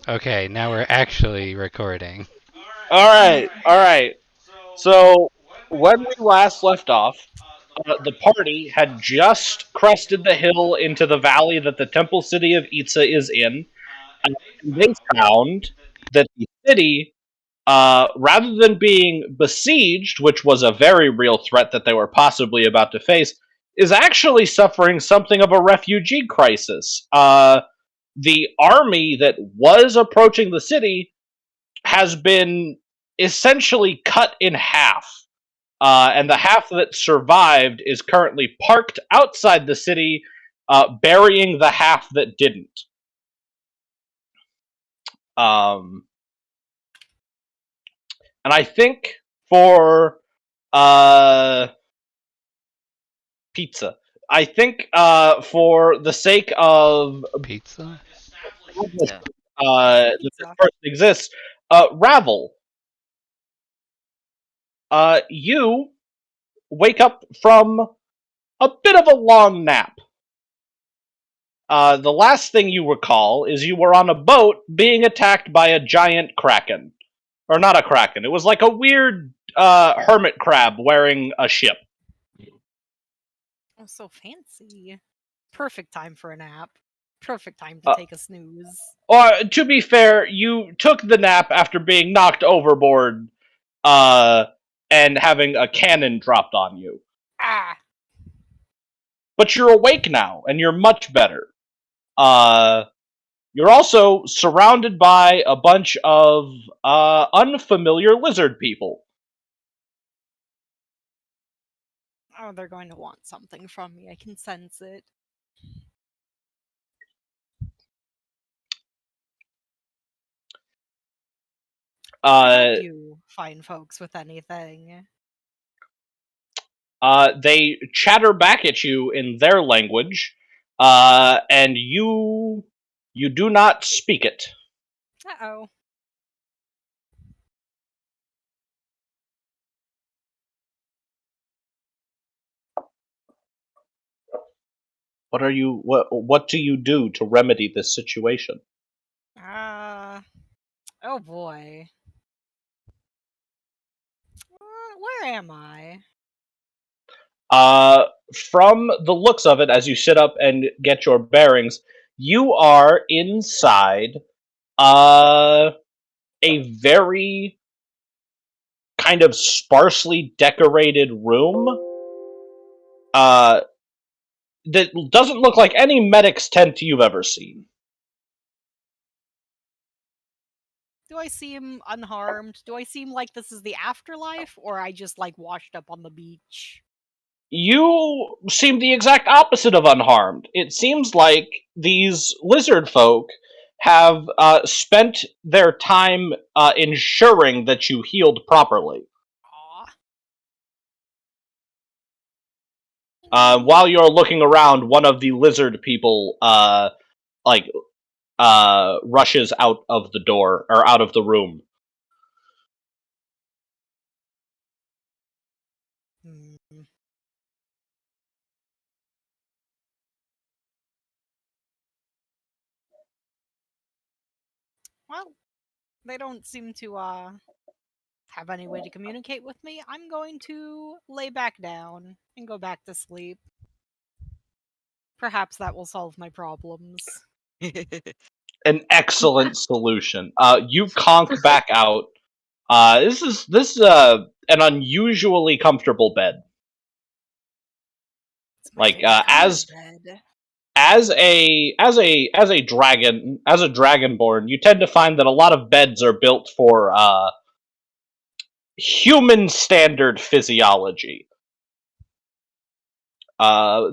Okay, now we're actually recording. All right. So when we last left off, the party had just crested the hill into the valley that the temple city of Itza is in, and they found that the city, rather than being besieged, which was a very real threat that they were possibly about to face, is actually suffering something of a refugee crisis. The army that was approaching the city has been essentially cut in half. And the half that survived is currently parked outside the city, burying the half that didn't. Um, and I think for uh, pizza, I think for the sake of Pizza? Pizza. that this Pizza. person exists, Ravel, you wake up from a bit of a long nap. The last thing you recall is you were on a boat being attacked by a giant kraken. Or not a kraken, it was like a weird hermit crab wearing a ship. Oh, so fancy. Perfect time for a nap. Perfect time to Uh, take a snooze. or, to be fair, you took the nap after being knocked overboard uh, and having a cannon dropped on you. Ah! But you're awake now, and you're much better. Uh, you're also surrounded by a bunch of unfamiliar lizard people. Oh, they're going to want something from me. I can sense it. Uh, You fine folks with anything. they chatter back at you in their language, and you do not speak it. Uh-oh. What do you do to remedy this situation? Oh boy. Where am I? Uh, from the looks of it, as you sit up and get your bearings, you are inside uh, a very kind of sparsely decorated room. Uh, that doesn't look like any medic's tent you've ever seen. Do I seem unharmed? Do I seem like this is the afterlife, or I just like washed up on the beach? You seem the exact opposite of unharmed. It seems like these lizard folk have spent their time ensuring that you healed properly. Aw. While you're looking around, one of the lizard people like rushes out of the door or out of the room. Hmm. Well, they don't seem to have any way to communicate with me. I'm going to lay back down and go back to sleep. Perhaps that will solve my problems. An excellent solution. You conk back out. This is an unusually comfortable bed. It's my Like favorite kind of bed. as a dragonborn, you tend to find that a lot of beds are built for human standard physiology.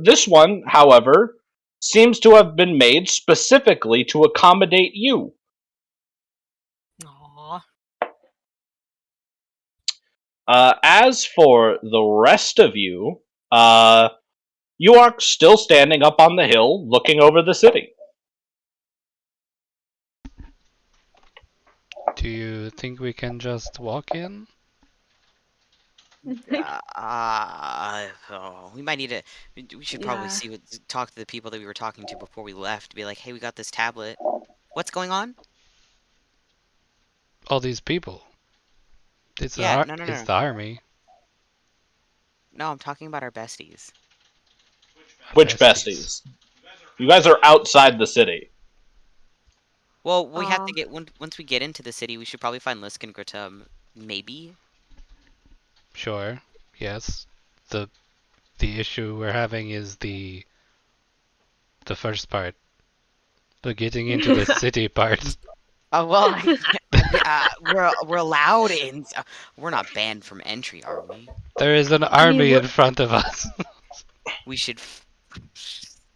This one, however, seems to have been made specifically to accommodate you. Aw. As for the rest of you, you are still standing up on the hill looking over the city. Do you think we can just walk in? We might need to. We should probably Yeah. talk to the people that we were talking to before we left. Be like, hey, we got this tablet. What's going on? All these people. It's Yeah, the no. it's the army. No, I'm talking about our besties. Which besties? You guys are outside the city. Well, we have Aw. to get once we get into the city, we should probably find Lisk and Gratum. Maybe. Sure. Yes. The issue we're having is the first part. The getting into the city part. Oh well, we're allowed in. We're not banned from entry, are we? There is an mean, army in what- front of us. We should.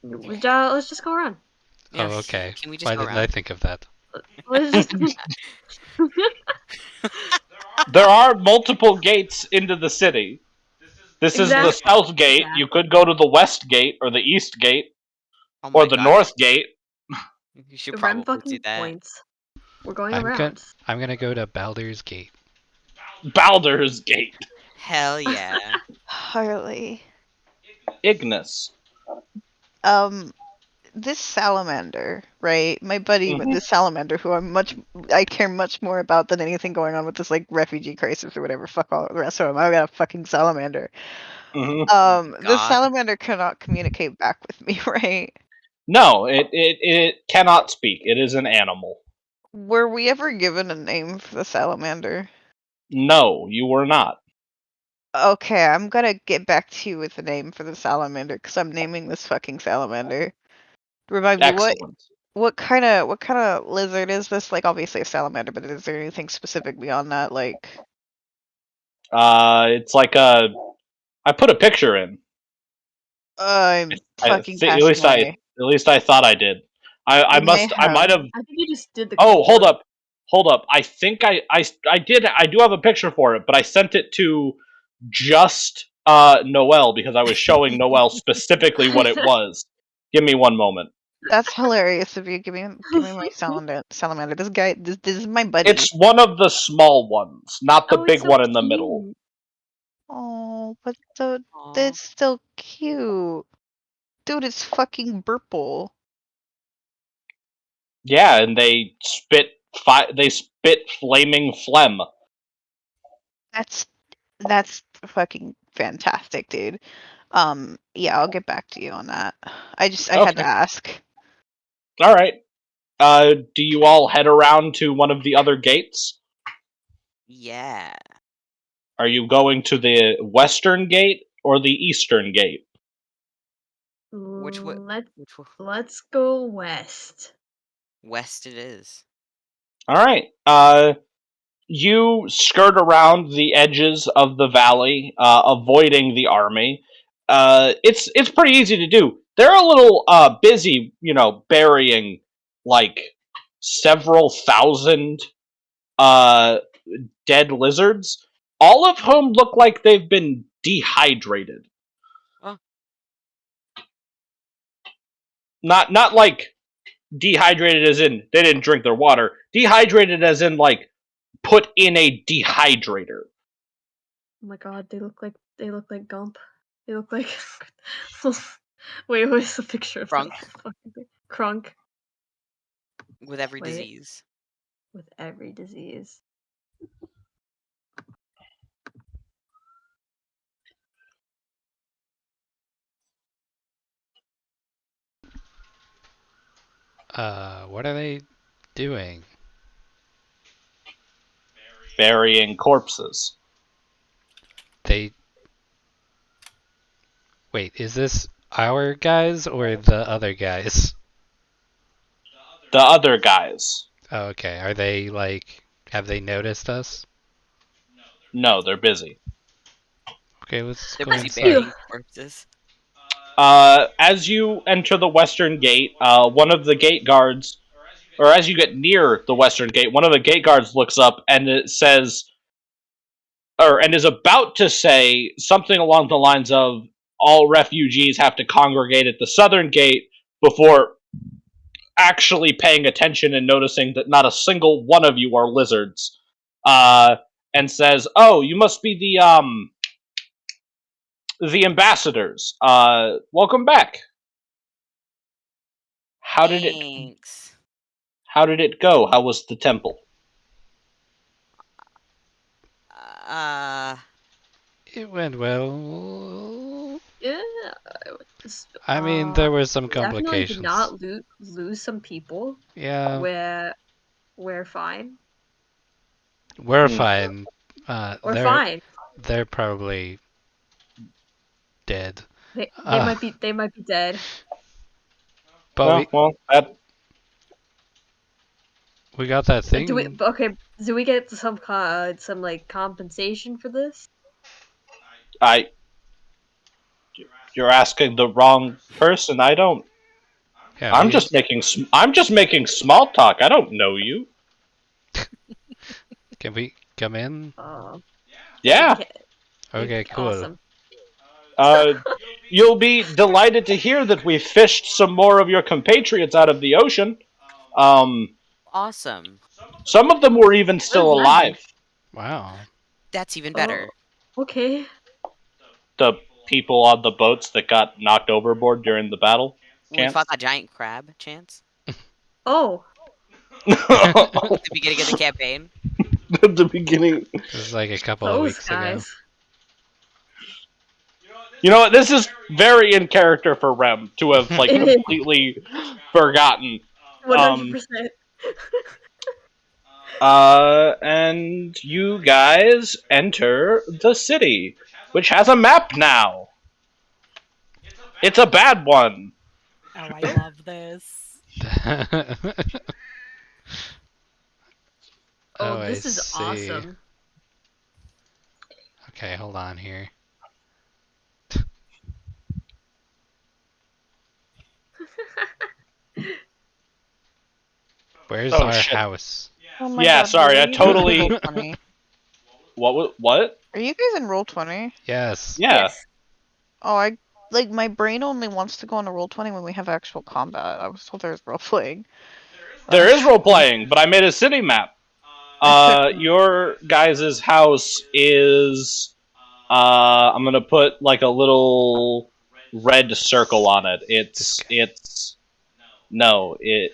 Let's just go around. Yeah, Oh, okay. Can we just Why go didn't around? I think of that? Let's just. There are multiple gates into the city. This is the Exactly. south gate. Yeah. You could go to the west gate or the east gate Oh or my the God, north gate. You should Rem probably do fucking that. points. We're going I'm around. I'm gonna go to Baldur's Gate. Baldur's Gate. Hell yeah. Harley. Ignis. This salamander, right? My buddy with Mhm. this salamander, who I care much more about than anything going on with this like refugee crisis or whatever. Fuck all the rest of them. I got a fucking salamander. Mhm. This God. salamander cannot communicate back with me, right? No, it cannot speak. It is an animal. Were we ever given a name for the salamander? No, you were not. Okay, I'm gonna get back to you with a name for the salamander because I'm naming this fucking salamander. Remind me Excellent. what kind of lizard is this? Like, obviously a salamander, but is there anything specific beyond that? Like, It's like a. I put a picture in. I'm fucking At passing least away. at least I thought I did. I You may must. I might have. I think you just did the. Oh, hold up. I think I did. I do have a picture for it, but I sent it to just Noelle because I was showing Noelle specifically what it was. Give me one moment. That's hilarious of you. Give me my salamander. This guy, this is my buddy. It's one of the small ones, not the Oh, big it's so one in the middle. cute. Oh, but Aw. that's still cute. Dude, it's fucking Burple. Yeah, and they spit flaming phlegm. That's fucking fantastic, dude. Yeah, I'll get back to you on that. I had to Okay. ask. All right. Do you all head around to one of the other gates? Yeah. Are you going to the western gate or the eastern gate? Which way? Which way? Let's go west. West it is. All right. You skirt around the edges of the valley, avoiding the army. It's pretty easy to do. They're a little busy, burying like several thousand dead lizards, all of whom look like they've been dehydrated. Huh. Not like dehydrated as in they didn't drink their water. Dehydrated as in like put in a dehydrator. Oh my god, they look like Gump. They look like. Wait, what is the picture of Krunk. that fucking thing? Krunk With every Wait. disease. with every disease. What are they doing? Burying corpses. Wait, is this our guys or the other guys? The other guys. Oh, okay. Are they have they noticed us? No, they're busy. Okay, let's They're go busy inside. burying corpses. As you enter the western gate, one of the gate guards, or as you get near the western gate, one of the gate guards looks up and it says, and is about to say something along the lines of, all refugees have to congregate at the southern gate, before actually paying attention and noticing that not a single one of you are lizards. And says, "Oh, you must be the ambassadors. Welcome back. How did it How did it go? How was the temple? It went well. Yeah. I mean, there were some Definitely complications. did not lose some people. Yeah, We're fine. we're Hmm. fine. We're they're fine. they're probably dead. They Uh, might be dead. But well, that we got that thing. Do we get some like compensation for this? you're asking the wrong person. I don't. Yeah, I'm just making small talk. I don't know you. Can we come in? Yeah. Okay, cool. Awesome. You'll be delighted to hear that we fished some more of your compatriots out of the ocean. Awesome. Some of them were even still Where's Lemon? alive. Wow. That's even better. Okay. The people on the boats that got knocked overboard during the battle. We fought that giant crab, Chance. Oh. At the beginning of the campaign. At the beginning. This is like a couple of Those weeks guys. You know what? This is very in character for Rem to have like It is. completely forgotten. 100%. And you guys enter the city, which has a map now. It's a bad one. Oh, I love this. Oh, I this is see. awesome. Okay, hold on here. Where's Oh, our shit. house? Oh my Yeah, God, sorry, are I you totally- in Roll20? What? Are you guys in Roll20? Yes. Yeah. Yes. Oh, my brain only wants to go on a Roll20 when we have actual combat. I was told there was role playing. There is role playing, but I made a city map. Your guys' house is. I'm gonna put like a little red circle on it. No, it.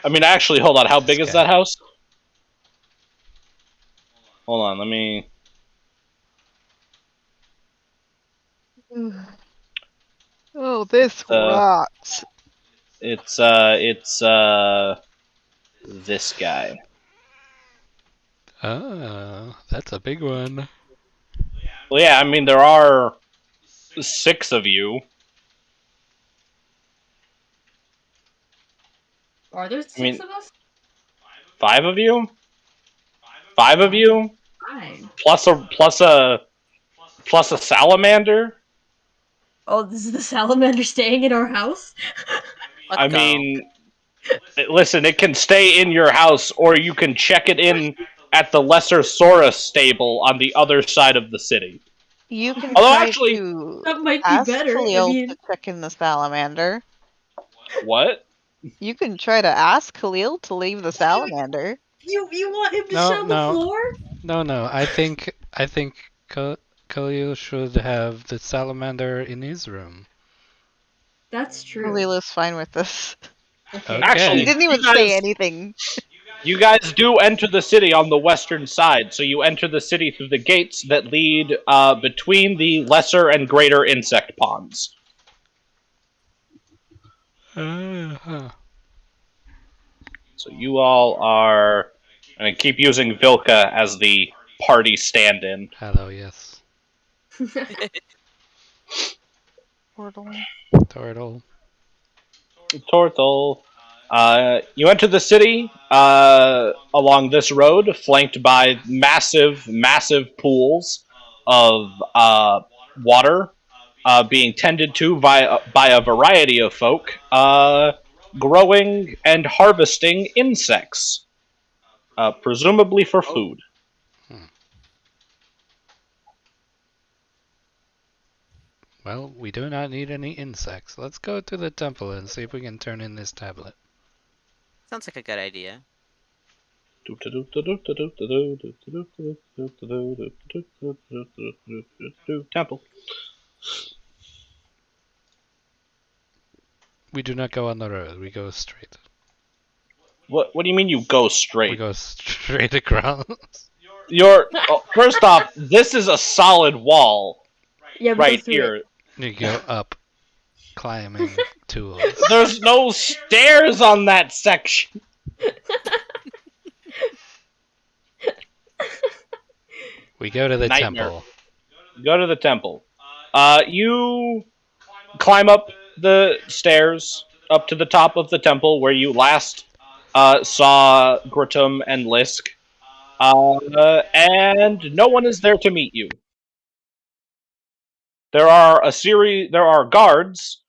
I mean, actually, hold on. How big is that house? Hold on, let me. Oh, this rocks. It's this guy. Oh, that's a big one. Well, yeah, I mean there are 6 of you. Are there 6 mean- of us? 5 of you. 5 of you. Fine. Plus a salamander. Oh, this is the salamander staying in our house? Let's I go. mean, listen, it can stay in your house, or you can check it in at the Lesser Saurus stable on the other side of the city. You can Although try actually- to That might be ask better. Khalil I mean, to check in the salamander. What? You can try to ask Khalil to leave the salamander. you want him to No, shut no. the floor? No. I think Khalil should have the salamander in his room. That's true. Khalil is fine with this. Okay. Actually, He didn't even you guys- say anything. You guys do enter the city on the western side, so you enter the city through the gates that lead between the lesser and greater insect ponds. Uh-huh. So you all are. I'm gonna keep using Vilka as the party stand-in. Hello, yes. Portal. Turtle. Tortle. You enter the city along this road, flanked by massive pools of water being tended to by a variety of folk growing and harvesting insects, presumably for food. Well, we do not need any insects. Let's go to the temple and see if we can turn in this tablet. Sounds like a good idea. Temple. We do not go on the road. We go straight. What do you mean you go We straight? go straight across. First off, this is a solid wall Yeah, we right go through here. it. You go up, climbing tools. There's no stairs on that section. We go to the Nightmare. temple. Go to the temple. You climb up the stairs up to the top of the temple where you last saw Grittum and Lisk. And no one is there to meet you. There are guards,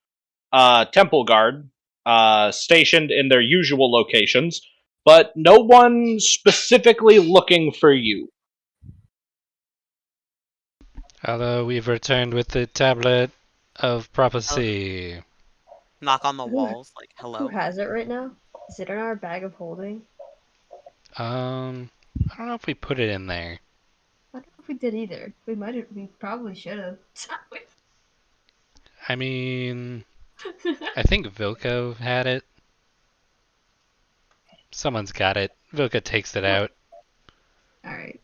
temple guard, stationed in their usual locations, but no one specifically looking for you. Although we've returned with the tablet of prophecy. Knock on the Who- walls, like, Who hello. has it right now? Is it in our bag of holding? I don't know if we put it in there. I don't know if we did either. We might have. We probably should have. I mean, I think Vilko had it. Someone's got it. Vilka takes it out. All right.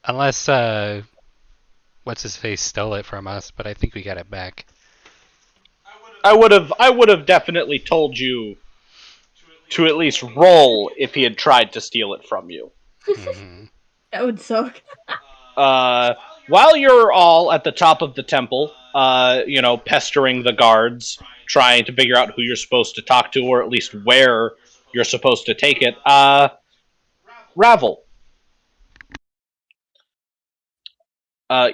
Unless what's his face stole it from us, but I think we got it back. I would have definitely told you to at least roll if he had tried to steal it from you. Mhm. That would suck. While you're all at the top of the temple, pestering the guards, trying to figure out who you're supposed to talk to, or at least where you're supposed to take it, Ravel.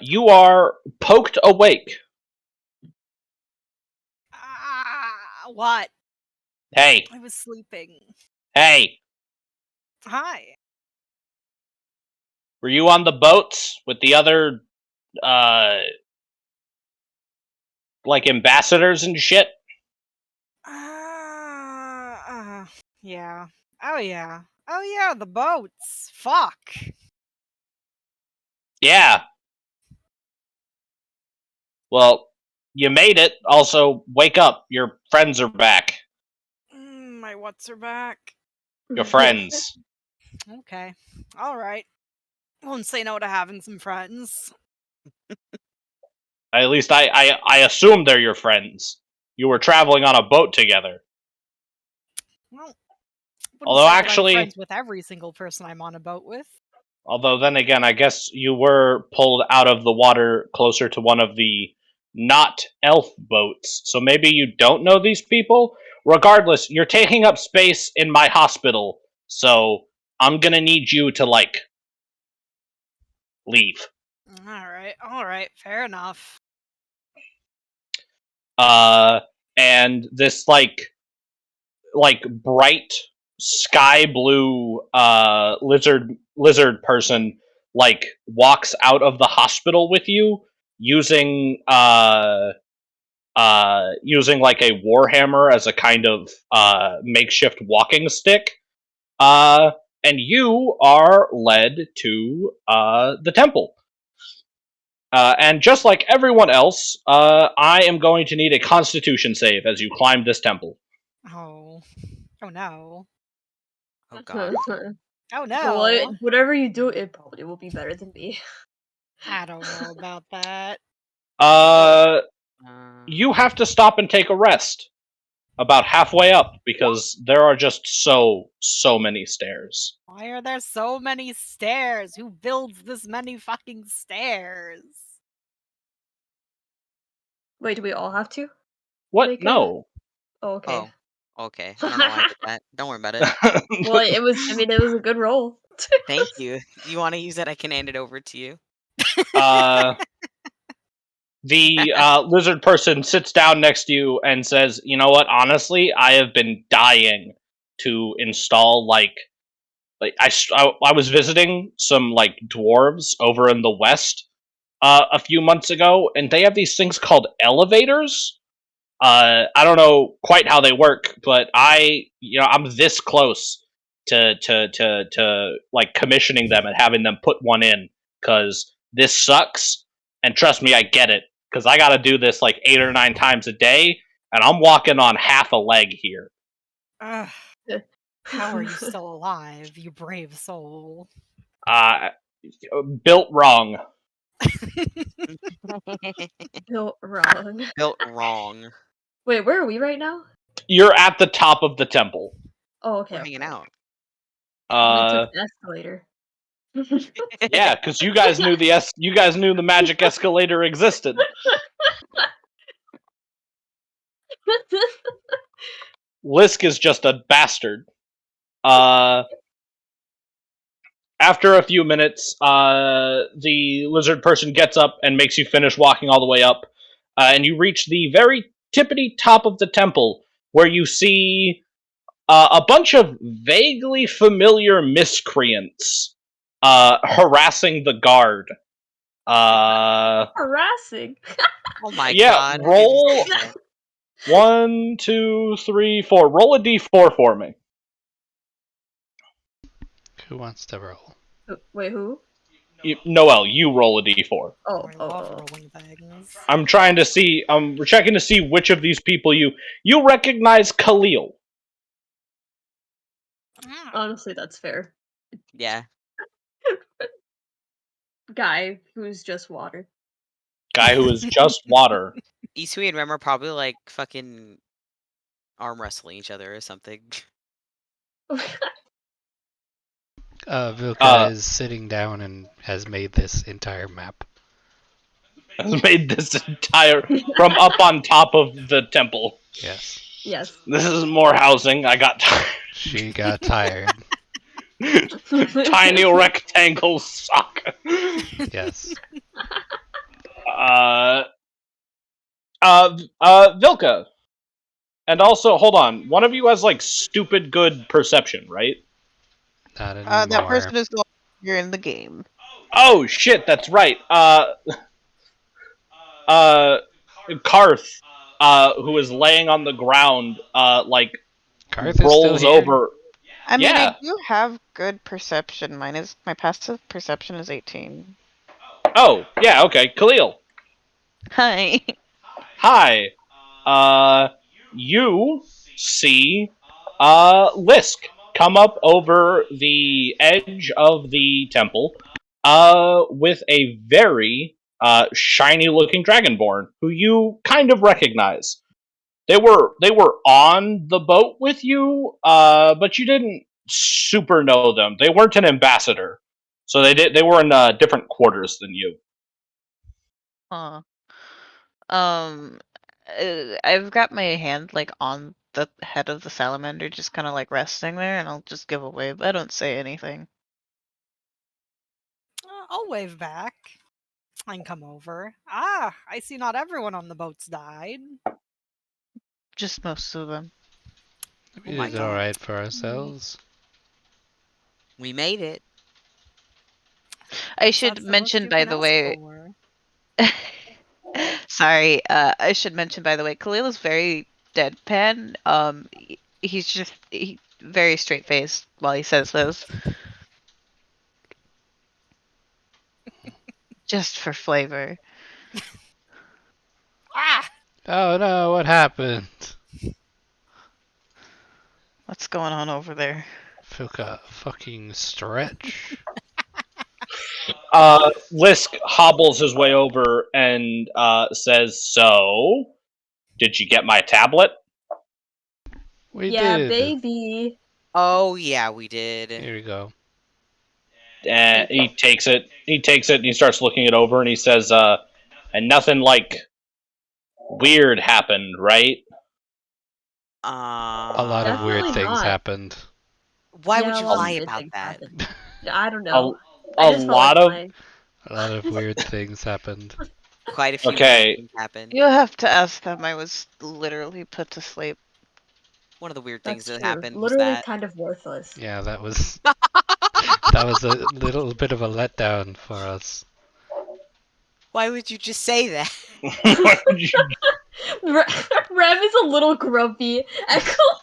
You are poked awake. What? Hey, I was sleeping. hey, Hi. were you on the boats with the other, ambassadors and shit? Yeah. Oh yeah, the boats. Fuck. Yeah. Well, you made it. Also, wake up. Your friends are back. My what's are back. Your friends. Okay. All right. Won't say no to having some friends. At least I assume they're your friends. You were traveling on a boat together. Well, wouldn't Although say that I'm actually- friends with every single person I'm on a boat with. Although then again, I guess you were pulled out of the water closer to one of the not elf boats. So maybe you don't know these people? Regardless, you're taking up space in my hospital. So I'm gonna need you to, leave. All right, fair enough. And this bright sky blue lizard person walks out of the hospital with you using a warhammer as a kind of makeshift walking stick. And you are led to the temple. And just like everyone else, I am going to need a Constitution save as you climb this temple. Oh no. Oh god. Oh no. Whatever you do, it probably will be better than me. I don't know about that. You have to stop and take a rest about halfway up because there are just so many stairs. Why are there so many stairs? Who builds this many fucking stairs? Wait, do we all have to? What? Make a- No. Oh, okay. Oh, okay. I don't know why I did that. Don't worry about it. Well, it was. I mean, it was a good roll. Thank you. You want to use it? I can hand it over to you. The lizard person sits down next to you and says, "You know what? Honestly, I have been dying to install I was visiting some dwarves over in the west a few months ago, and they have these things called elevators. I don't know quite how they work, but I'm this close to commissioning them and having them put one in because this sucks. And trust me, I get it because I got to do this 8 or 9 times a day, and I'm walking on half a leg here. Ugh. How are you still alive, you brave soul? Built wrong. Built wrong. Built wrong. Wait, where are we right now? You're at the top of the temple. Oh, okay. We're hanging out. We took the escalator. Yeah, because you guys knew the magic escalator existed. Lisk is just a bastard. After a few minutes, the lizard person gets up and makes you finish walking all the way up, and you reach the very tippity top of the temple, where you see a bunch of vaguely familiar miscreants harassing the guard. Harassing. Oh my Yeah, god. roll- 1, 2, 3, 4. Roll a d4 for me. Who wants to roll? Wait, who? Noel, you roll a d4. Oh, I love rolling things. I'm trying to see. We're checking to see which of these people you recognize. Khalil. Honestly, that's fair. Yeah. Guy who's just water. Guy who is just water. Isui and Rem are probably like fucking arm wrestling each other or something. Vilka is sitting down and has made this entire map. Has made this entire from up on top of the temple. Yes. Yes. This is more housing. I got tired. She got tired. Tiny rectangle sock. Yes. Vilka. And also, hold on. One of you has like stupid good perception, right? Not anymore. That person is no longer in the game. Oh shit, that's right. Karth, who is laying on the ground, like Karth is rolls still here? over. I mean, Yeah. I do have good perception. My passive perception is 18. Oh, yeah, okay. Khalil. Hi. Hi. You see Lisk come up over the edge of the temple with a very shiny looking dragonborn who you kind of recognize. They were on the boat with you, but you didn't super know them. They weren't an ambassador. So they were in different quarters than you. Huh. I've got my hand like on the head of the salamander, just kind of like resting there, and I'll just give a wave. I don't say anything. I'll wave back and come over. Ah, I see not everyone on the boats died. Just most of them. We Oh my did God. alright for ourselves. We made it. I That's should the most mention, you by can the ask way. for. Sorry. I should mention, by the way, Khalil is very deadpan. He's very straight faced while he says those. Just for flavor. Ah! Oh no, what happened? What's going on over there? Vilka, fucking stretch. Lisk hobbles his way over and says, "So, did you get my tablet?" We Yeah, did. baby. Oh yeah, we did. Here we go. And he takes it. And he starts looking it over, and he says, "And nothing like weird happened, right?" A lot of weird Definitely things not. happened. Why Yeah, would a you lot of lie weird about things that? happened. I don't know. A I just felt lot like of my- A lot of weird things happened. Quite a few Okay. things happened. You'll have to ask them. I was literally put to sleep. One of the weird things That's that true. happened was Literally that kind of worthless. Yeah, that was that was a little bit of a letdown for us. why would you just say that? Rev is a little grumpy at Khalil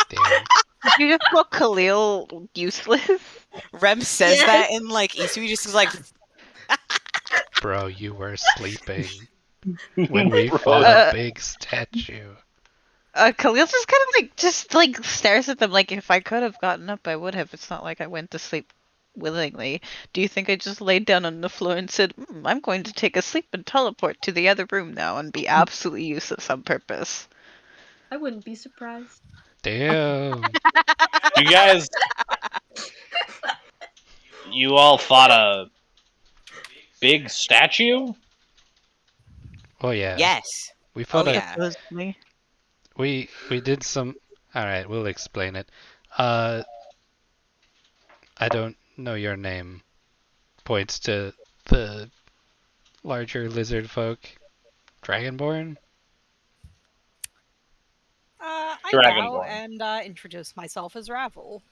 Damn. Did you just call Khalil useless? Rem says Yes. that and like Isui just is like Bro, you were sleeping when we fought Uh, a big statue. Khalil just kind of like stares at them like if I could have gotten up, I would have. It's not like I went to sleep willingly. Do you think I just laid down on the floor and said, I'm going to take a sleep and teleport to the other room now and be absolutely useless on purpose? I wouldn't be surprised. Damn. You guys, you all fought a big statue? Oh yeah. Yes. We fought Oh, a yeah. Supposedly. we did some. All right, we'll explain it. I don't know your name. Points to the larger lizard folk. Dragonborn? I bow Dragonborn. and introduce myself as Ravel,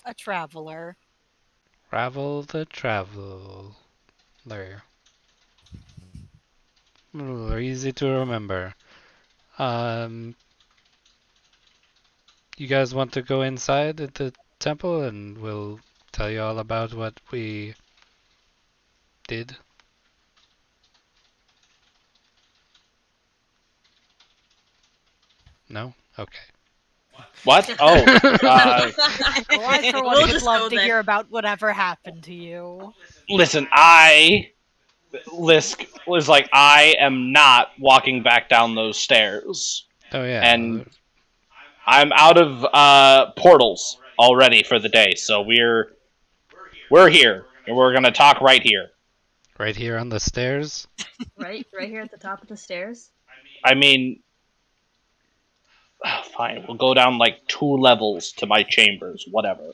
a traveler. Ravel the Traveler. Easy to remember. Um, you guys want to go inside at the temple and we'll tell you all about what we did? No? Okay. What? Oh, Well, I for one We'll would just love go to then. hear about whatever happened to you. listen, Lisk was like, I am not walking back down those stairs. Oh yeah. And I'm out of portals already for the day, so we're here, and we're gonna talk right here. right here on the stairs? Right here at the top of the stairs. I mean, fine, we'll go down like 2 levels to my chambers, whatever.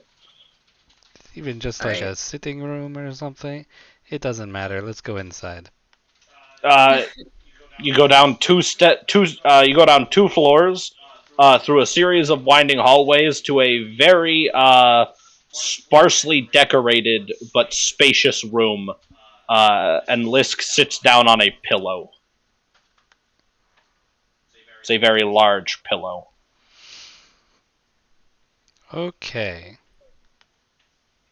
Even just like Alright. a sitting room or something? It doesn't matter. Let's go inside. You go down you go down 2 floors, through a series of winding hallways to a very sparsely decorated but spacious room. And Lisk sits down on a pillow. It's a very large pillow. Okay.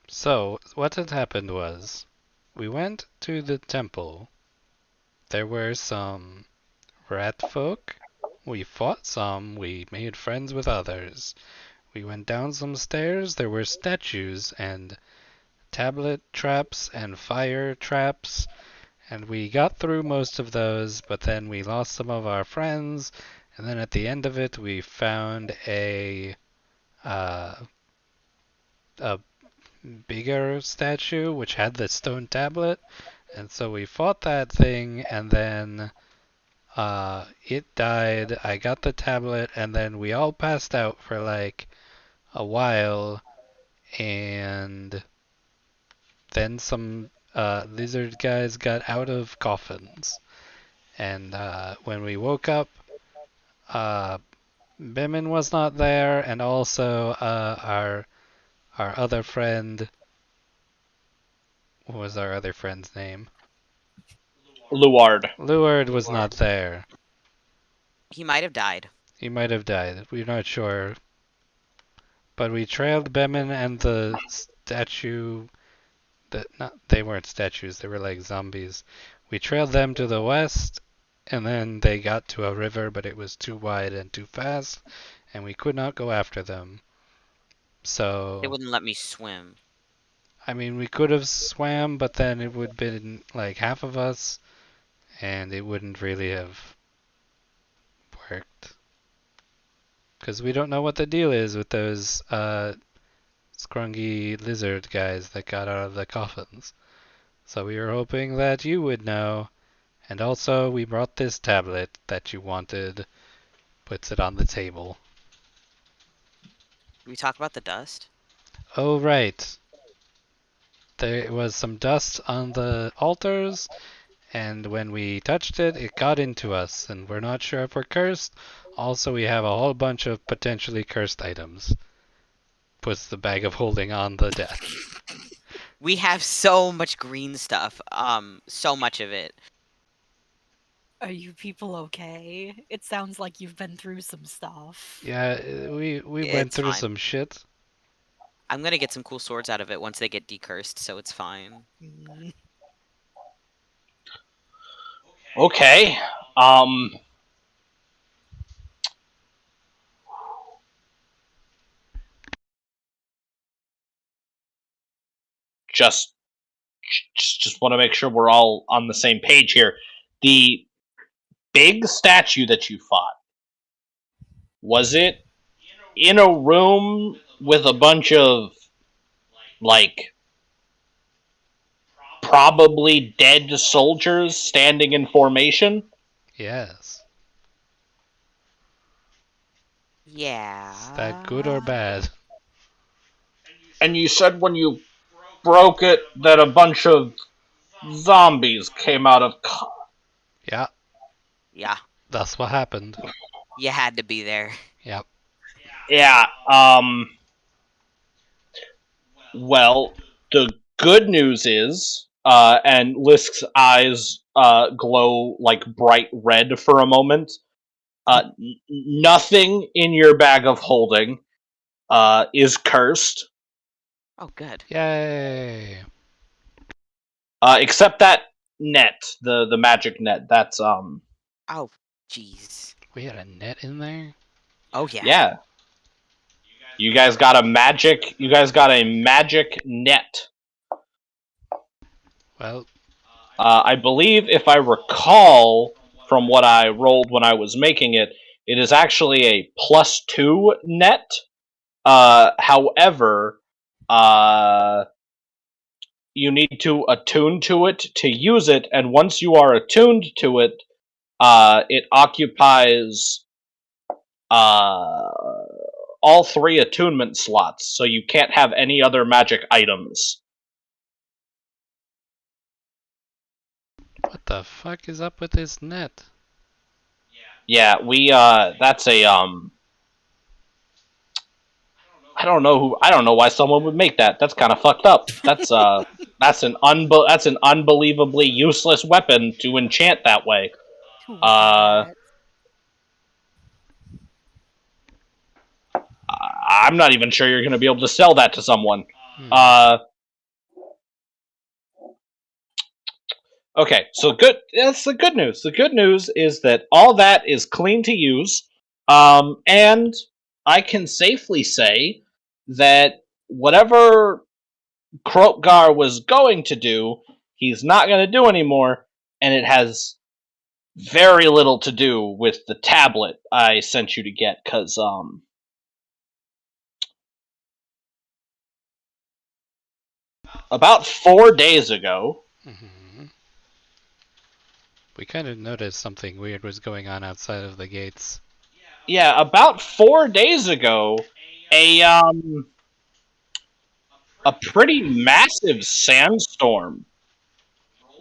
So, what had happened was, we went to the temple. There were some rat folk. We fought some. We made friends with others. We went down some stairs. There were statues and tablet traps and fire traps. And we got through most of those, but then we lost some of our friends. And then at the end of it, we found a bigger statue which had the stone tablet, and so we fought that thing, and then it died. I got the tablet, and then we all passed out for like a while, and then some lizard guys got out of coffins, and when we woke up, Bimin was not there, and also our other friend. What was our other friend's name? Luard. Luard was not there. He might have died. He might have died. We're not sure. But we trailed Bemin and the statue. They weren't statues. They were like zombies. We trailed them to the west, and then they got to a river, but it was too wide and too fast, and we could not go after them. So They wouldn't let me swim. I mean, we could have swam, but then it would have been like half of us, and it wouldn't really have worked. Because we don't know what the deal is with those scrungy lizard guys that got out of the coffins. So we were hoping that you would know. And also, we brought this tablet that you wanted. Puts it on the table. Did we talk about the dust? Oh, right. There was some dust on the altars, and when we touched it, it got into us, and we're not sure if we're cursed. Also, we have a whole bunch of potentially cursed items. Puts the bag of holding on the desk. We have so much green stuff. So much of it. Are you people okay? It sounds like you've been through some stuff. Yeah, we went It's through fine. some shit. I'm gonna get some cool swords out of it once they get decursed, so it's fine. Mm. Okay. just want to make sure we're all on the same page here. The big statue that you fought, was it in a room with a bunch of, like, probably dead soldiers standing in formation? Yes. Yeah. Is that good or bad? And you said when you broke it that a bunch of zombies came out of... Yeah, Yeah. that's what happened. You had to be there. Yep. Yeah, well, the good news is, and Lisk's eyes glow like bright red for a moment. Nothing in your bag of holding is cursed, Oh, good. Yay. except that net, the magic net. That's Oh, jeez. We had a net in there? Oh, yeah. yeah. You guys got a magic net. Well, I believe, if I recall from what I rolled when I was making it, it is actually a +2 net. However, you need to attune to it to use it, and once you are attuned to it, it occupies all 3 attunement slots, so you can't have any other magic items. what the fuck is up with this net? Yeah, that's a I don't know why someone would make that. That's kind of fucked up. That's an unbelievably useless weapon to enchant that way. Who would do Uh, that? I'm not even sure you're going to be able to sell that to someone. Okay, so good. That's the good news. The good news is that all that is clean to use, and I can safely say that whatever Krotgar was going to do, he's not going to do anymore, and it has very little to do with the tablet I sent you to get, because about 4 days ago, Mhm. We kind of noticed something weird was going on outside of the gates. yeah, about 4 days ago, a pretty massive sandstorm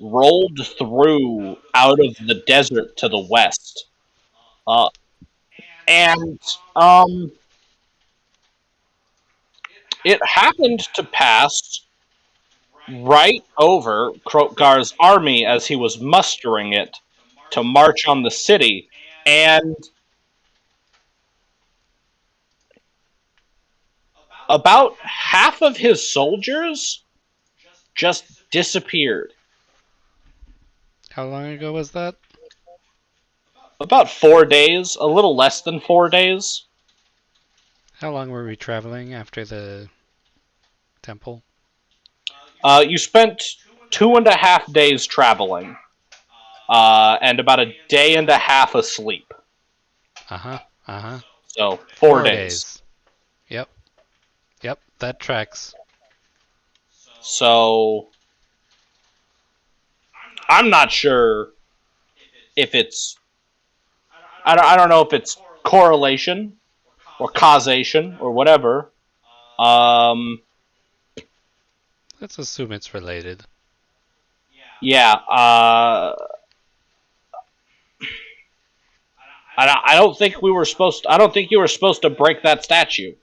rolled through out of the desert to the west. And it happened to pass right over Krotgar's army as he was mustering it to march on the city, and about half of his soldiers just disappeared. How long ago was that? About 4 days, a little less than 4 days. How long were we traveling after the temple? You spent 2.5 days traveling, and about a day and a half asleep. Uh-huh. So, 4 days. Yep, that tracks. So, I'm not sure if it's... I don't know if it's correlation or causation or whatever. Let's assume it's related. Yeah, I don't think we were supposed. I don't think you were supposed to break that statue.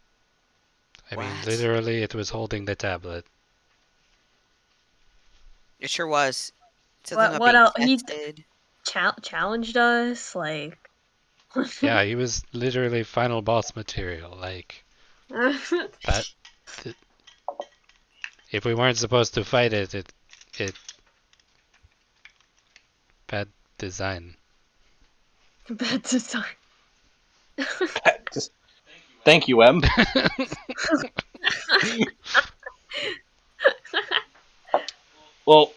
I mean, What? literally, it was holding the tablet. It sure was. What else? He Tested. challenged us, like. Yeah, he was literally final boss material. Like, that. If we weren't supposed to fight it, it. Bad design. Bad design. Thank you, Em.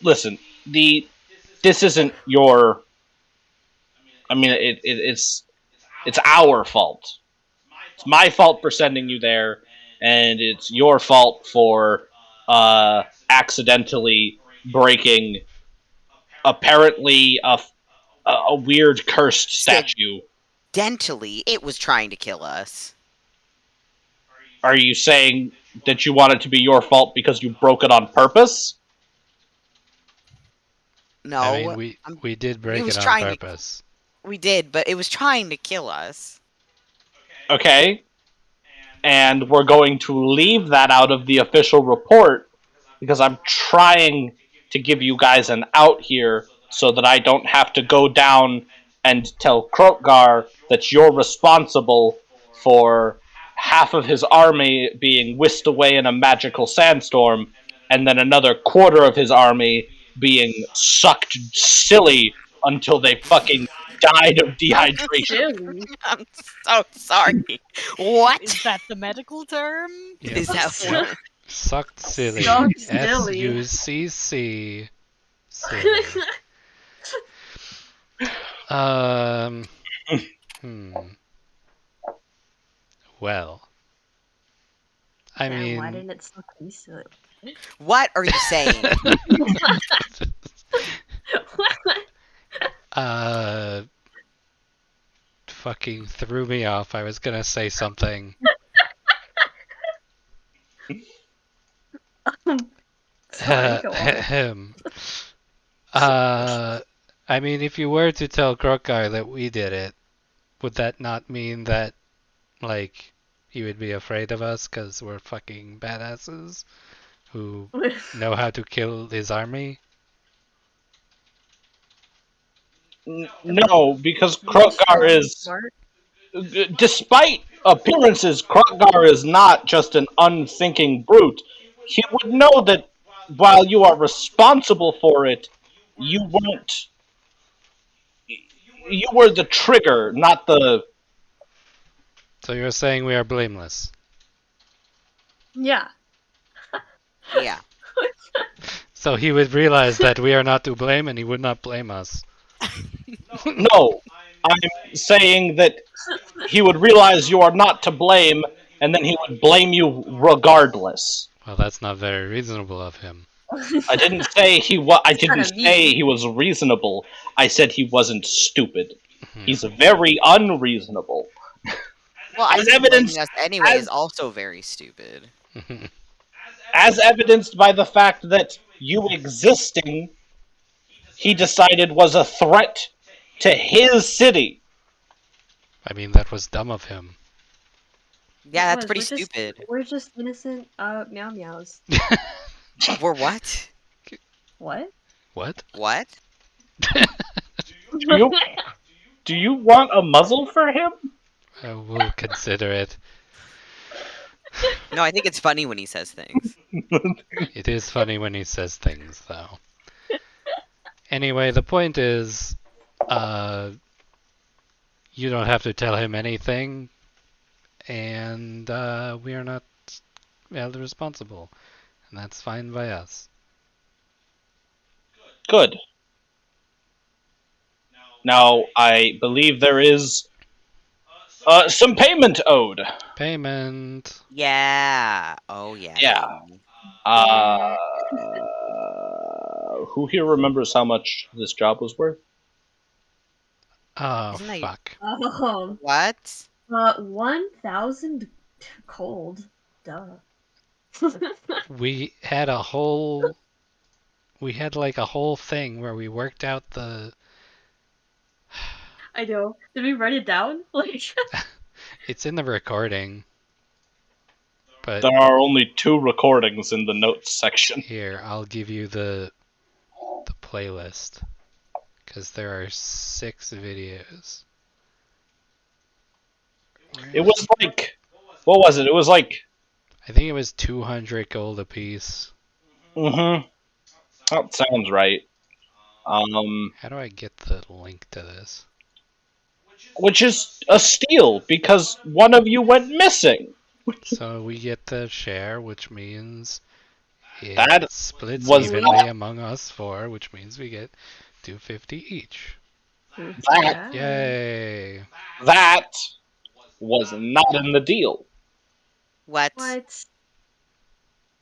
listen, this isn't your. I mean, it's our fault. It's my fault for sending you there, and it's your fault for accidentally breaking apparently a weird cursed statue. Dentally, it was trying to kill us. Are you saying that you want it to be your fault because you broke it on purpose? No, I mean, we did break was it on trying to- purpose. we did, but it was trying to kill us. Okay. And we're going to leave that out of the official report because I'm trying to give you guys an out here so that I don't have to go down and tell Krokgar that you're responsible for half of his army being whisked away in a magical sandstorm and then another quarter of his army being sucked silly until they fucking died of dehydration. Silly. I'm so sorry. What? Is that the medical term? Yeah, Is that Silly. what? Sucked silly. Sucked silly. SUCC. Silly. Um. Well. I Damn, mean. why didn't it suck me silly? What are you saying? Fucking threw me off. I was gonna say something. Sorry, go on. I mean, if you were to tell Krokgar that we did it, would that not mean that, like, he would be afraid of us because we're fucking badasses who know how to kill his army? No, because Krokgar is, Smart. despite appearances, Krokgar is not just an unthinking brute. He would know that while you are responsible for it, you weren't. You were the trigger, not the. So you're saying we are blameless? Yeah. Yeah. So he would realize that we are not to blame and he would not blame us. No, I'm saying that he would realize you are not to blame, and then he would blame you regardless. Well, that's not very reasonable of him. I didn't say he was. I didn't kinda say mean. he was reasonable. I said he wasn't stupid. Mhm. He's very unreasonable. Well, I As think evidence- blaming us anyway as- is also very stupid. As evidenced by the fact that you existing, he decided was a threat to his city. I mean, that was dumb of him. Yeah, that's Because pretty we're just- stupid. We're just innocent meow meows. We're what? What? What? What? Do you want a muzzle for him? We'll consider it. No, I think it's funny when he says things. It is funny when he says things, though. Anyway, the point is, you don't have to tell him anything, and we are not held responsible, and that's fine by us. Good. Now, I believe there is some payment owed. Payment. Yeah. Oh yeah. Yeah. baby. Who here remembers how much this job was worth? Oh, Isn't that- fuck. What? 1,000 cold. Duh. We had a whole... We had, like, a whole thing where we worked out the... I know. Did we write it down? Like, It's in the recording. But There are only 2 recordings in the notes section. here, I'll give you the playlist. Because there are 6 videos. It was like, what was it? It was like, I think it was 200 gold apiece. that sounds right. How do I get the link to this? Which is a steal because one of you went missing. So we get the share, which means It That splits was evenly not- among us four, which means we get 250 each. That Yay! that was not in the deal. What? What?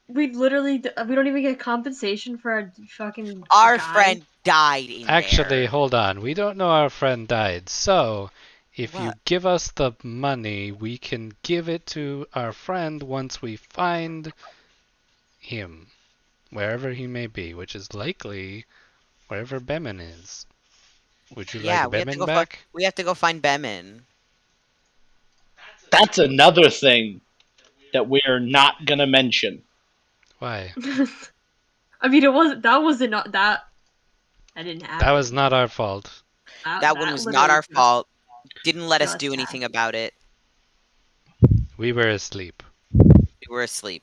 We literally we don't even get compensation for our fucking Our guy. friend died in Actually, there. hold on. We don't know our friend died, so if you What? give us the money, we can give it to our friend once we find him, wherever he may be, which is likely wherever Bemin is. Would you Yeah, like we have to Bemin go back? we have to go find Bemin. That's another thing that we're not gonna mention. Why? I mean, it wasn't. That wasn't not that. That didn't happen. That was not our fault. That one was not literally our just- fault. Didn't let us just do anything happened. about it. We were asleep. We were asleep.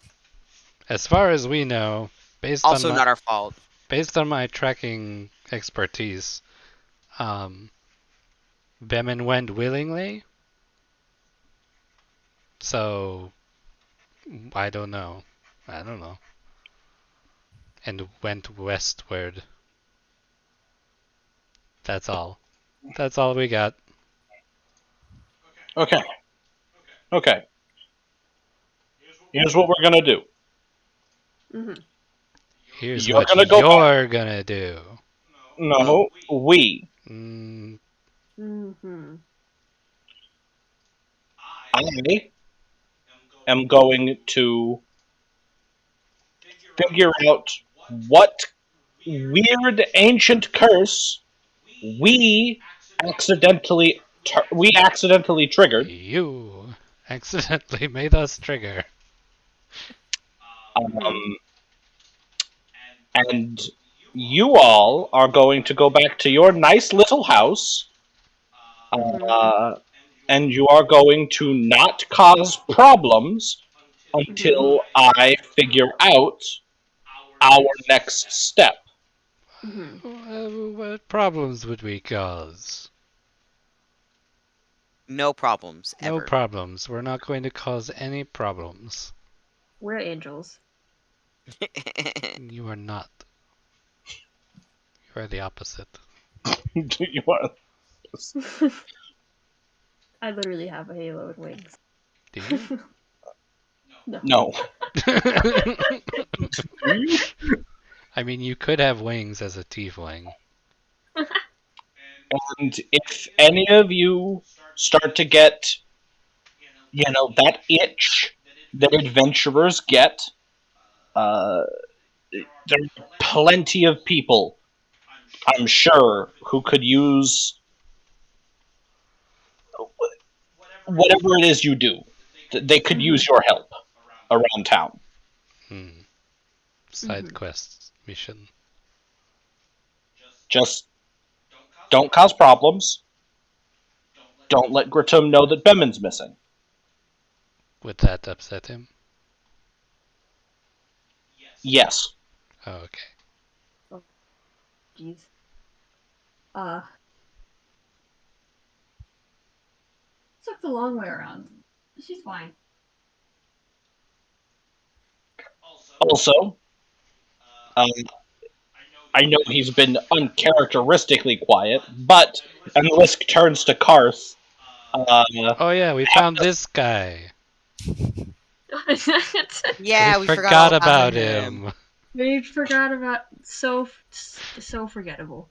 As far as we know, based Also on not our fault. based on my tracking expertise, Bemin went willingly. So I don't know. And went westward. That's all. That's all we got. Okay. Here's what we're gonna do. Mhm. Here's You're what gonna go you're gonna do. No, we. Mm, Mhm. I am going to figure out what weird ancient curse we accidentally triggered. you accidentally made us trigger. And you all are going to go back to your nice little house, and you are going to not cause problems until I figure out our next step. Mhm. What problems would we cause? No problems. No Ever. problems. We're not going to cause any problems. We're angels. You are not. You are the opposite. You are- I literally have a halo and wings. Do you? no. I mean, you could have wings as a tiefling. And if any of you start to get, that itch that adventurers get, there are plenty of people, I'm sure, who could use whatever it is you do. They could use your help around town. Side quests mission. Just don't cause problems. Don't let Grittum know that Bemin's missing. Would that upset him? Yes. Oh, okay. Jeez. Took the long way around. She's fine. Also, I know he's been uncharacteristically quiet, but, and Lisk turns to Karth, Oh yeah, we found this guy. Yeah, we we forgot all about him. We forgot about so forgettable.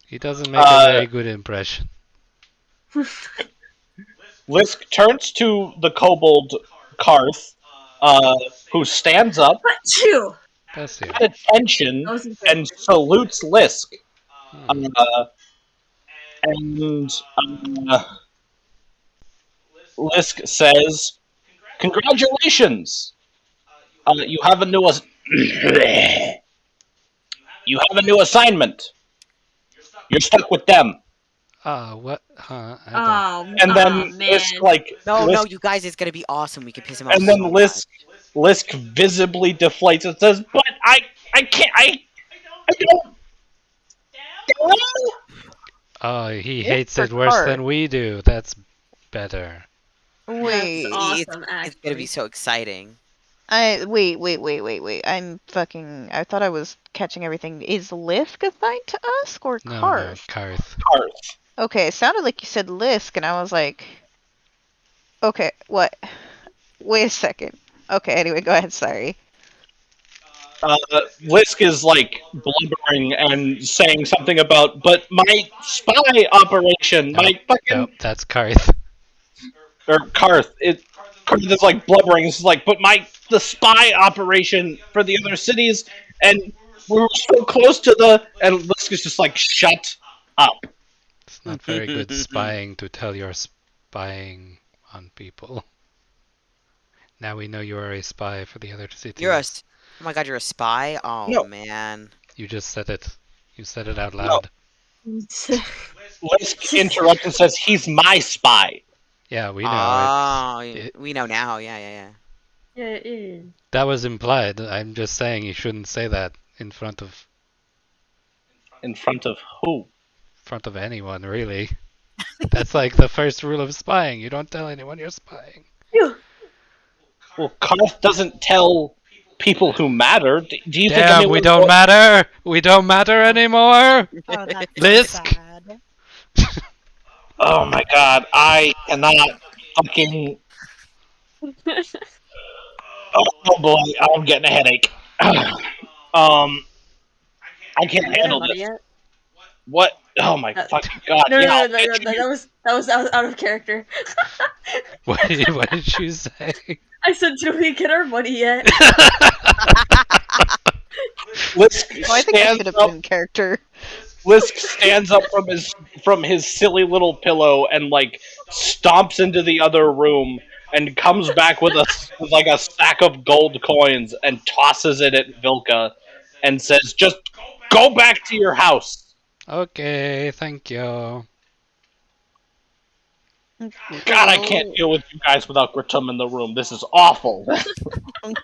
He doesn't make a very good impression. Lisk turns to the kobold Karth, who stands up, Achoo! Bless you. at attention, That wasn't and salutes Lisk. Hmm. And Lisk says, "Congratulations! You have a new you have a new assignment. You're stuck with them." What? Huh? I don't. And then man. Lisk No, you guys, it's gonna be awesome. We can piss him off. and then so Lisk visibly deflates and says, "But I can't. I don't." Oh, he It's hates for it worse Karth. than we do. That's better. much. Wait. Awesome, It's gonna be actually. so exciting. Wait. I thought I was catching everything. Is Lisk assigned to us or No, Karth? Karth. Karth. Okay, it sounded like you said Lisk, and I was like, okay, what? Wait a second. Okay, anyway, go ahead. Sorry. Lisk is like blubbering and saying something about, but my spy operation, my fucking Nope, that's Karth. or Karth. Karth is like blubbering. It's like, but the spy operation for the other cities, and we were so close to the. And Lisk is just like, shut up. It's not very good spying to tell you're spying on people. Now we know you are a spy for the other cities. Oh my god, you're a spy? Oh No. man. You just said it. You said it out loud. Lisk interrupts and says, "He's my spy." Yeah, we know. We know now. Yeah. Yeah. That was implied. I'm just saying you shouldn't say that in front of In front of who? anyone, really. That's like the first rule of spying. You don't tell anyone you're spying. Well, Karth doesn't tell people who matter. Do you think Damn, anyone we don't matter. We don't matter anymore. Oh, that's so Lisk. sad. Oh my god, I cannot fucking. Oh boy, I'm getting a headache. I can't handle Money this. yet? What? Oh my fucking god! No, yeah, that was out of character. What did you say? I said, "Do we get our money yet?" Lisk Oh, I think I should stands have up. been in character. Lisk stands up from his silly little pillow and like stomps into the other room and comes back with a sack of gold coins and tosses it at Vilka and says, "Just go back to your house." Okay, thank you. God, I can't deal with you guys without Gratum in the room. This is awful.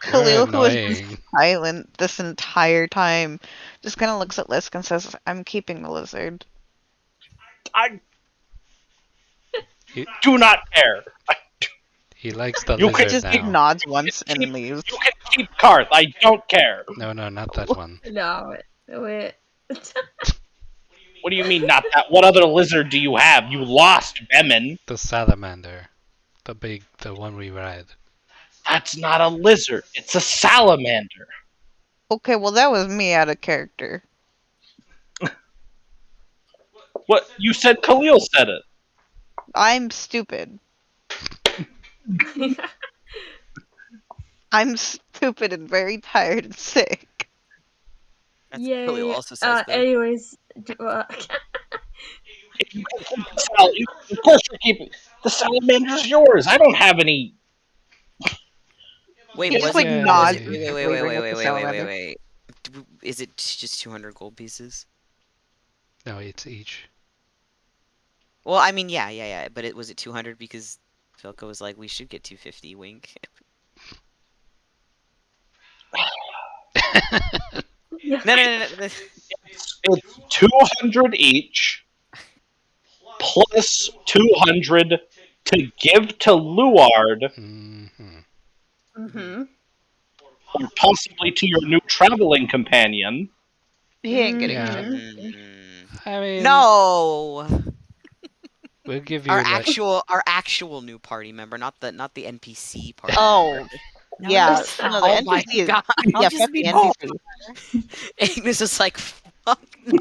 Khalil, who was annoying. silent this entire time, just kind of looks at Lisk and says, "I'm keeping the lizard." I He, do not care. he likes the You could lizard Just now. nods once and leaves. You can keep Karth. I don't care. No, not that one. No, wait. What do you mean, not that? What other lizard do you have? You lost Bemin. The salamander. The one we ride. That's not a lizard. It's a salamander. Okay, well that was me out of character. What? You said Khalil said it. I'm stupid. I'm stupid and very tired and sick. Khalil also says that. Anyways, Of course you're keeping... The salamander's yours. I don't have any... Wait, He just, was like, it? nods Wait. wavering at the salamander. Is it just 200 gold pieces? No, it's each. Well, I mean, yeah. But was it 200 because Vilka was like, we should get 250, wink. No. It's 200 each, plus 200 to give to Luard, Mm-hmm. or possibly to your new traveling companion. He ain't getting Yeah. shit. I mean, No, we'll give you our like, actual new party member, not the NPC party. Oh, No, yeah. that's- No, the Oh my NPC is god! I'll yeah, just fuck be the bold. NPC. Agnes is like, fuck no.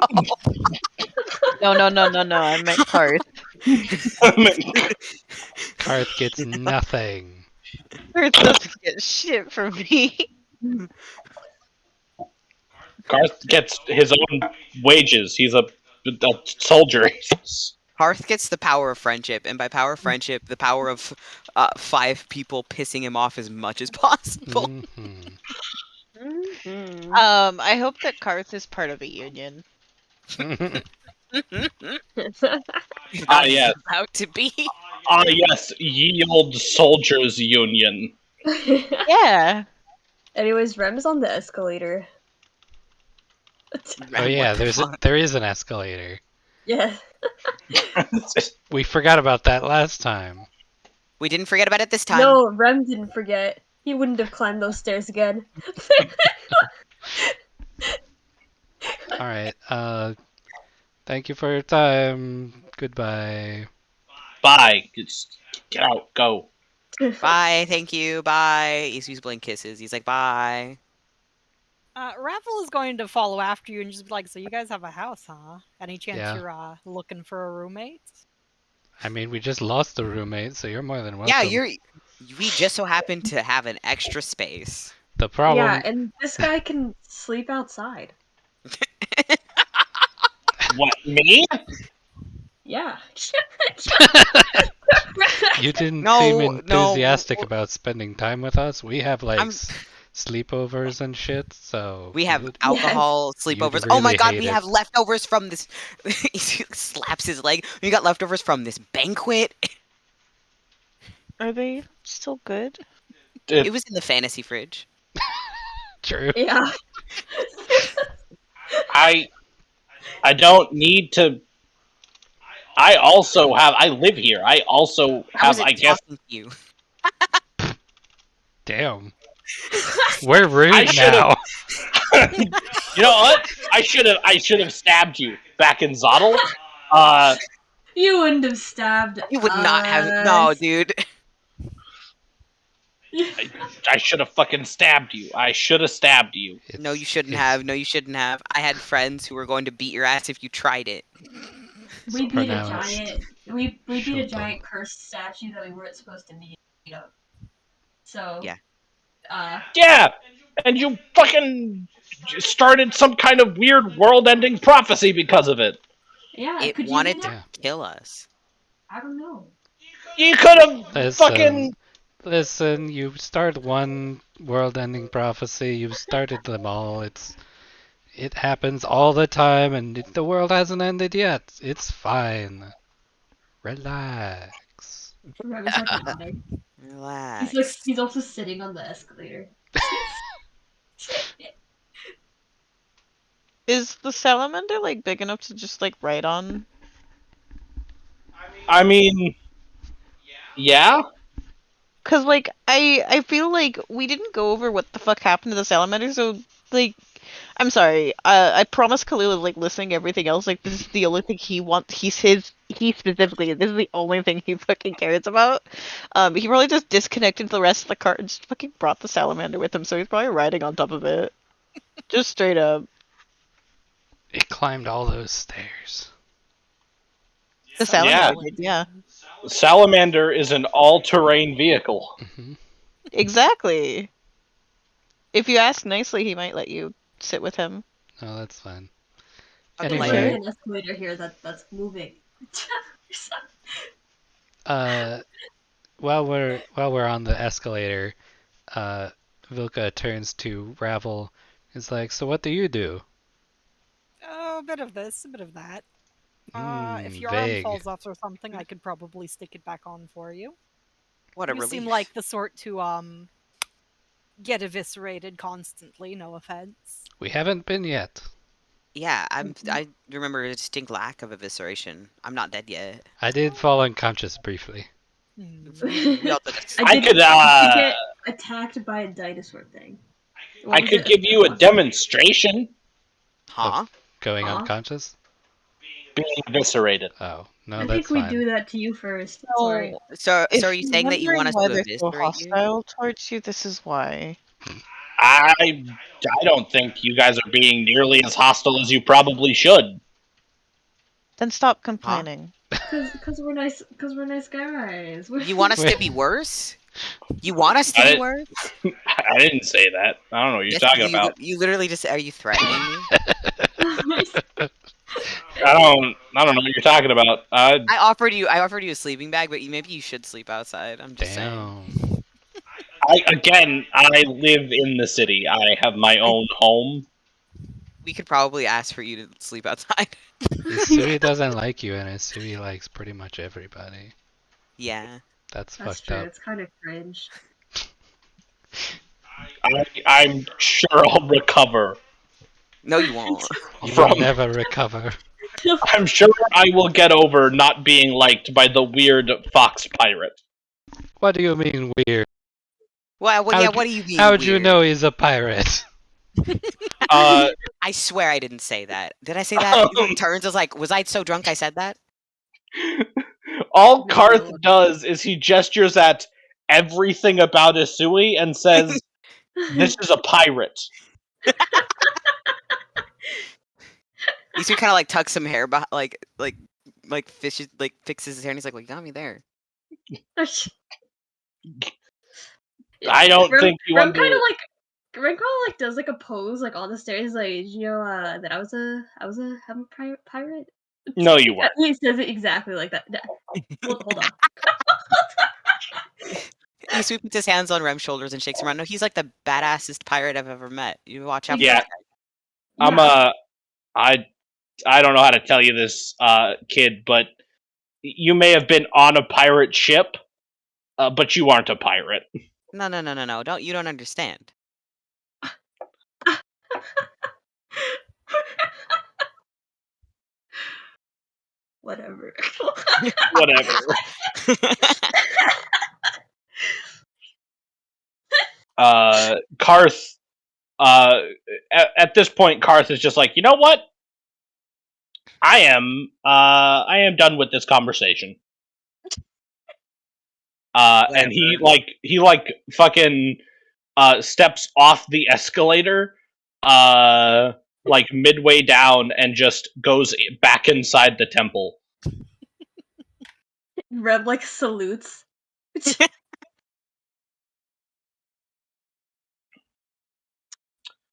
No. I meant Karth. Karth gets nothing. Karth doesn't get shit from me. Garth gets his own wages. He's a soldier. Hearth gets the power of friendship, and by power of friendship, the power of 5 people pissing him off as much as possible. Mhm. I hope that Karth is part of a union. Ah, yes. About to be. Ah, yes. Ye old soldiers' union. Yeah. Anyways, Rem is on the escalator. Oh yeah, What the there is an escalator. Yeah. We forgot about that last time. We didn't forget about it this time. No, Rem didn't forget. He wouldn't have climbed those stairs again. All right. Thank you for your time. Goodbye. Bye. Just get out. Go. Bye, thank you, bye. He's blowing kisses. He's like, bye. Raffle is going to follow after you and just be like, so you guys have a house, huh? Any chance Yeah. you're looking for a roommate? I mean, we just lost a roommate, so you're more than welcome. Yeah, we just so happen to have an extra space. The problem. Yeah, and this guy can sleep outside. What, me? Yeah. You didn't No, seem no, enthusiastic w- about spending time with us. We have like I'm- sleepovers and shit, so We have you'd- alcohol, sleepovers. Oh my really god, hate we it. have leftovers from this. He slaps his leg. We got leftovers from this banquet. Are they still good? It was in the fantasy fridge. True. Yeah. I don't need to. I live here. I also How have, is it I guess, talking to you? Damn. We're rude I should've- now. you know what? I should have stabbed you back in Zottle. You wouldn't have stabbed. You would not have. No, dude. I should have fucking stabbed you. I should have stabbed you. No, you It's- shouldn't it's- have. No, you shouldn't have. I had friends who were going to beat your ass if you tried it. We beat a pronounced. giant. We beat a Shoto. giant cursed statue that we weren't supposed to beat up. So Yeah. Yeah, and you fucking started some kind of weird world-ending prophecy because of it. yeah. It could wanted you to do Yeah. kill us. that? I don't know. You could have Listen, fucking. listen, you start one world-ending prophecy, you've started them all. It happens all the time, and the world hasn't ended yet. It's fine. Relax. Reva's like nodding. Relax. He's also sitting on the escalator. Is the salamander like big enough to just like ride on? I mean, yeah. Cause like I feel like we didn't go over what the fuck happened to the salamander, so like I'm sorry. I promised Khalil of like listening to everything else. Like this is the only thing he wants. He specifically. This is the only thing he fucking cares about. He probably just disconnected the rest of the cart and just fucking brought the salamander with him. So he's probably riding on top of it. Just straight up. It climbed all those stairs. The Yeah. salamander. Yeah. Salamander is an all-terrain vehicle. Hmm. Exactly. If you ask nicely, he might let you sit with him. No, that's fine. I'd There's like Anyway. like an escalator here that's moving. While we're on the escalator, Vilka turns to Ravel. Is like, so what do you do? Oh, a bit of this, a bit of that. If Hmm, your vague. arm falls off or something, I could probably stick it back on for you. What a You relief. seem like the sort to get eviscerated constantly. No offense. We haven't been yet. Yeah, I remember a distinct lack of evisceration. I'm not dead yet. I did fall unconscious briefly. Hmm. We all did it. I could, get attacked by a dinosaur thing. What I was could it? give you a demonstration. Huh? Going Huh? unconscious? Being eviscerated. Oh, no, I that's think we fine. do that to you first. No. Sorry. So If are you you're saying that you want us to wondering why they're so eviscerate you? hostile towards you, this is why. I don't think you guys are being nearly as hostile as you probably should. Then stop complaining. Because we're nice. Because we're nice guys. You want us to Wait. be worse? You want us to I- be worse? I didn't say that. I don't know what you're Yes, talking you, about. You literally just are you threatening me? I don't know what you're talking about. I offered you a sleeping bag, but maybe you should sleep outside. I'm just saying. Damn. I live in the city. I have my own home. We could probably ask for you to sleep outside. Isui doesn't like you, and Isui likes pretty much everybody. Yeah. That's That's fucked true. up. It's kind of cringe. I'm sure I'll recover. No, you won't. You From- will never recover. I'm sure I will get over not being liked by the weird fox pirate. What do you mean weird? Well, yeah. How'd What do you mean? How'd you weird? know he's a pirate? I swear I didn't say that. Did I say that? He turns. I was like, was I so drunk I said that? All No, Karth no. does is he gestures at everything about Isui and says, "This is a pirate." Isu kind of like tucks some hair behind, like fishes, like fixes his hair, and he's like, "Well, you got me there." I don't think you Rem under. kind of like Ren kind of like does like a pose like on the stairs, like you know that I was a pirate. No, you weren't. He says it exactly like that. Hold on. Isu puts his hands on Rem's shoulders and shakes him around. No, he's like the badassest pirate I've ever met. You watch out for Yeah. this guy. I'm I don't know how to tell you this, kid, but you may have been on a pirate ship, but you aren't a pirate. No. You don't understand. Whatever. Whatever. Karth. At this point, Karth is just like, you know what? I am done with this conversation. And he fucking steps off the escalator, like midway down, and just goes back inside the temple. Rem like salutes.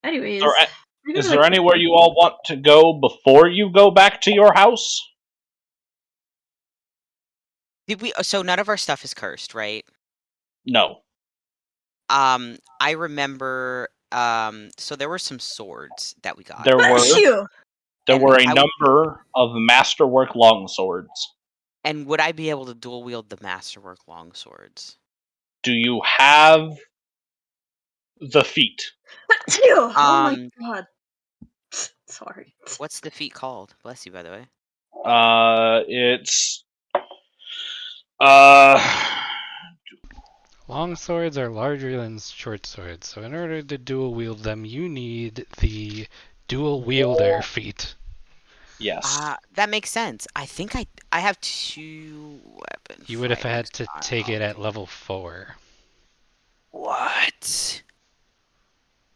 Anyways, Is there anywhere you all want to go before you go back to your house? Did we? So none of our stuff is cursed, right? No. I remember. So there were some swords that we got. There were a And number of masterwork longswords. And would I be able to dual wield the masterwork longswords? Do you have the feat? Oh my god. Sorry. What's the feat called? Bless you, by the way. It's Long swords are larger than short swords, so in order to dual wield them, you need the dual wielder feat. yes. That makes sense. I think I have 2 weapons. You would have had to take it at level 4. What?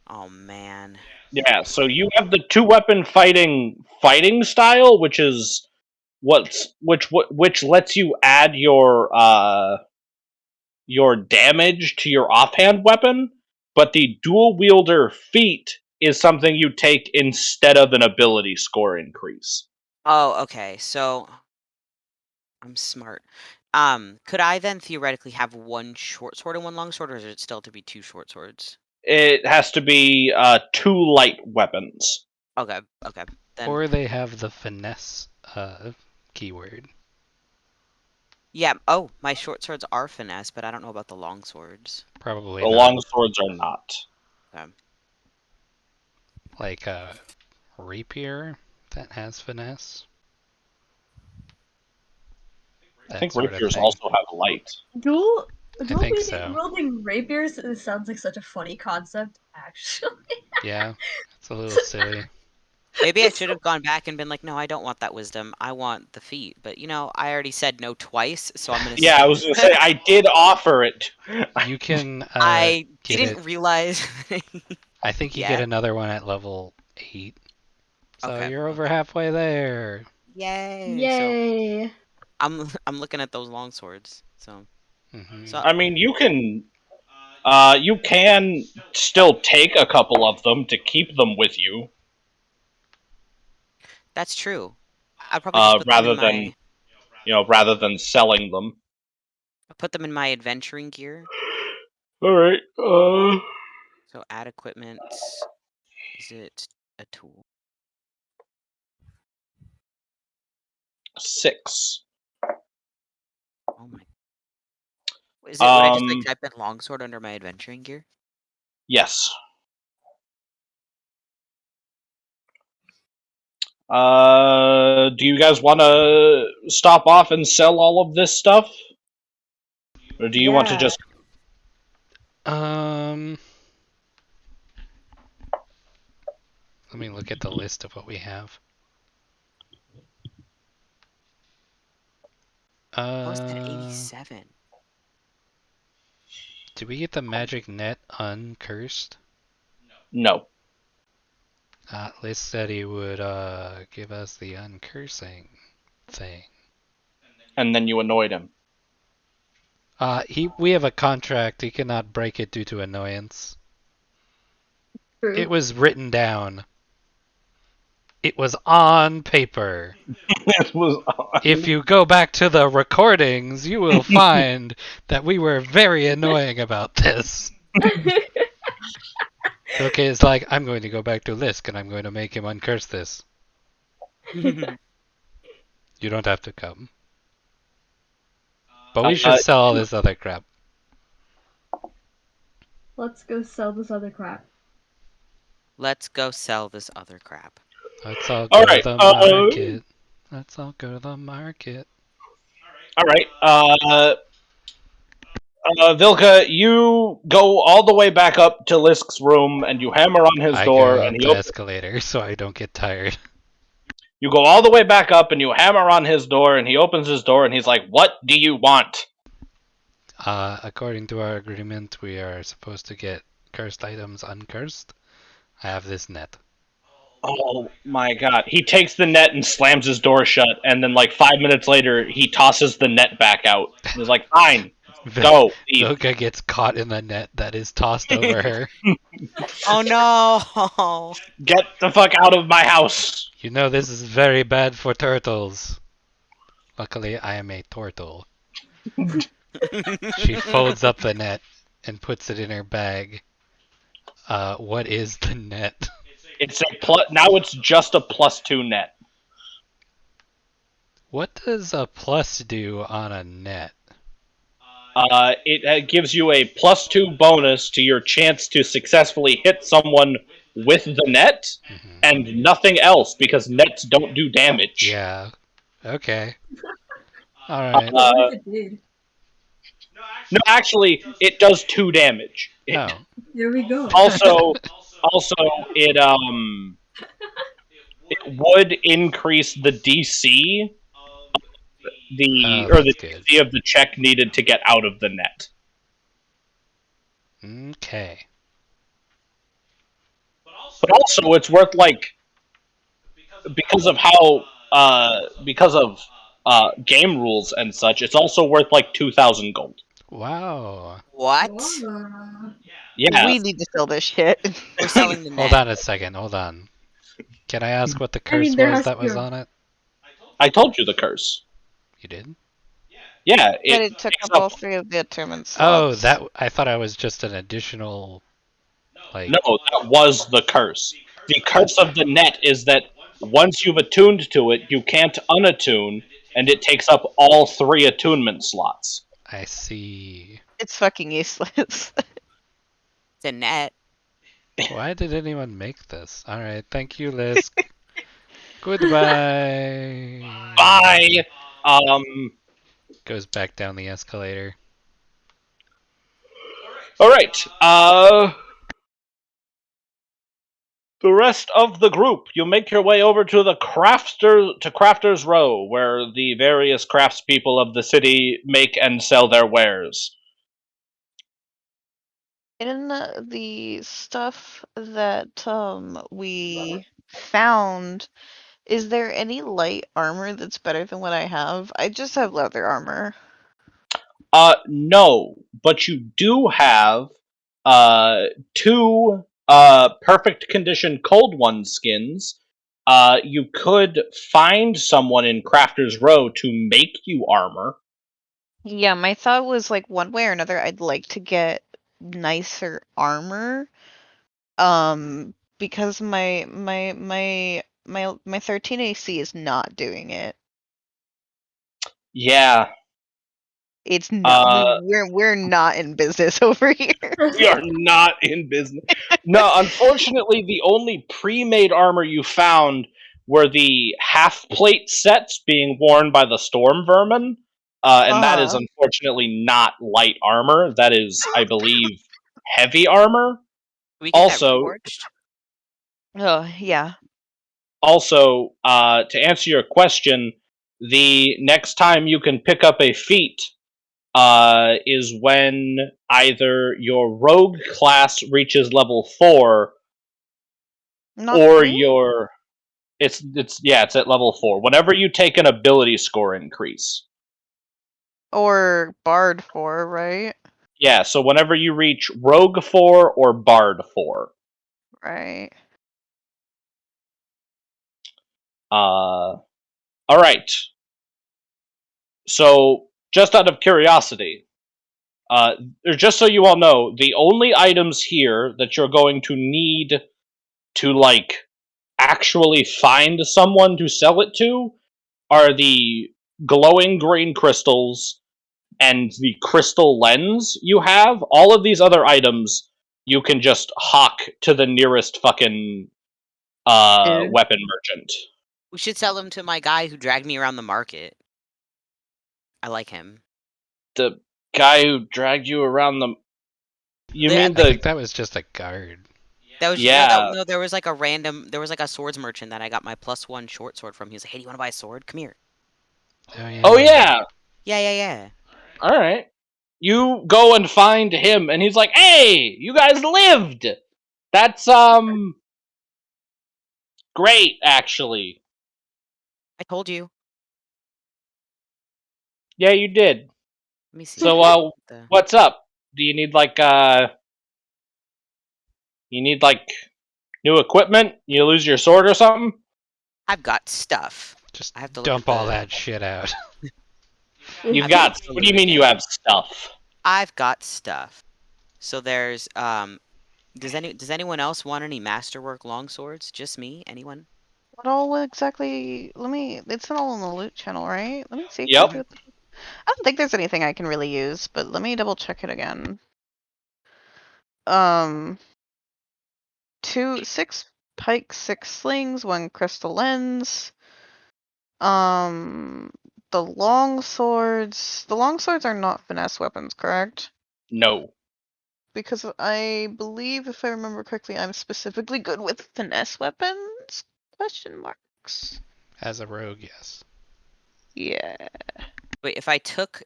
Oh man. Yeah, so you have the 2-weapon fighting style, which is which lets you add your damage to your offhand weapon, but the dual wielder feat is something you take instead of an ability score increase. Oh, okay. So I'm smart. Could I then theoretically have 1 short sword and 1 long sword, or is it still to be 2 short swords? It has to be 2 light weapons. Okay. Then, Or they have the finesse keyword. yeah. Oh, my short swords are finesse, but I don't know about the long swords. Probably The not. long swords are not. Okay. Like a rapier that has finesse. I think That sort of rapiers thing. also have light. Dual think so. wielding rapiers sounds like such a funny concept, actually. Yeah, it's a little silly. Maybe I should have gone back and been like, no, I don't want that wisdom. I want the feat. But I already said no twice, so I'm gonna. Yeah, I was gonna say I did offer it. You can. I get didn't it. realize. I think you Yeah. get another one at level 8. So Okay, you're over halfway there. Yay! So Yay! I'm looking at those long swords. So Mhm. So- I mean, you can still take a couple of them to keep them with you. that's true. I'd probably just put rather them in than rather than selling them. put them in my adventuring gear. All right. So add equipment. Is it a tool? 6. Oh my. Is it? Would I just Um, type in longsword under my adventuring gear? Yes. Do you guys want to stop off and sell all of this stuff, or do you want to Yeah. just? Let me look at the list of what we have. How is that 87? Did we get the magic net uncursed? No. Liz said he would give us the uncursing thing. And then you annoyed him. We have a contract. He cannot break it due to annoyance. True. It was written down. It was on paper. It was If you go back to the recordings, you will find that we were very annoying about this. Okay, it's like, I'm going to go back to Lisk and I'm going to make him uncurse this. You don't have to come. But we should sell all this other crap. Let's go sell this other crap. Let's go sell this other crap. Let's all go to the market. Let's all go to the market. All right. Vilka, you go all the way back up to Lisk's room and you hammer on his door. I go And up he the escalator so I don't get tired. You go all the way back up and you hammer on his door and he opens his door and he's like, "What do you want?" According to our agreement, we are supposed to get cursed items uncursed. I have this net. Oh my god. He takes the net and slams his door shut, and then like 5 minutes later, he tosses the net back out. He's like, "Fine, go, leave." Vilka gets caught in the net that is tossed over her. Oh no! Get the fuck out of my house. You know this is very bad for turtles. Luckily, I am a turtle. She folds up the net and puts it in her bag. What is the net? It's a now it's just a +2 net. What does a plus do on a net? It gives you a +2 bonus to your chance to successfully hit someone with the net, and nothing else, because nets don't do damage. Yeah. Okay. Alright. What if it did? No, actually, it does 2 damage. Oh. There we go. Also, it would increase the DC, the that's good. DC of the check needed to get out of the net. Okay. But also, it's worth because of game rules and such. It's also worth 2,000 gold. Wow. What? Yeah. We need to sell this shit. We're selling the net. Hold on a second. Hold on. Can I ask what the curse there was has that to was be a- on it? I told you the curse. You did? Yeah. But it took takes up all 3 of the attunement Oh, slots. I thought I was just an additional, like... No, that was the curse. The curse of the net is that once you've attuned to it, you can't unattune, and it takes up all 3 attunement slots. I see. It's fucking useless. It's a net. Why did anyone make this? Alright, thank you, Lisk. Goodbye. Bye! Goes back down the escalator. Alright, the rest of the group, you make your way over to Crafters Row, where the various craftspeople of the city make and sell their wares. In the stuff that we found, is there any light armor that's better than what I have? I just have leather armor. No, but you do have 2 perfect condition Cold One skins. You could find someone in Crafters Row to make you armor. Yeah, my thought was one way or another I'd like to get nicer armor. Because my 13 AC is not doing it. Yeah. It's not. We're not in business over here. We are not in business. No, unfortunately, the only pre-made armor you found were the half-plate sets being worn by the Storm Vermin, and that is unfortunately not light armor. That is, I believe, heavy armor. We get Also- that forged? Oh, yeah. Also, to answer your question, the next time you can pick up a feat is when either your rogue class reaches level 4 Not or 3? your it's at level 4. Whenever you take an ability score increase. Or Bard 4, right? Yeah, so whenever you reach rogue 4 or bard 4. Right. All right. So, just out of curiosity, just so you all know, the only items here that you're going to need to like actually find someone to sell it to are the glowing green crystals and the crystal lens you have. All of these other items you can just hawk to the nearest fucking Dude. weapon merchant. We should sell him to my guy who dragged me around the market. I like him. The guy who dragged you around the. You Yeah, mean I the. think that was just a guard. That was Yeah. no. There was like a swords merchant that I got my +1 short sword from. He was like, "Hey, do you want to buy a sword? Come here." Oh yeah. Oh, yeah! Yeah. Alright. You go and find him, and he's like, "Hey, you guys lived! That's, great, actually." I told you. Yeah, you did. Let me see. So, The- what's up? Do you need, like, new equipment? You lose your sword or something? I've got stuff. Just I have to look dump at all the- that shit out. You've I've got. to What do you look mean you again. have stuff? I've got stuff. So there's Does anyone else want any masterwork longswords? Just me? Anyone? What all exactly? It's all in the loot channel, right? Let me see Yep. exactly what I don't think there's anything I can really use, but let me double check it again. 6 pike, 6 slings, 1 crystal lens. The long swords. The long swords are not finesse weapons, correct? No. Because I believe, if I remember correctly, I'm specifically good with finesse weapons? Question marks. As a rogue, yes. Yeah. Wait, if I took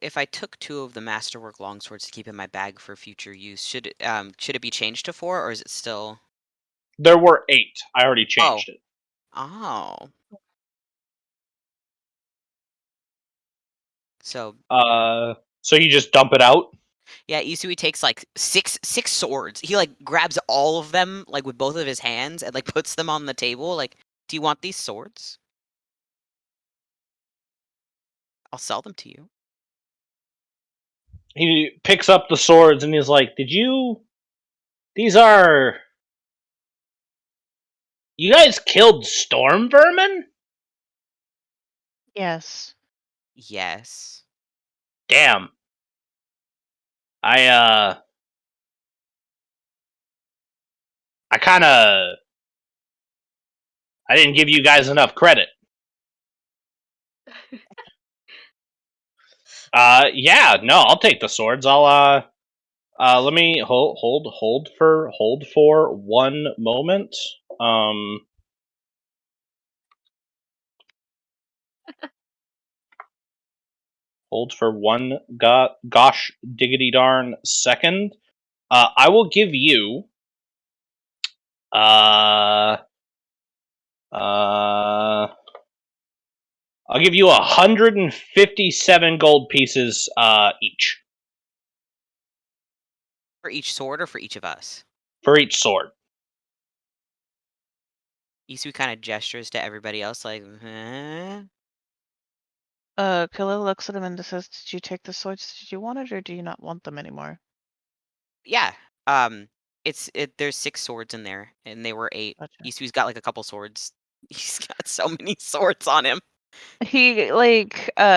2 of the masterwork longswords to keep in my bag for future use, should it be changed to 4, or is it still? There were 8. I already changed it. Oh. So So you just dump it out? yeah, Isui takes like six swords. He like grabs all of them like with both of his hands and like puts them on the table. Like, do you want these swords? I'll sell them to you. He picks up the swords and he's like, These are. You guys killed storm vermin? Yes. Yes. Damn. I kinda. I didn't give you guys enough credit. Yeah, no, I'll take the swords. Let me hold for 1 moment. Hold for 1 gosh diggity darn second. I will give you I'll give you 157 gold pieces each For each sword or for each of us? for each sword. Isui kind of gestures to everybody else like, huh? Killa looks at him and says, "Did you take the swords? Did you want it, or do you not want them anymore?" Yeah. There's 6 swords in there, and they were 8. Gotcha. Isui's got like a couple swords. He's got so many swords on him. He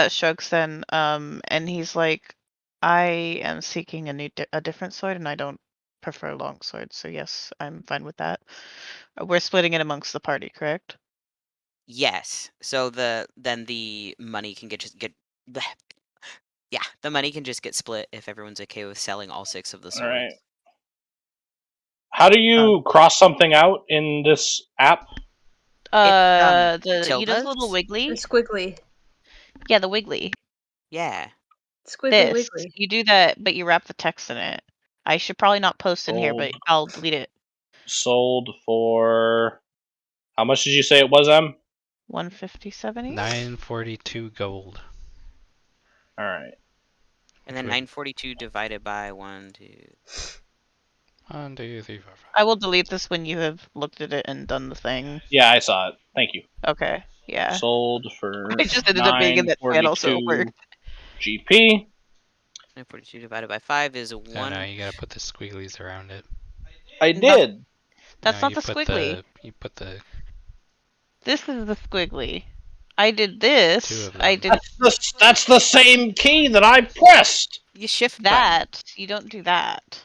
shrugs then, and he's like, "I am seeking a different sword, and I don't prefer long swords. So yes, I'm fine with that. We're splitting it amongst the party, correct?" Yes. So then the money can the money can just get split if everyone's okay with selling all 6 of the All right. swords. How do you cross something out in this app? It's, You know the little tildes? wiggly? The squiggly. Yeah, the wiggly. Yeah. Squiggly This. wiggly. You do that, but you wrap the text in it. I should probably not post in here, but Sold. I'll delete it. Sold for... How much did you say it was, Em? 157. 942 gold. Alright. And then 942 divided by 1, 2. 1, 2, 3, 4, 5. I will delete this when you have looked at it and done the thing. Yeah, I saw it. Thank you. Okay, yeah. Sold for I just ended up being in that channel, so it 942 worked. GP. 942 divided by 5 is No, 1. no, you gotta put the squigglies around it. I did. That's No, not the you put squiggly. You put the This is the squiggly. I did two this. of I them. did That's the same key that I pressed. You shift button. that. You don't do that.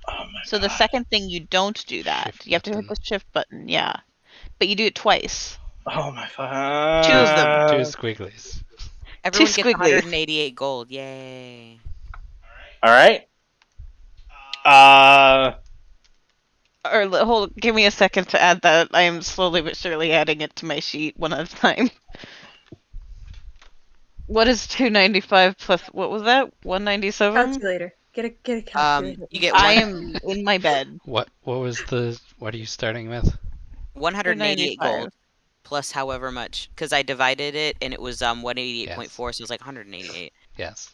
Oh my So god. the second thing you don't do that. Shift You have to hit button. the shift button, yeah. But you do it twice. Oh my god. 2 of them. 2 squigglies. Everyone Two gets squigglies. 188 gold. Yay. Alright. Or give me a second to add that. I am slowly but surely adding it to my sheet one at a time. What is 295 plus what was that? 197? Calculator. Get a calculator. You get I one, am in my bed. What was the what are you starting with? 188 295. gold plus however much, because I divided it and it was 188.4, so it was like 188. Yes.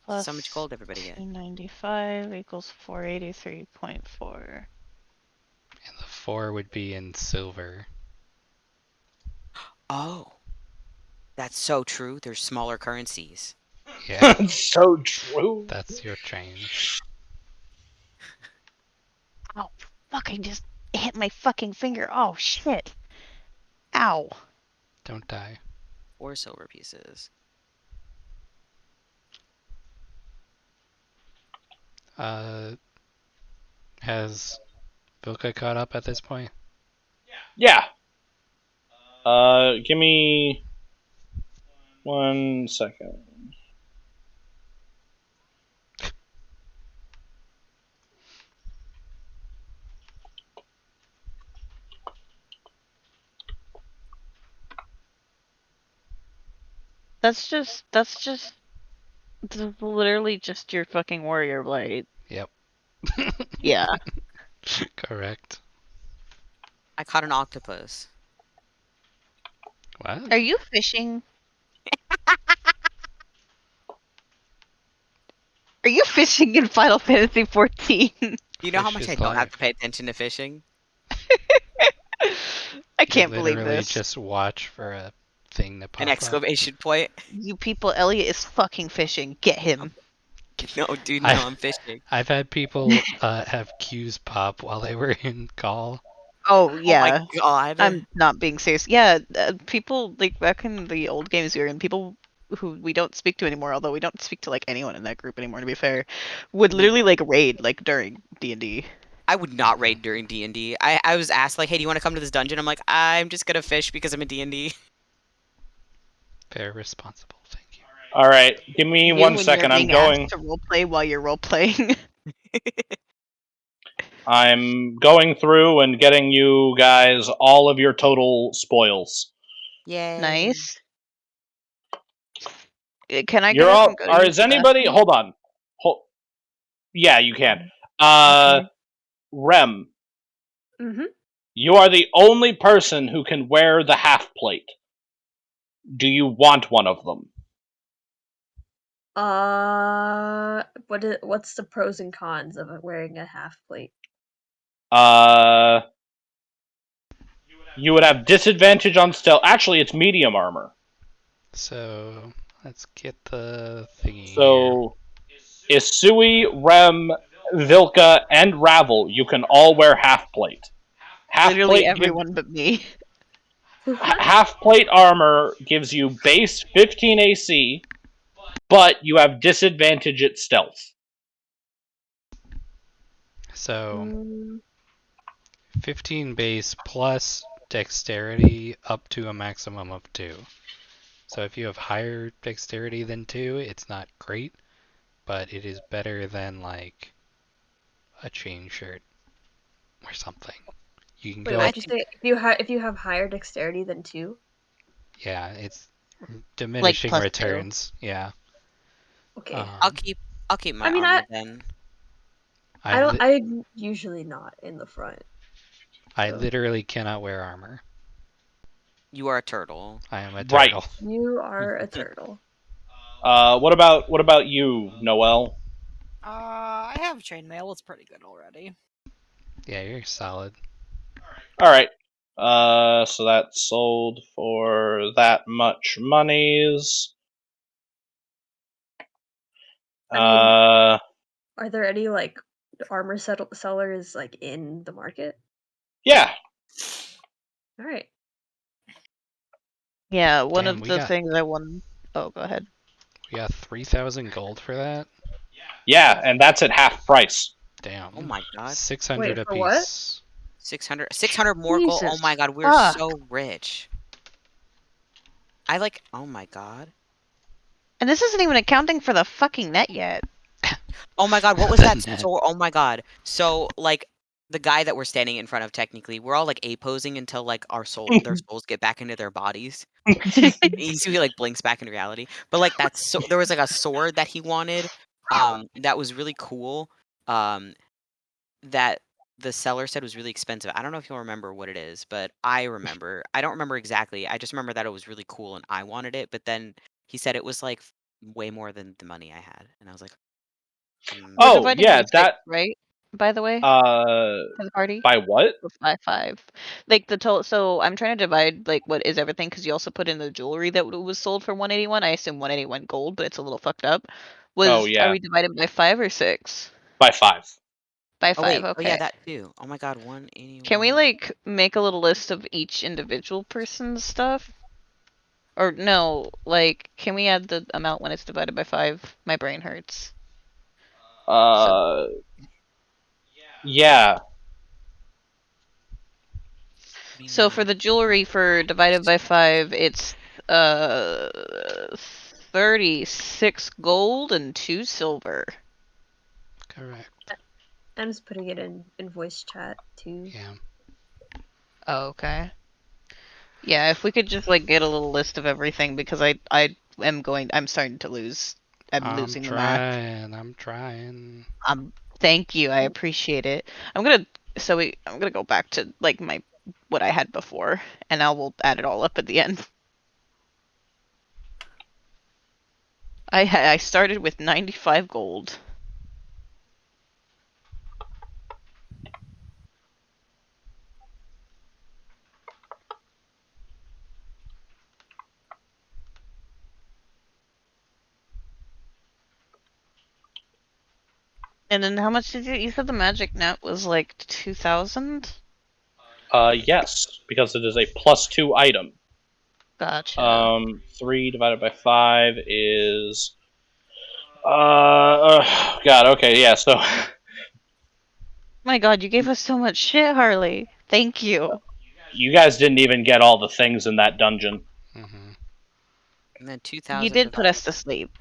Plus So much gold everybody get. 295 equals 483.4. And the 4 would be in silver. Oh, that's so true. There's smaller currencies. Yeah, That's so true. that's your change. Ow. Fuck, I just hit my fucking finger. Oh, shit. Ow. Don't die. 4 silver pieces. Has Vilka caught up at this point? Yeah. Give me 1 second. That's literally just your fucking warrior blade. Yep. Yeah. Correct. I caught an octopus. What? Are you fishing? Are you fishing in Final Fantasy 14? You know how Fish much is I don't have to life. pay attention to fishing? I can't You believe literally this. just watch for a thing to pop An up. exclamation point. You people, Elliot is fucking fishing. Get him. No, dude, no, I'm fishing. I've had people have cues pop while they were in call. Oh, yeah. Oh my god. I'm not being serious. Yeah, people, like, back in the old games we were in, people who we don't speak to anymore, although we don't speak to, like, anyone in that group anymore, to be fair, would literally, like, raid, like, during D&D. I would not raid during D&D. I was asked, like, hey, do you want to come to this dungeon? I'm like, I'm just gonna fish because I'm in D&D. Very responsible, thank you. Alright, give me You 1 when second. you're I'm being asked going. to roleplay while you're roleplaying. I'm going through and getting you guys all of your total spoils. Yay. Nice. Can I You're get up all. and go to Or use is the anybody? bathroom? Hold on. Yeah, you can. Okay. Rem, Mm-hmm. you are the only person who can wear the half plate. Do you want one of them? What's the pros and cons of wearing a half plate? You would have disadvantage on stealth. Actually, it's medium armor. So let's get the thingy here. So, Isui, Rem, Vilka, and Ravel, you can all wear half plate. Half Literally plate everyone but me. half plate armor gives you base 15 AC, but you have disadvantage at stealth. So Mm, 15 base plus dexterity up to a maximum of 2. So if you have higher dexterity than 2, it's not great, but it is better than like a chain shirt or something. You can Wait, go what up. did you say? If you have higher dexterity than 2? Yeah, it's diminishing +2. returns. Yeah. Okay. I'll Um, keep my I mean, armor then. I'm usually not in the front. I so. literally cannot wear armor. You are a turtle. I am a Right. turtle. You are a turtle. What about you, Noel? I have chainmail. It's pretty good already. Yeah, you're solid. All right. So that sold for that much monies. Are there any like armor sellers like in the market? Yeah. All right. Yeah, one Damn, of we the got things I won. Oh, go ahead. 3,000 gold for that. Yeah, and that's at half price. Damn. Oh my god. 600 Wait, for what? apiece. 600 more gold. Oh Jesus my god, we're fuck. so rich. Oh my god. And this isn't even accounting for the fucking net yet. Oh my god, what was The that net. sword? Oh my god. So, like, the guy that we're standing in front of, technically, we're all, like, A-posing until, like, their souls get back into their bodies. You see he, like, blinks back into reality. But, like, there was, like, a sword that he wanted, that was really cool, that the seller said was really expensive. I don't know if you'll remember what it is, but I remember. I don't remember exactly. I just remember that it was really cool and I wanted it, but then he said it was, like, way more than the money I had, and I was like, We're Oh, dividing yeah, by 6, that right? By the way, uh for the party? by what? Or by 5. Like the total. So I'm trying to divide like what is everything because you also put in the jewelry that was sold for 181. I assume 181 gold, but it's a little fucked up. Oh, Are yeah, we divided by 5 or 6? by 5. By oh 5. wait, oh yeah, Okay. that too. Oh my god, 181. Can we like make a little list of each individual person's stuff? Or no, like can we add the amount when it's divided by 5? My brain hurts. Yeah. So for the jewelry for divided by 5, it's 36 gold and 2 silver. Correct. I'm just putting it in voice chat too. Yeah. Oh, okay. Yeah, if we could just like get a little list of everything because I'm starting to lose. I'm losing the math. I'm trying. Thank you. I appreciate it. I'm gonna go back to like what I had before and we'll add it all up at the end. I started with 95 gold. And then how much did you said the magic net was like 2,000? Yes, because it is a +2 item. Gotcha. 3 divided by 5 is God, okay, yeah, so My god, you gave us so much shit, Harley. Thank you. you guys didn't even get all the things in that dungeon. Mm-hmm. And then 2,000. You did put us to sleep.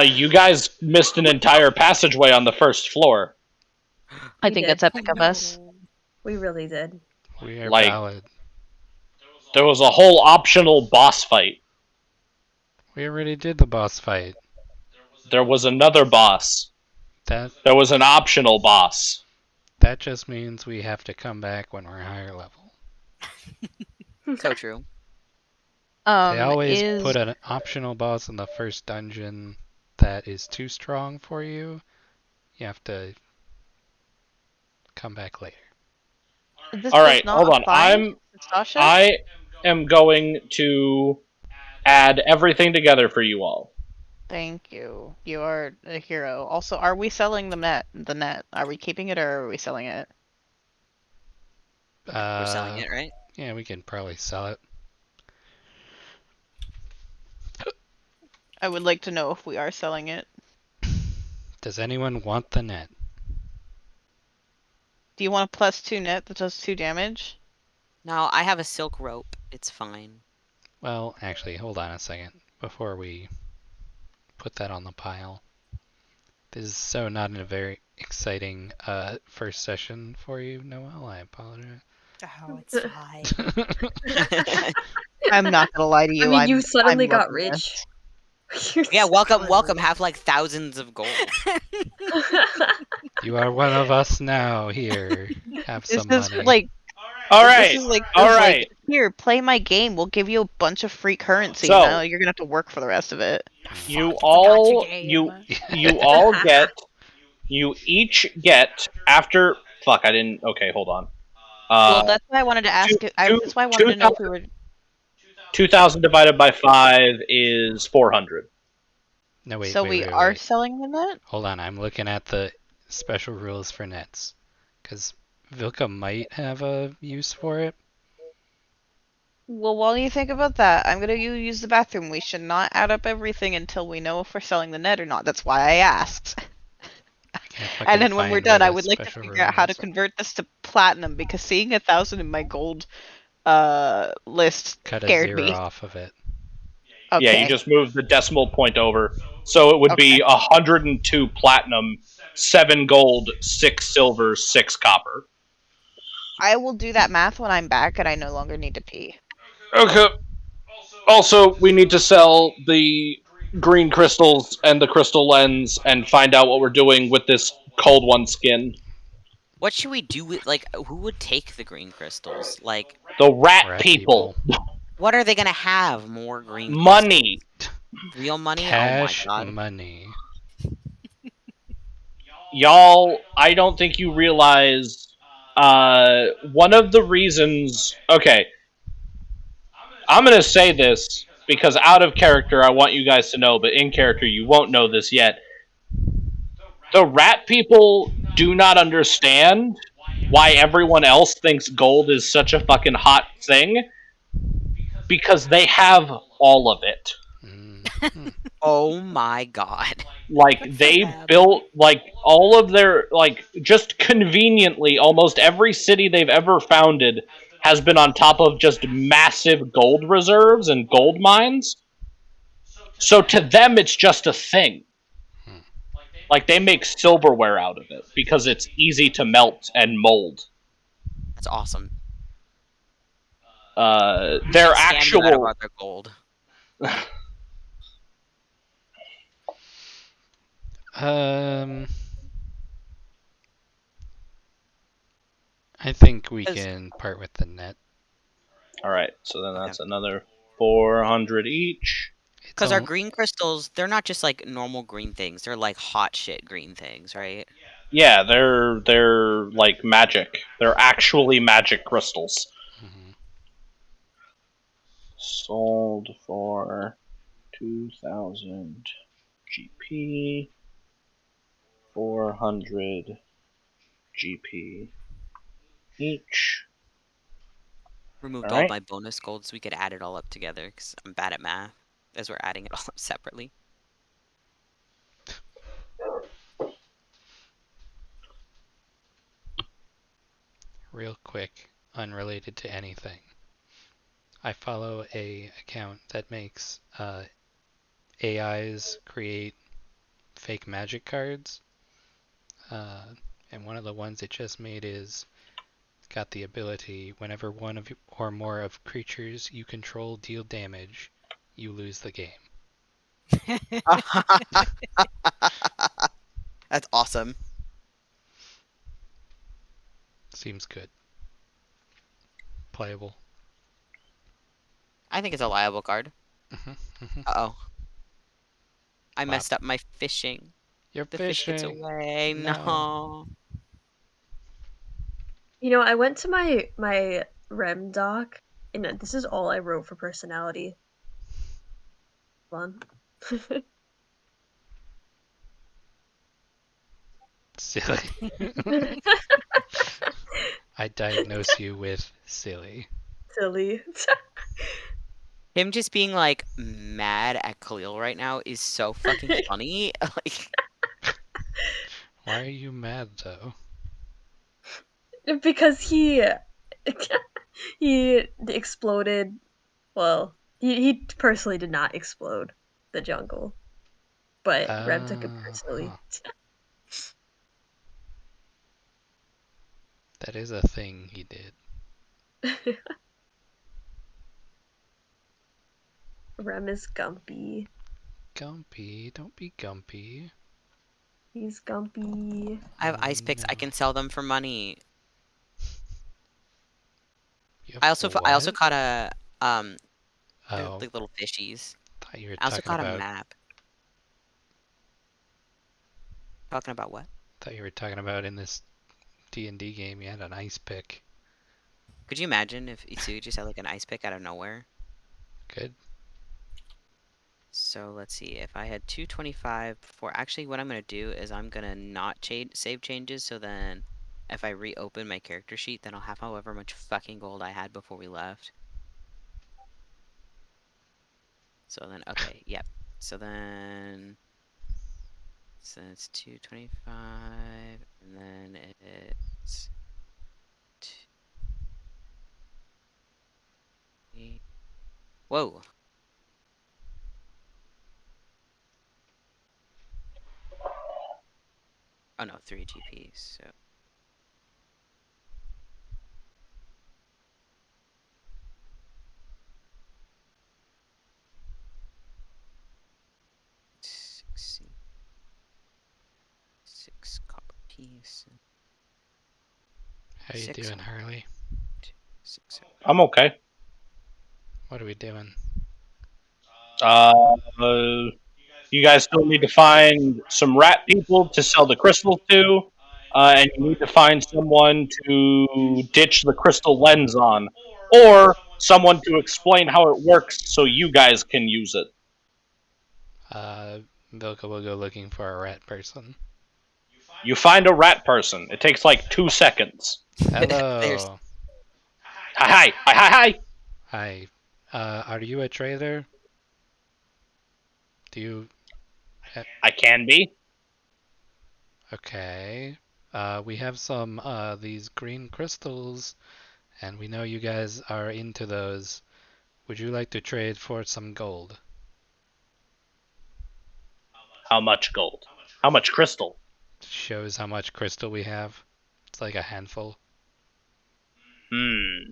You guys missed an entire passageway on the first floor. I We think did. that's epic of us. We really did. We are Like- valid. There was a whole optional boss fight. We already did the boss fight. There was another boss. That There was an optional boss. that just means we have to come back when we're higher level. So true. They always put an optional boss in the first dungeon that is too strong for you. You have to come back later. All right, hold on. Sasha? I am going to add everything together for you all. Thank you. You are a hero. Also, are we selling the net? The net? Are we keeping it or are we selling it? We're selling it, right? Yeah, we can probably sell it. I would like to know if we are selling it. Does anyone want the net? Do you want a +2 net that does 2 damage? No, I have a silk rope. It's fine. Well, actually, hold on a second before we put that on the pile. This is so not in a very exciting first session for you, Noelle. I apologize. Oh, it's fine. I'm not gonna lie to you. I mean, you I'm suddenly got loving rich. this. Yeah, welcome, Suddenly welcome. rich. Have like thousands of gold. You are one of us now. Here, have This some is money. like All this right. is like All this, right. like, here, play my game. We'll give you a bunch of free currency. So- Now you're gonna have to work for the rest of it. You Fuck, it's a all gacha you game. you all get you each get after fuck I didn't okay hold on. Well, that's why I wanted to ask. That's why I wanted to know if we were. 2,000 divided by 5 is 400. No, wait, So wait, we wait, are wait. selling the net. Hold on, I'm looking at the special rules for nets. Because Vilka might have a use for it. Well, while you think about that, I'm gonna use the bathroom. We should not add up everything until we know if we're selling the net or not. That's why I asked. I can't fucking And then when we're find done, where I the would like to special figure out how to rules are. convert this to platinum because seeing 1,000 in my gold list Cut a scared zero me. off of it. Okay. Yeah, you just move the decimal point over. So it would be 102 platinum, 7 gold, 6 silver, 6 copper. I will do that math when I'm back and I no longer need to pee. Okay. Also, we need to sell the green crystals and the crystal lens and find out what we're doing with this cold one skin. What should we do with like? Who would take the green crystals? Like, The rat Rat people. what are they gonna have? More green Money. crystals? Real money? Cash Oh my god. money. Y'all, I don't think you realize one of the reasons. Okay, I'm gonna say this because out of character, I want you guys to know, but in character, you won't know this yet. The rat people do not understand why everyone else thinks gold is such a fucking hot thing because they have all of it. Mm. Oh my god. Like Good for they them. built like all of their like just conveniently almost every city they've ever founded has been on top of just massive gold reserves and gold mines. So to them it's just a thing. Like they make silverware out of it because it's easy to melt and mold. That's awesome. Their Scam them out of actual other gold. I think we 'Cause- can part with the net. all right, so then that's another 400 each. It's Because our on- green crystals, they're not just like normal green things. They're like hot shit green things, right? Yeah, they're like magic. They're actually magic crystals. Mhm. Sold for 2,000 GP, 400 GP each. Removed All all right. my bonus gold so we could add it all up together because I'm bad at math as we're adding it all up separately. Real quick, unrelated to anything. I follow a account that makes AIs create fake magic cards. And one of the ones it just made is got the ability whenever one of or more of creatures you control deal damage, you lose the game. That's awesome. Seems good. Playable. I think it's a liable card. Uh-oh. I Wow. messed up my fishing. You're The fish gets fishing. away. No. No. You know, I went to my REM doc, and this is all I wrote for personality. Hold on. Silly. I diagnose you with silly. Silly. Him just being like mad at Khalil right now is so fucking funny. Like, Why are you mad though? Because he exploded. Well, he personally did not explode the jungle, but Rem took it personally. Huh. That is a thing he did. Rem is Gumpy. Gumpy, don't be Gumpy. He's Gumpy. I have ice picks. I No. can sell them for money. You I have also what? caught a they're Oh, like little fishies. thought you were I also talking caught a about. map. Talking about what? Thought you were talking about in this D&D game. You had an ice pick. Could you imagine if Itsu just had like an ice pick out of nowhere? Good. So let's see. If I had 225 before, actually, what I'm gonna do is I'm gonna not save changes. So then, if I reopen my character sheet, then I'll have however much fucking gold I had before we left. So then, okay, yep. So then, so it's 225, and then it's 2. Whoa. Oh no, 3 GPs. So. Six copper piece. How you doing, Harley? 6. I'm okay. What are we doing? You guys still need to find some rat people to sell the crystals to, and you need to find someone to ditch the crystal lens on, or someone to explain how it works so you guys can use it. Vilka will go looking for a rat person. You find a rat person. It takes like 2 seconds. Hello. Hi, hi, hi, hi, Hi. Are you a trader? Do you... I can be. Okay. We have some, these green crystals, and we know you guys are into those. Would you like to trade for some gold? How much gold? How much crystal? Shows how much crystal we have. It's like a handful. They're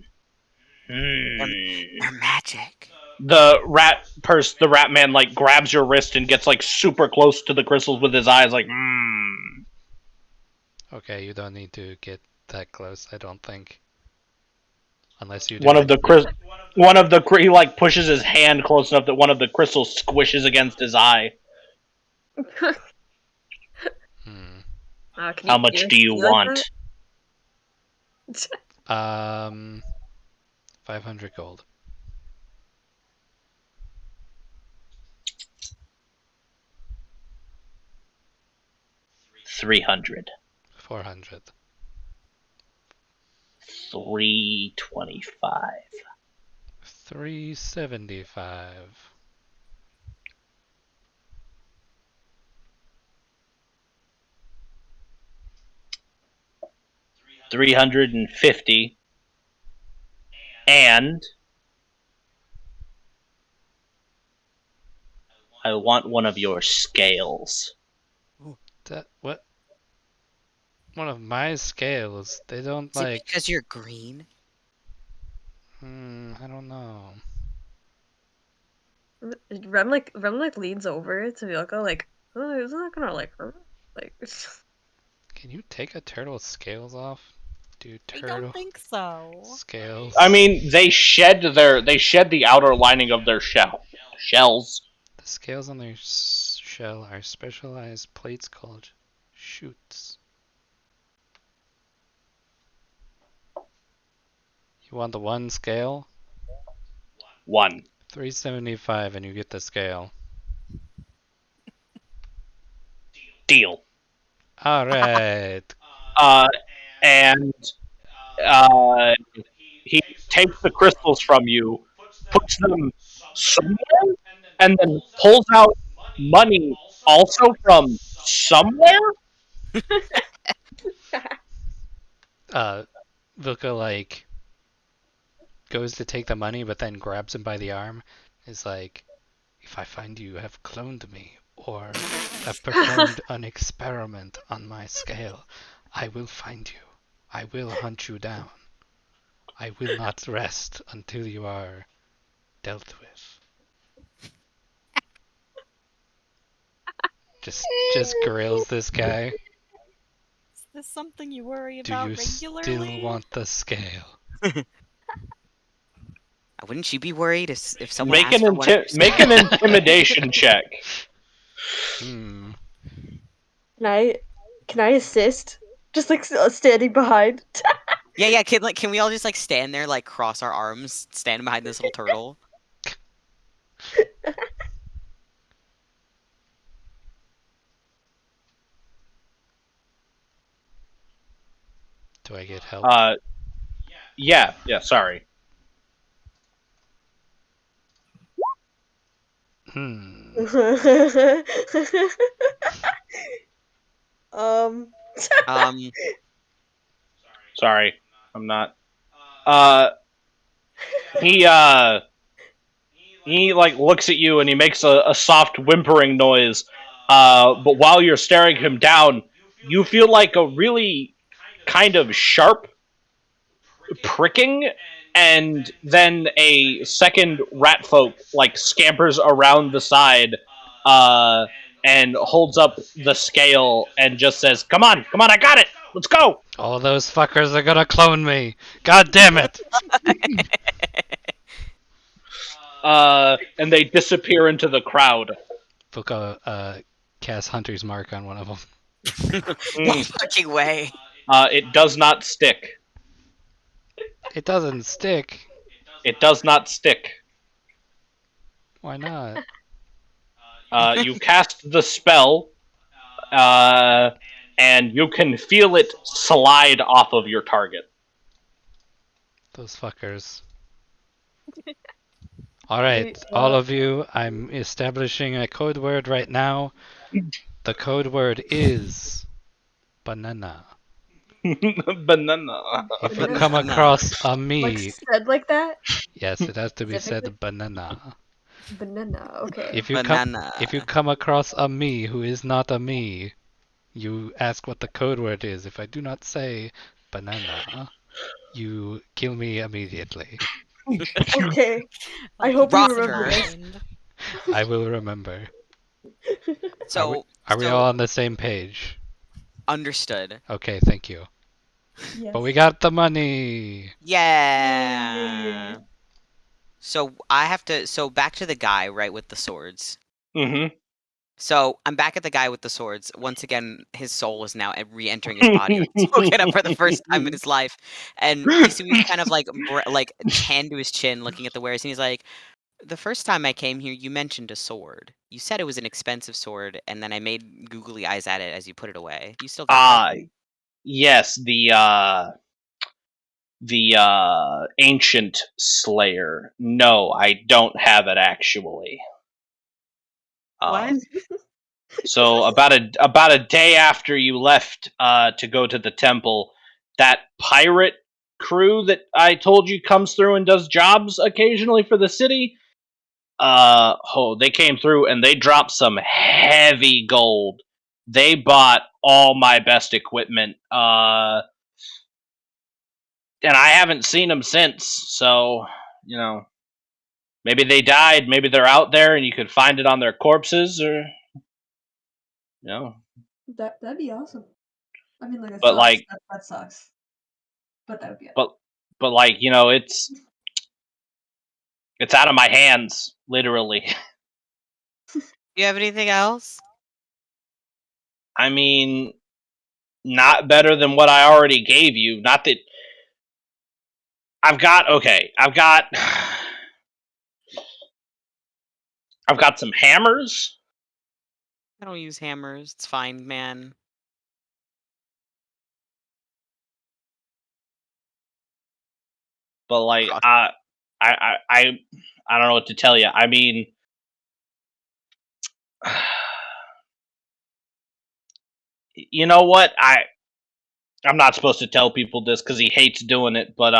magic. The rat man like grabs your wrist and gets like super close to the crystals with his eyes, like, Okay, you don't need to get that close, I don't think. Unless you do One of it. the he like pushes his hand close enough that one of the crystals squishes against his eye. Hmm. How much do you want? 500 gold. 300. 400. 325. 375. 350. And I want one of your scales. That what? One of my scales. They don't Is it like. because you're green? I don't know. Rem leans over to Vilka like, oh, isn't that gonna like hurt? Like, Can you take a turtle's scales off? Do I turtle don't think so. scales? I mean, they shed the outer lining of their shells. The scales on their shell are specialized plates called shoots. You want the one scale? 1. 375 and you get the scale. Deal. Alright. And he takes the crystals from you, puts them somewhere, and then pulls out money also from somewhere? Vilka like goes to take the money but then grabs him by the arm. Is like, if I find you have cloned me or have performed an experiment on my scale, I will find you. I will hunt you down. I will not rest until you are dealt with. Just grills this guy. Is this something you worry Do about you regularly? still want the scale? Wouldn't you be worried if someone asked for one of your Make an intimidation check. Hmm. Can I assist? Just like standing behind. Yeah. Can we all just like stand there, like cross our arms, stand behind this little turtle? Do I get help? Yeah, sorry. Hmm. um. Sorry. I'm not. He like looks at you and he makes a soft whimpering noise. But while you're staring him down, you feel like a really kind of sharp pricking, and then a second rat folk like scampers around the side, and holds up the scale and just says, "Come on, I got it. Let's go." All those fuckers are gonna clone me. God damn it! And they disappear into the crowd. Fuka cast Hunter's Mark on one of them. No fucking way. It does not stick. It doesn't stick. It does not stick. Why not? You cast the spell, and you can feel it slide off of your target. Those fuckers. Alright, all of you, I'm establishing a code word right now. The code word is banana. Banana. If you come across a me, Like said like that? yes, it has to be Specifically? said banana. Banana. Okay. If you Banana. come across a me who is not a me, you ask what the code word is. If I do not say banana, you kill me immediately. Okay. I hope you Roster. remember this. I will remember. So Are we so- all on the same page? Understood. Okay, thank you. Yes. But we got the money. Yeah. So I have to. So back to the guy, right, with the swords. Mm-hmm. So I'm back at the guy with the swords. Once again, his soul is now re-entering his body. Like he's woken up for the first time in his life, and you see me kind of like hand to his chin, looking at the wares, and he's like, "The first time I came here, you mentioned a sword. You said it was an expensive sword, and then I made googly eyes at it as you put it away. You still got that?" Yes, the ancient slayer. No, I don't have it actually. What? So about a day after you left to go to the temple, that pirate crew that I told you comes through and does jobs occasionally for the city, they came through and they dropped some heavy gold. They bought all my best equipment, and I haven't seen them since. So, maybe they died, maybe they're out there and you could find it on their corpses, or That'd be awesome. I mean, like, it But, sucks. like- that sucks. But that would be but like, it's out of my hands, literally. Do you have anything else? I mean, not better than what I already gave you. Not that I've got I've got some hammers. I don't use hammers. It's fine, man. But like, Cross- I don't know what to tell you. I mean, you know what? I'm not supposed to tell people this because he hates doing it. But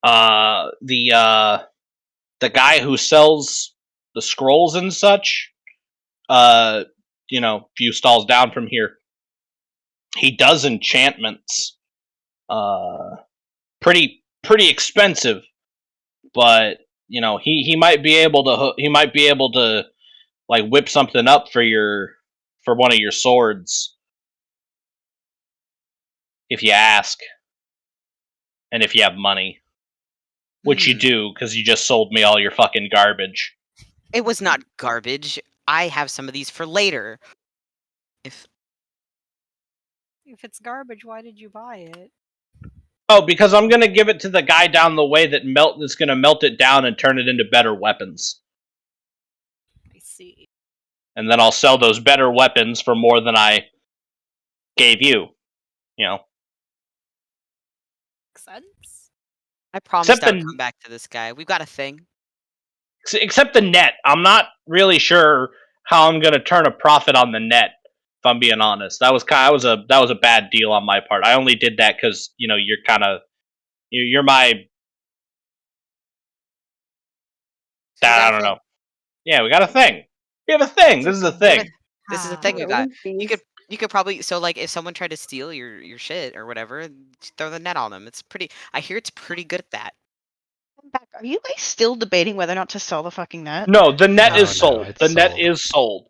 the guy who sells the scrolls and such, a few stalls down from here, He does enchantments. Pretty expensive, but you know he might be able to like whip something up for one of your swords if you ask, and if you have money, which you do because you just sold me all your fucking garbage. It was not garbage. I have some of these for later. If it's garbage, why did you buy it? Oh, because I'm gonna give it to the guy down the way that's gonna melt it down and turn it into better weapons. I see. And then I'll sell those better weapons for more than I gave you. You know. Makes sense. I promised Except I would the- come back to this guy. We've got a thing. Except the net. I'm not really sure how I'm gonna turn a profit on the net. If I'm being honest, that was a bad deal on my part. I only did that because you're you're my. So we got I a don't thing. know. Yeah, we got a thing. We have a thing. This is a thing. This is a Ah. thing we got. You Thief. could probably like if someone tried to steal your shit or whatever, just throw the net on them. It's pretty. I hear it's pretty good at that. I'm back. Are you guys still debating whether or not to sell the fucking net? No, the net No, is no, sold. it's The net sold. is sold.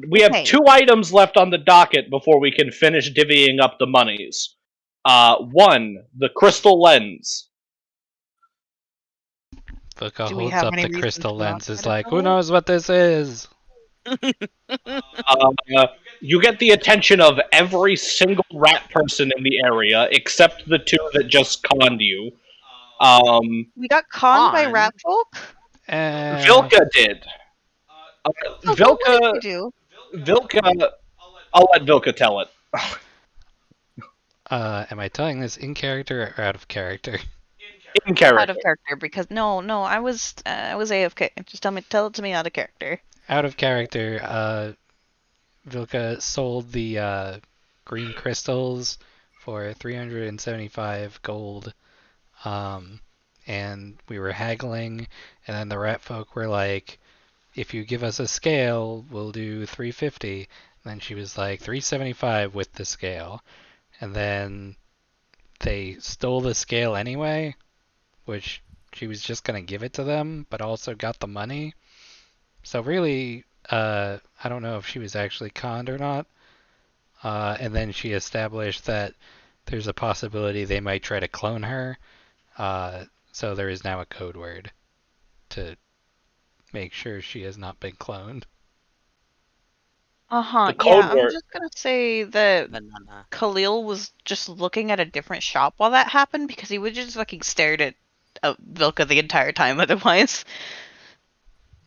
We have Okay. 2 items left on the docket before we can finish divvying up the monies. 1, the crystal lens. Vilka Do we holds have up any the reason crystal to not lens, is try to like, sell who it? knows what this is? You get the attention of every single rat person in the area, except the 2 that just conned you. We got conned by On. rat folk? Vilka did. Oh, what did Vilka, we do? I'll let Vilka tell it. Am I telling this in character or out of character? In character. Out of character, because no, I was AFK. Just tell it to me out of character. Out of character, Vilka sold the green crystals for 375 gold. And we were haggling, and then the rat folk were like, if you give us a scale, we'll do 350. And then she was like, 375 with the scale. And then they stole the scale anyway, which she was just going to give it to them, but also got the money. So really, I don't know if she was actually conned or not. And then she established that there's a possibility they might try to clone her. So there is now a code word to make sure she has not been cloned. The code Yeah, I'm word- just gonna say that Banana. Khalil was just looking at a different shop while that happened because he would just fucking stared at Vilka the entire time otherwise.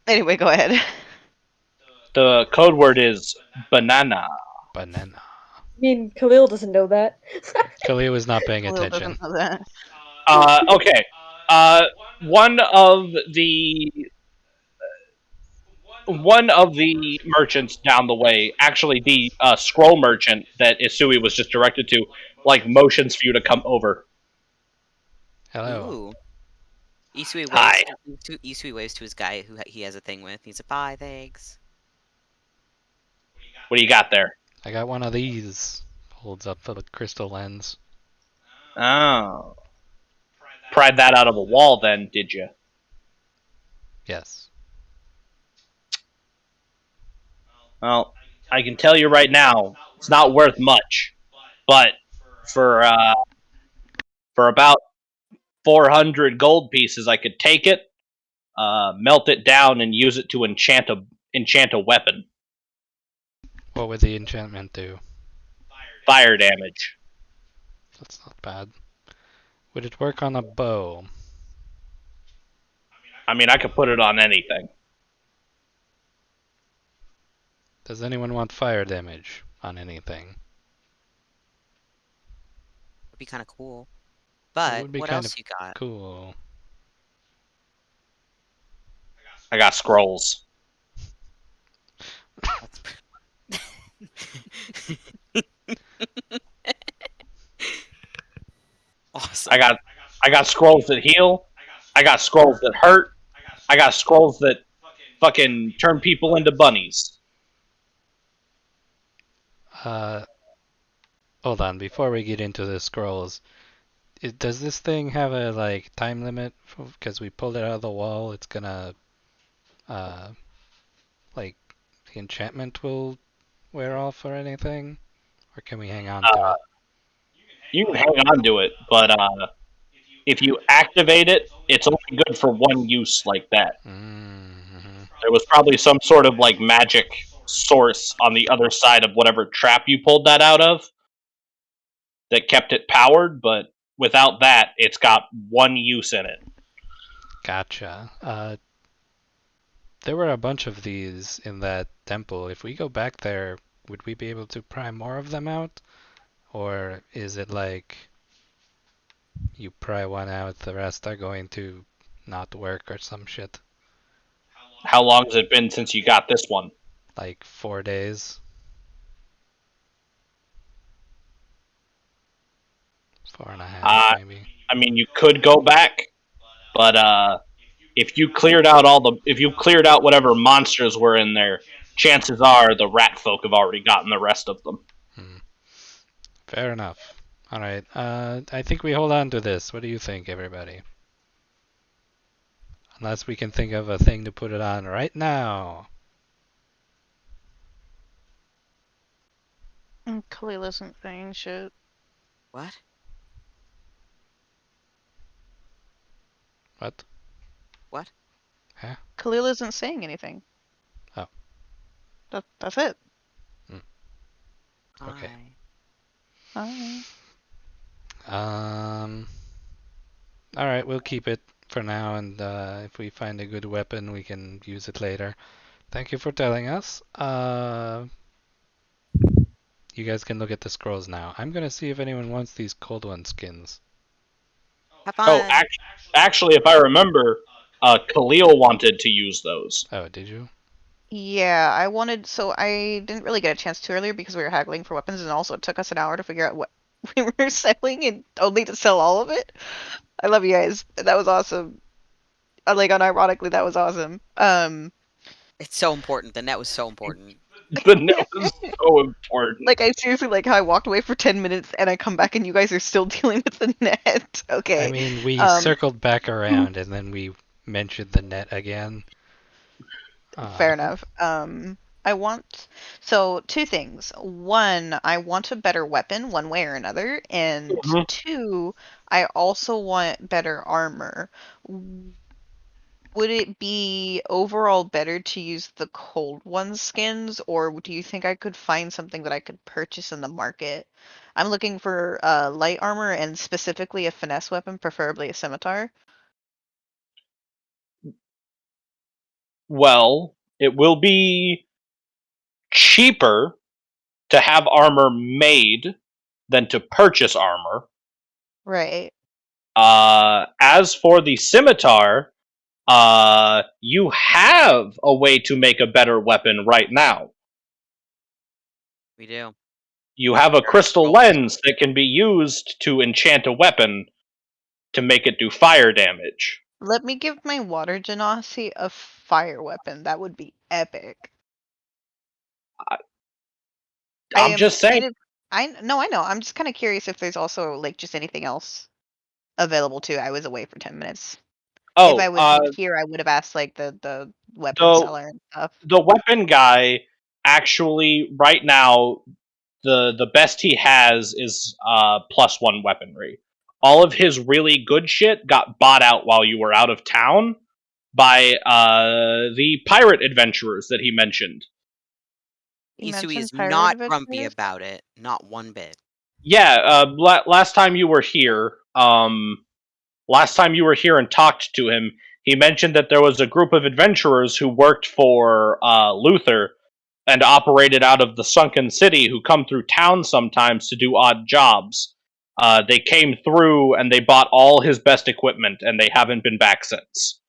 Anyway, go ahead. The code word is banana. Banana. I mean, Khalil doesn't know that. Khalil was not paying Khalil attention. doesn't know that. Okay. One of the merchants down the way, actually the scroll merchant that Isui was just directed to, like motions for you to come over. Hello. Ooh. Isui Hi. waves to his guy who he has a thing with. He's like, bye, thanks. What do you got there? I got one of these. Holds up the crystal lens. Oh. Pried that out of a wall then, did you? Yes. Well, I can tell you right now, it's not worth much. But for about 400 gold pieces, I could take it, melt it down, and use it to enchant a weapon. What would the enchantment do? Fire damage. That's not bad. Would it work on a bow? I mean, I could put it on anything. Does anyone want fire damage on anything? Would be kind of cool. It But would be what kind else of you got? Cool. I got scrolls. Awesome. I got scrolls that heal. I got scrolls that hurt. I got scrolls that fucking turn people into bunnies. hold on, before we get into the scrolls, does this thing have a like time limit? Because we pulled it out of the wall, it's gonna like the enchantment will wear off or anything, or can we hang on to it? You can hang on to it, but if you activate it, it's only good for one use like that. Mm-hmm. There was probably some sort of like magic source on the other side of whatever trap you pulled that out of that kept it powered, but without that, it's got one use in it. Gotcha. There were a bunch of these in that temple. If we go back there, would we be able to pry more of them out? Or is it like you pry one out, the rest are going to not work or some shit? How long has it been since you got this one? Like 4 days? 4.5 maybe. I mean, you could go back, but if you cleared out whatever monsters were in there, chances are the rat folk have already gotten the rest of them. Fair enough. Alright, I think we hold on to this. What do you think, everybody? Unless we can think of a thing to put it on right now. Khalil isn't saying shit. What? What? What? Huh? Khalil isn't saying anything. Oh. That's it. Okay. Hi. Alright, we'll keep it for now, and if we find a good weapon, we can use it later. Thank you for telling us. You guys can look at the scrolls now. I'm gonna see if anyone wants these Cold One skins. Have Oh, fun. actually, if I remember, Khalil wanted to use those. Oh, did you? Yeah, I didn't really get a chance to earlier because we were haggling for weapons, and also it took us an hour to figure out what we were selling and only to sell all of it. I love you guys. That was awesome. Like, unironically, that was awesome. It's so important. The net was so important. The net was so important. Like, I seriously, like, how I walked away for 10 minutes and I come back and you guys are still dealing with the net. Okay. I mean, we Um, circled back around, and then we mentioned the net again. Fair enough. So two things. One, I want a better weapon one way or another, and Mhm. two, I also want better armor. Would it be overall better to use the Cold One skins, or do you think I could find something that I could purchase in the market? I'm looking for light armor and specifically a finesse weapon, preferably a scimitar. Well, it will be cheaper to have armor made than to purchase armor. Right. As for the scimitar, you have a way to make a better weapon right now. We do. You have a crystal lens that can be used to enchant a weapon to make it do fire damage. Let me give my water genasi a fire weapon. That would be epic. I'm just saying. I know. I'm just kind of curious if there's also like just anything else available too. I was away for 10 minutes. If I was here, I would have asked like the weapon seller and stuff. The weapon guy actually right now the best he has is +1 weaponry. All of his really good shit got bought out while you were out of town by the pirate adventurers that he mentioned. Isui is not grumpy about it. Not one bit. Yeah, last time you were here, and talked to him, he mentioned that there was a group of adventurers who worked for Luther and operated out of the sunken city who come through town sometimes to do odd jobs. They came through and they bought all his best equipment, and they haven't been back since.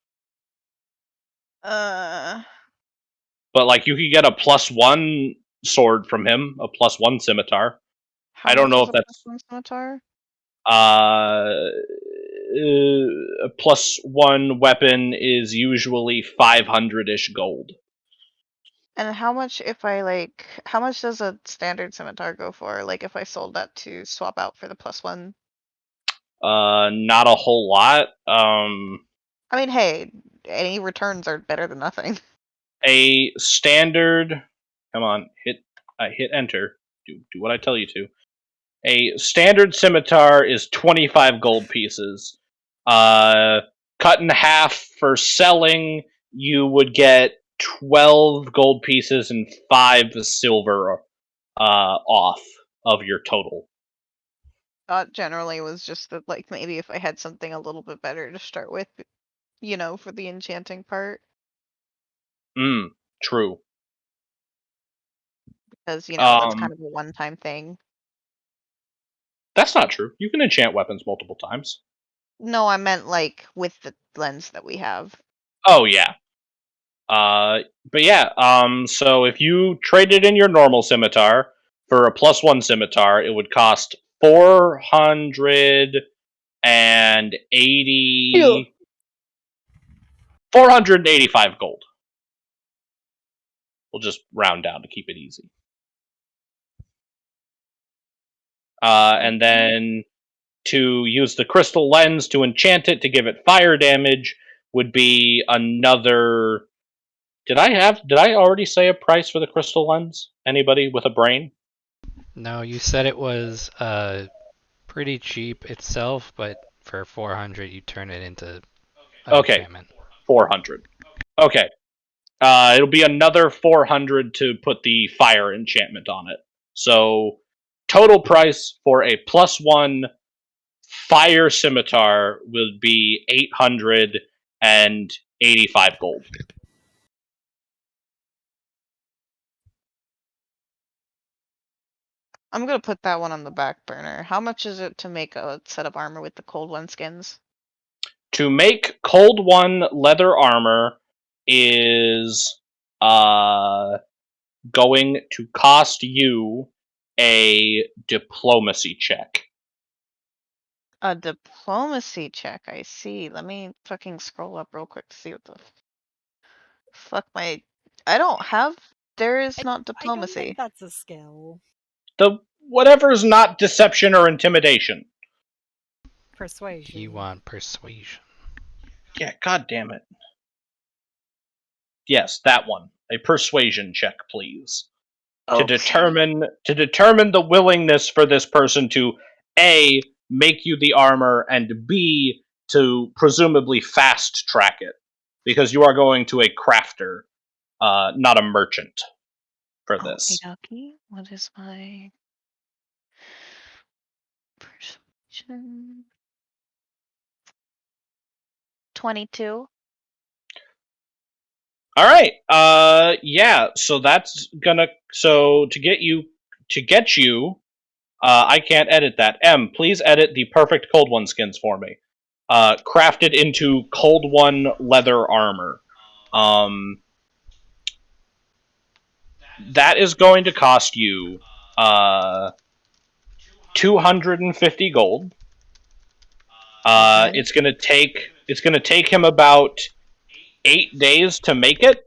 But like, you could get a +1 sword from him, a +1 scimitar. I don't know if that's scimitar. A +1 weapon is usually 500-ish gold. And how much if I like? How much does a standard scimitar go for? Like if I sold that to swap out for the +1. Not a whole lot. I mean, hey, any returns are better than nothing. A standard. Come on, hit enter. Do what I tell you to. A standard scimitar is 25 gold pieces. Cut in half for selling, you would get 12 gold pieces and 5 silver off of your total. Thought generally was just that like maybe if I had something a little bit better to start with, for the enchanting part, True. because that's kind of a one-time thing. That's not true. You can enchant weapons multiple times. No, I meant like with the lens that we have. Oh yeah. But yeah, so if you traded in your normal scimitar for a +1 scimitar, it would cost 485 gold. We'll just round down to keep it easy. And then to use the crystal lens to enchant it to give it fire damage would be another. Did I already say a price for the crystal lens? Anybody with a brain? No, you said it was pretty cheap itself, but for 400 you turn it into an enchantment. 400. Okay. It'll be another 400 to put the fire enchantment on it. So total price for a +1 fire scimitar will be 885 gold. I'm gonna put that one on the back burner. How much is it to make a set of armor with the cold one skins? To make cold one leather armor is going to cost you a diplomacy check. A diplomacy check, I see. Let me fucking scroll up real quick to see what the fuck I don't have. There is not I don't diplomacy. think that's a skill. The whatever's not deception or intimidation. Persuasion. You want persuasion. Yeah, god damn it. Yes, that one. A persuasion check, please. To determine the willingness for this person to A, make you the armor, and B, to presumably fast track it. Because you are going to a crafter, not a merchant for this. Okey-dokey. What is my persuasion? 22. All right. Yeah. So that's gonna. So to get you, I can't edit that. M, please edit the perfect cold one skins for me. Crafted into cold one leather armor. That is going to cost you 250 gold. Okay. It's gonna take him about 8 days to make it.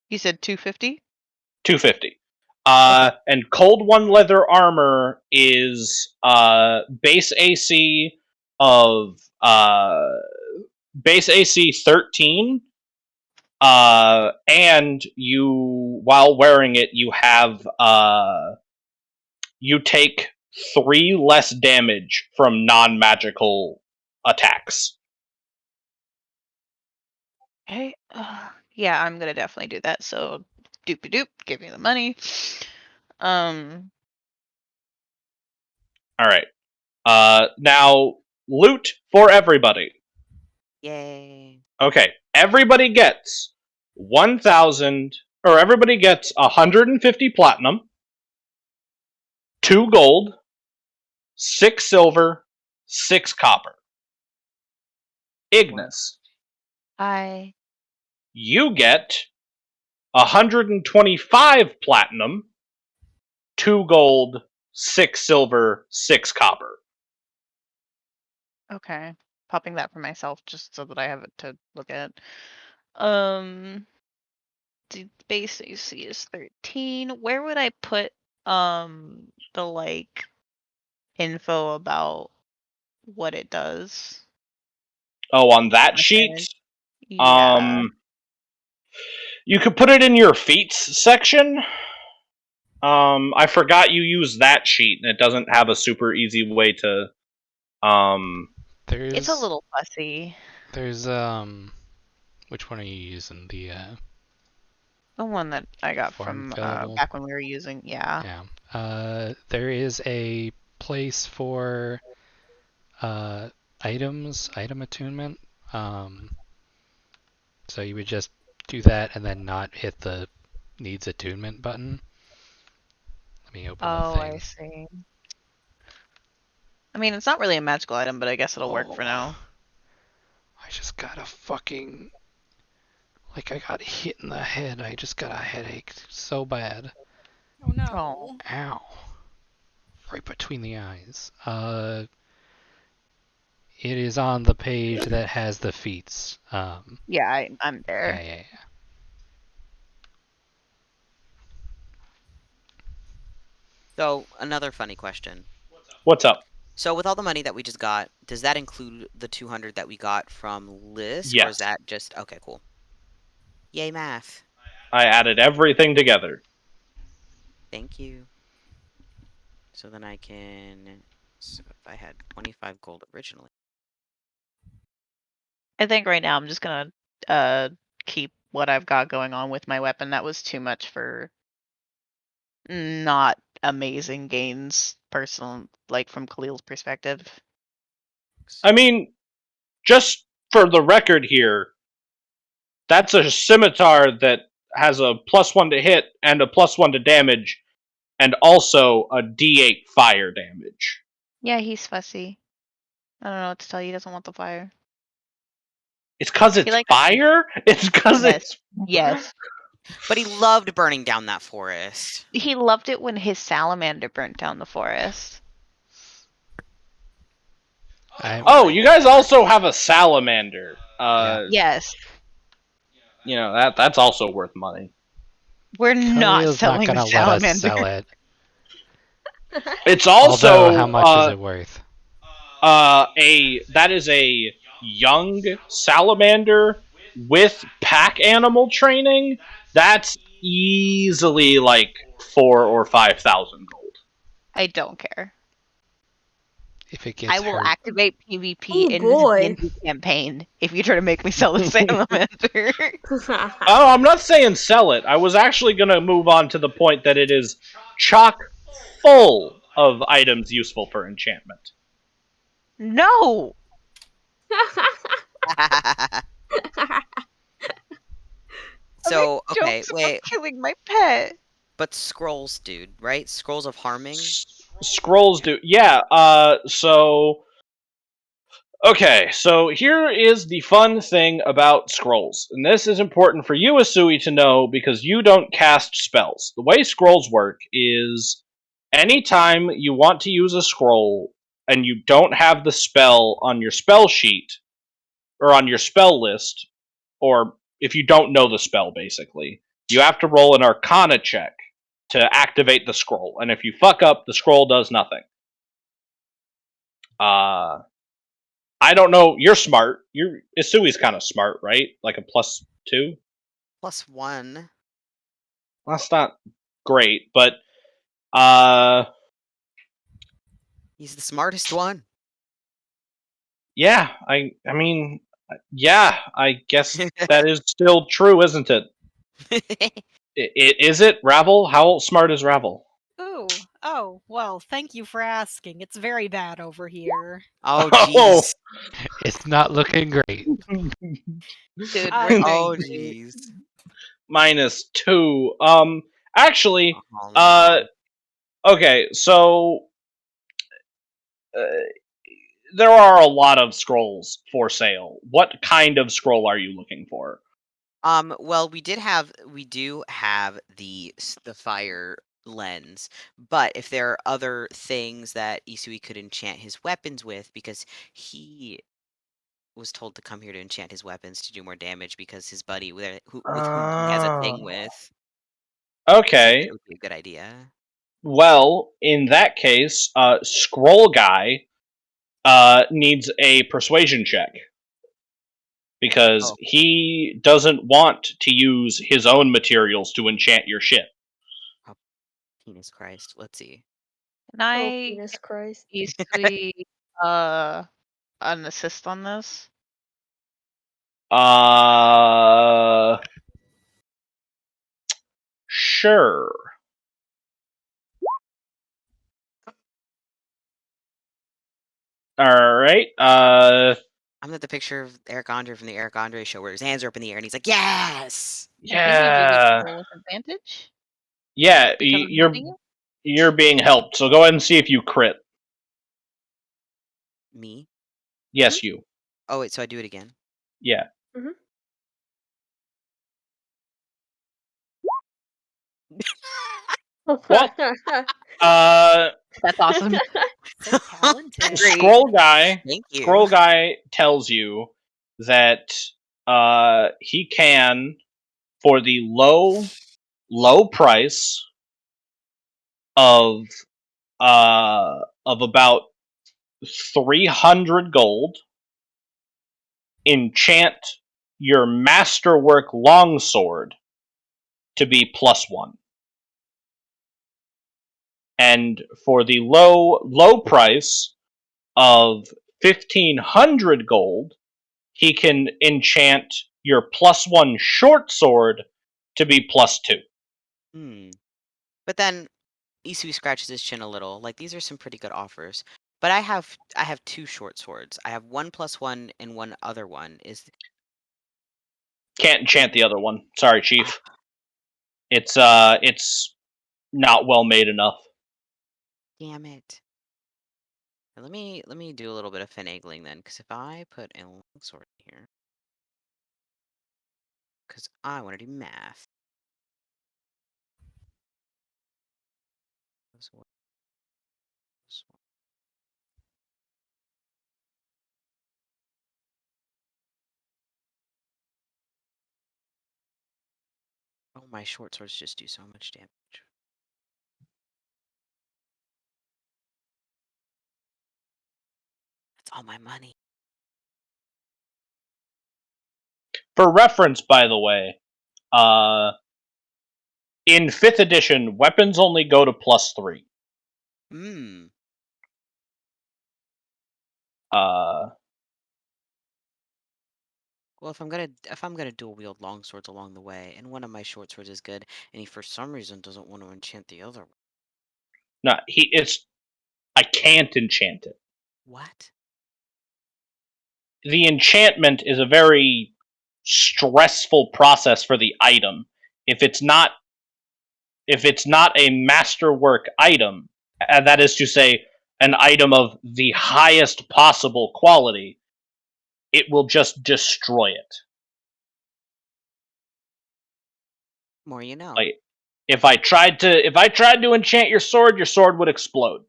You said 250? 250. And cold one leather armor is base AC of base AC 13. And you, while wearing it, you have you take 3 less damage from non-magical attacks. Okay. Yeah, I'm gonna definitely do that. So, doopy doop, give me the money. All right. Now loot for everybody. Yay. Okay, everybody gets 1,000, or everybody gets 150 platinum, 2 gold, 6 silver, 6 copper. Ignis, Hi. you get 125 platinum, 2 gold, 6 silver, 6 copper. Okay. Popping that for myself just so that I have it to look at. base AC is 13. Where would I put the like info about what it does? Oh, on that Okay. sheet, Yeah. you could put it in your feats section. I forgot you use that sheet, and it doesn't have a super easy way to. There's It's a little fussy. There's which one are you using? The one that I got form from fillable? back when we were using, yeah. Yeah. There is a place for item attunement. So you would just do that and then not hit the needs attunement button. Let me open the thing. I see. I mean, it's not really a magical item, but I guess it'll work for now. I just got a fucking... Like, I got hit in the head. I just got a headache so bad. Oh no. Oh. Ow. Right between the eyes. It is on the page that has the feats. Yeah, I'm there. Yeah. So, another funny question. What's up? So, with all the money that we just got, does that include the 200 that we got from Lisk? Or Yes. is that just... Okay, cool. Yay, math. I added everything together. Thank you. So then I can... So if I had 25 gold originally... I think right now I'm just gonna keep what I've got going on with my weapon. That was too much for not amazing gains, personal, like from Khalil's perspective. I mean, just for the record here, that's a scimitar that has a +1 to hit and a +1 to damage, and also a D8 fire damage. Yeah, he's fussy. I don't know what to tell you. He doesn't want the fire. It's because it's likes- fire? It's because it's... Yes. But he loved burning down that forest. He loved it when his salamander burnt down the forest. Oh, you guys also have a salamander. Yes. You know, that's also worth money. We're not Khalil's selling not the gonna let us salamander. sell it. It's also... Although, how much is it worth? That is a young salamander with pack animal training. That's easily like 4,000 or 5,000 gold. I don't care. If it gets I will hurt. activate PvP Oh, in boy. the D&D campaign if you try to make me sell the salamander. Oh, I'm not saying sell it. I was actually going to move on to the point that it is chock full of items useful for enchantment. No! So, I okay, jokes wait. about killing my pet. But scrolls, dude, right? Scrolls of harming? Scrolls do. Yeah, so... Okay, so here is the fun thing about scrolls. And this is important for you, Asui, to know because you don't cast spells. The way scrolls work is anytime you want to use a scroll and you don't have the spell on your spell sheet or on your spell list, or if you don't know the spell, basically, you have to roll an Arcana check to activate the scroll. And if you fuck up, the scroll does nothing. I don't know. You're smart. Isui's kind of smart, right? Like a +2? +1. That's not great, but He's the smartest one. yeah. I mean, yeah. I guess that is still true, isn't it? Is it Ravel? How smart is Ravel? Ooh. Oh, well, thank you for asking. It's very bad over here. Oh, Oh. jeez. It's not looking great. Dude, Oh, jeez. -2. Actually, Oh, no. okay, so there are a lot of scrolls for sale. What kind of scroll are you looking for? Well, we do have the fire lens, but if there are other things that Isui could enchant his weapons with, because he was told to come here to enchant his weapons to do more damage because his buddy with whom he has a thing with Okay. it would be a good idea. Well, in that case, Scroll Guy needs a persuasion check because Oh. he doesn't want to use his own materials to enchant your ship. Penis Christ. Let's see. Can I Oh, penis Christ. easily an assist on this? Sure. All right. I'm at the picture of Eric Andre from the Eric Andre show where his hands are up in the air and he's like, yes! I think you do this roll with advantage. Yeah, Because I'm helping you? you're being helped. So go ahead and see if you crit. Me? Yes, you. Oh, wait, so I do it again. Yeah. Well, That's awesome. So talented. Scroll Guy. Thank you. Scroll Guy tells you that he can, for the low price of about 300 gold, enchant your masterwork longsword to be +1. And for the low price of 1500 gold, he can enchant your +1 short sword to be +2. But then Isui scratches his chin a little. Like, these are some pretty good offers. But I have 2 short swords. I have 1 +1 and one other one. Can't enchant the other one. Sorry, Chief. It's not well made enough. Damn it. Let me do a little bit of finagling then, because if I put a longsword here, because I want to do math. Oh, my short swords just do so much damage. That's all my money. For reference, by the way, in 5th edition, weapons only go to +3. Well, if I'm gonna dual wield long swords along the way, and one of my short swords is good, and he for some reason doesn't want to enchant the other one. No, I can't enchant it. What? The enchantment is a very stressful process for the item. If it's not a masterwork item, that is to say, an item of the highest possible quality, it will just destroy it. More you know. Like, if I tried to enchant your sword would explode.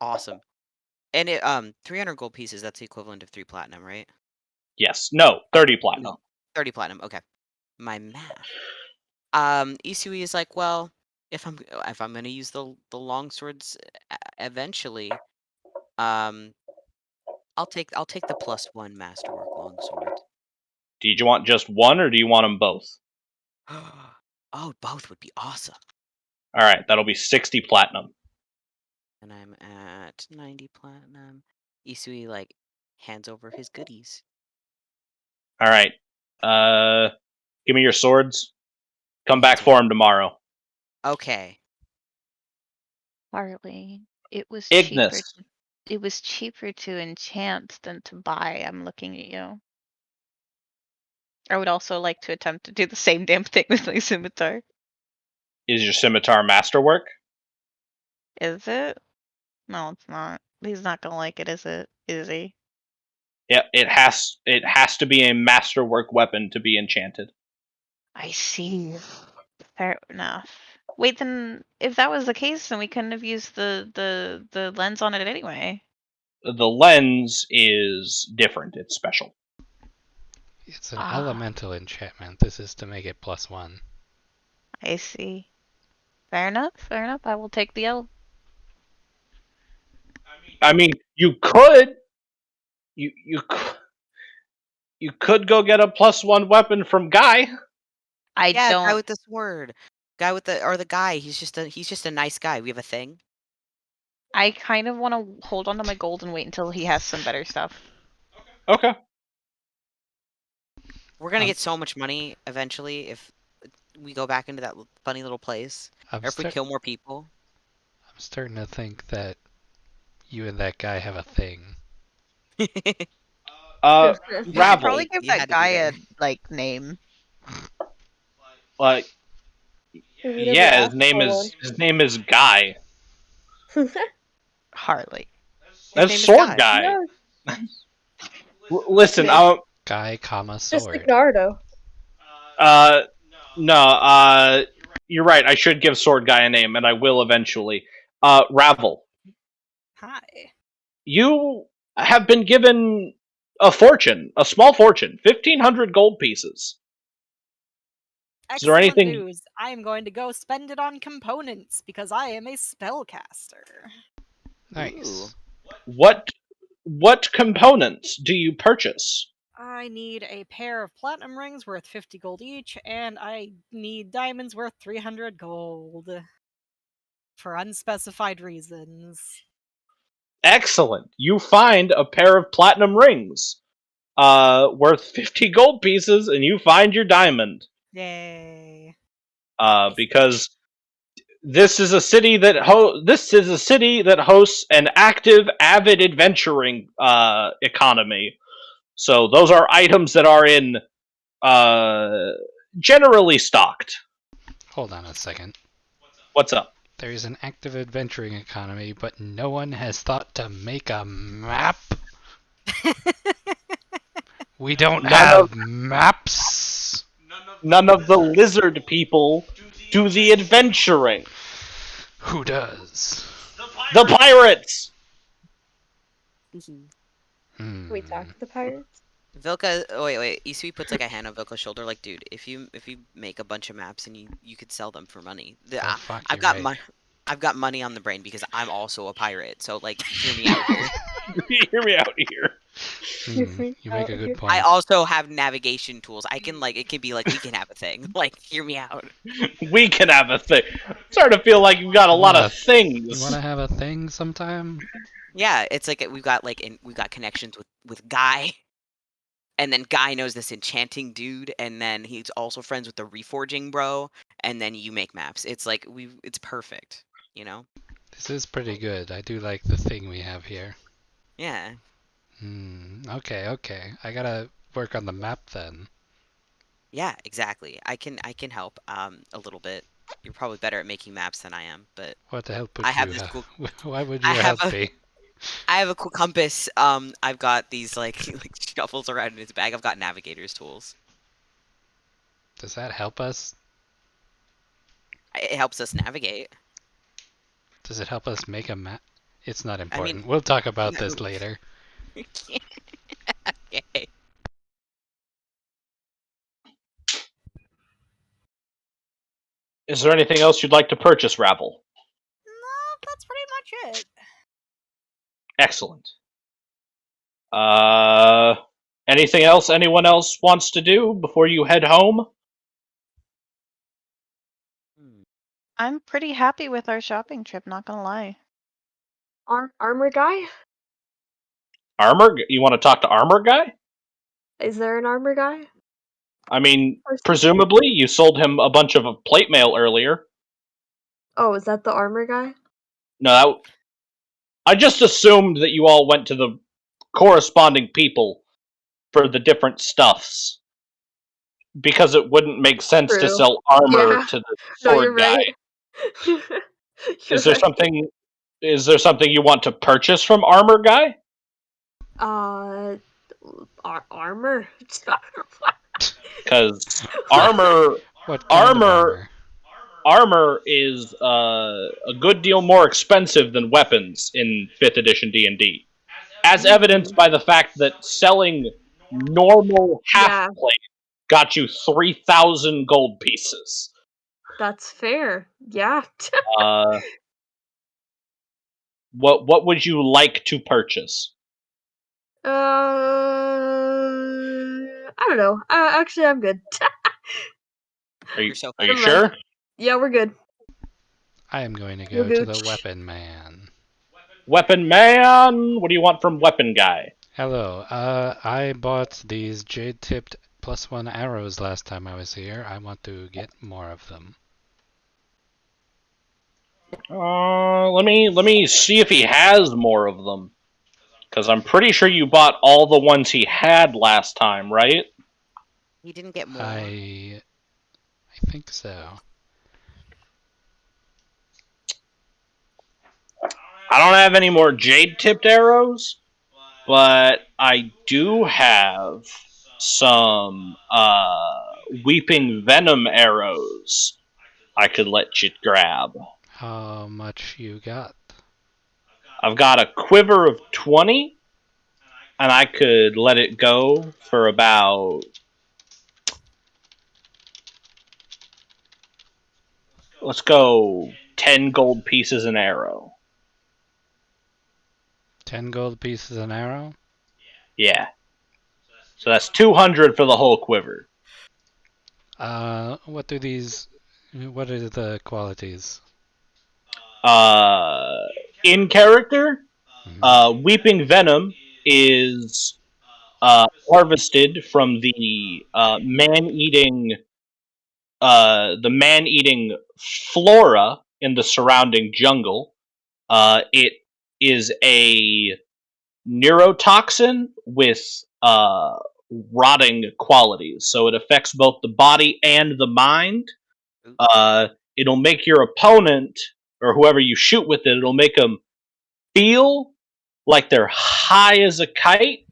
Awesome. And it 300 gold pieces, that's the equivalent of 3 platinum, right? Yes. No, 30 platinum. No, 30 platinum. Okay. My math. Isui is like, well, if I'm gonna use the long swords eventually, I'll take the +1 masterwork longsword. Do you want just one, or do you want them both? Oh, both would be awesome. All right, that'll be 60 platinum. And I'm at 90 platinum. Isui like hands over his goodies. All right. Give me your swords. Come back for them tomorrow. Okay. Harley, it was Ignis. cheaper to enchant than to buy. I'm looking at you. I would also like to attempt to do the same damn thing with my scimitar. Is your scimitar masterwork? Is it? No, it's not. He's not gonna like it, is it? Is he? Yeah, it has to be a masterwork weapon to be enchanted. I see. Fair enough. Wait, then if that was the case, then we couldn't have used the lens on it anyway. the lens is different. It's special. It's an Ah. elemental enchantment. This is to make it +1. I see. Fair enough. Fair enough. I will take the L. I mean, you could you could go get a +1 weapon from Guy. I Yeah, guy don't. with the sword. Guy with the guy. He's just a nice guy. We have a thing. I kind of want to hold on to my gold and wait until he has some better stuff. Okay. We're gonna Um, get so much money eventually if we go back into that funny little place, I'm, or if we start- kill more people. I'm starting to think that you and that guy have a thing. You should Ravel. probably give You had that to be guy there. a like name. Like, We never yeah, asked for his name is Guy. one. Harley. His That's name is Sword Guy. Guy. No, Listen, Guy, just like sword. Naruto. no, you're right. I should give Sword Guy a name, and I will eventually. Ravel, Hi. you have been given a fortune, a small fortune, 1,500 gold pieces. Is there Excellent anything- news. I am going to go spend it on components because I am a spellcaster. Nice. What components do you purchase? I need a pair of platinum rings worth 50 gold each, and I need diamonds worth 300 gold. For unspecified reasons. Excellent. You find a pair of platinum rings, worth 50 gold pieces, and you find your diamond. Yay. Because this is a city that hosts an active, avid adventuring economy. So those are items that are in generally stocked. Hold on a second. What's up? There is an active adventuring economy, but no one has thought to make a map? We don't None have of- maps? None of the lizard people do the adventuring. Who does? The pirates. Hmm. We talked to the pirates. Vilka, oh wait, Isui puts like a hand on Vilka's shoulder, like, dude, if you make a bunch of maps and you could sell them for money, Oh, fuck, I've you're got right. money. I've got money on the brain because I'm also a pirate. So like, hear me out here. Hear me out here. Hmm, you make a good point. I also have navigation tools. I can like, it can be like, we can have a thing. Like, hear me out. We can have a thing. I'm starting to feel like you've got a lot of You things. want to have a thing sometime? Yeah, it's like we've got connections with Guy, and then Guy knows this enchanting dude, and then he's also friends with the reforging bro, and then you make maps. It's like it's perfect, you know? This is pretty good. I do like the thing we have here. Yeah. Okay. I gotta work on the map then. Yeah, exactly. I can help a little bit. You're probably better at making maps than I am, but What the hell would I have you this have? cool- Why would I you have help a- me? I have a cool compass. I've got these like shuffles around in his bag. I've got navigator's tools. Does that help us? It helps us navigate. Does it help us make a map? It's not mean- important. We'll talk about this later. Okay. Is there anything else you'd like to purchase, Ravel? No, that's pretty much it. Excellent. Anything else anyone else wants to do before you head home? I'm pretty happy with our shopping trip, not gonna lie. Armor guy? Armor? You want to talk to Armor Guy? Is there an armor guy? I mean, Or- presumably you sold him a bunch of plate mail earlier. Oh, is that the armor guy? No, I just assumed that you all went to the corresponding people for the different stuffs. Because it wouldn't make sense to True. sell armor Yeah. to the No, sword you're guy. right. Is there something you want to purchase from Armor Guy? Armor? Because armor What kind of Armor- armor is a good deal more expensive than weapons in 5th edition D&D. as evidenced by the fact that selling normal half Yeah. plate got you 3,000 gold pieces. That's fair. Yeah. What would you like to purchase? I don't know. Actually, I'm good. Are you You're so are you Never sure? mind. Yeah, we're good. I am going to We'll go go to the ch- weapon man. Weapon man, what do you want from weapon guy? Hello. I bought these jade-tipped +1 arrows last time I was here. I want to get more of them. Let me see if he has more of them. Because I'm pretty sure you bought all the ones he had last time, right? He didn't get more. I think so. I don't have any more jade-tipped arrows, but I do have some weeping venom arrows I could let you grab. How much you got? I've got a quiver of 20, and I could let it go for about... Let's go 10 gold pieces an arrow. 10 gold pieces an arrow? Yeah. So that's 200 for the whole quiver. What are the qualities? In character, Mhm. Weeping Venom is harvested from the man-eating flora in the surrounding jungle. It is a neurotoxin with rotting qualities, so it affects both the body and the mind. It'll make your opponent or whoever you shoot with it, it'll make them feel like they're high as a kite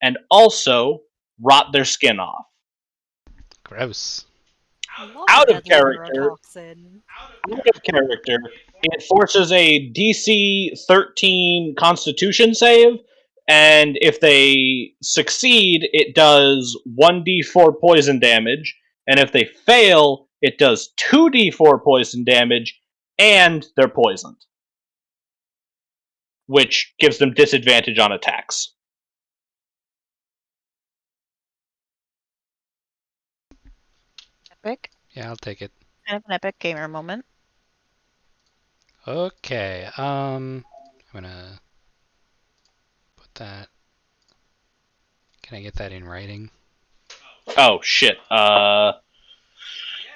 and also rot their skin off. Gross. I love Out a of deadly character. neurotoxin. Out of character, it forces a DC 13 Constitution save, and if they succeed, it does 1d4 poison damage, and if they fail, it does 2d4 poison damage, and they're poisoned, which gives them disadvantage on attacks. Epic. Yeah, I'll take it. Kind of an epic gamer moment. Okay, I'm gonna put that. Can I get that in writing? Oh shit.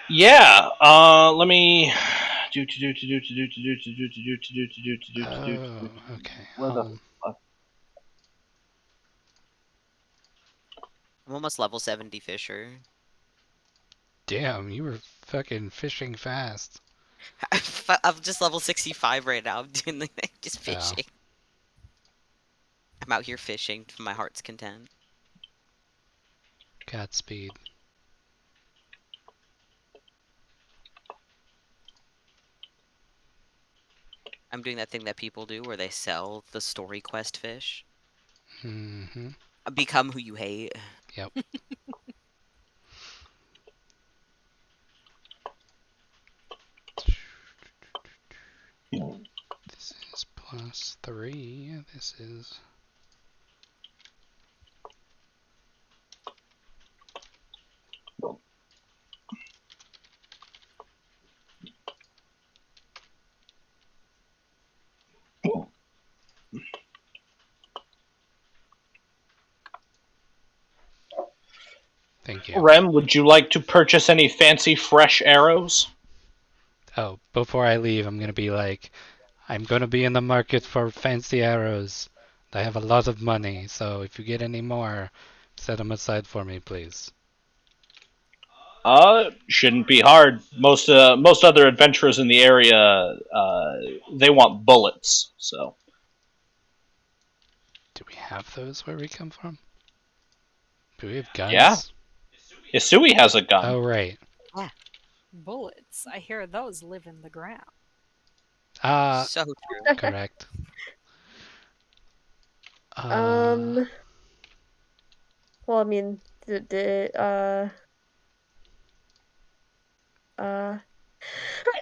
Yeah. Let me. Oh, okay. Where the I'm almost level 70 Fisher. Damn, you were fucking fishing fast. I'm just level 65 right now. I'm doing just Oh. fishing. I'm out here fishing for my heart's content. Godspeed. I'm doing that thing that people do where they sell the story quest fish. Mm-hmm. Become who you hate. Yep. This is +3. This is... Thank you. Rem, would you like to purchase any fancy fresh arrows? Oh, before I leave, I'm gonna be like, I'm gonna be in the market for fancy arrows. I have a lot of money, so if you get any more, set them aside for me, please. Shouldn't be hard. Most other adventurers in the area, they want bullets. So Do we have those where we come from? Do we have guns? yeah, Isui has a gun. Oh, right. Bullets. I hear those live in the ground. So true. Correct. Well, I mean,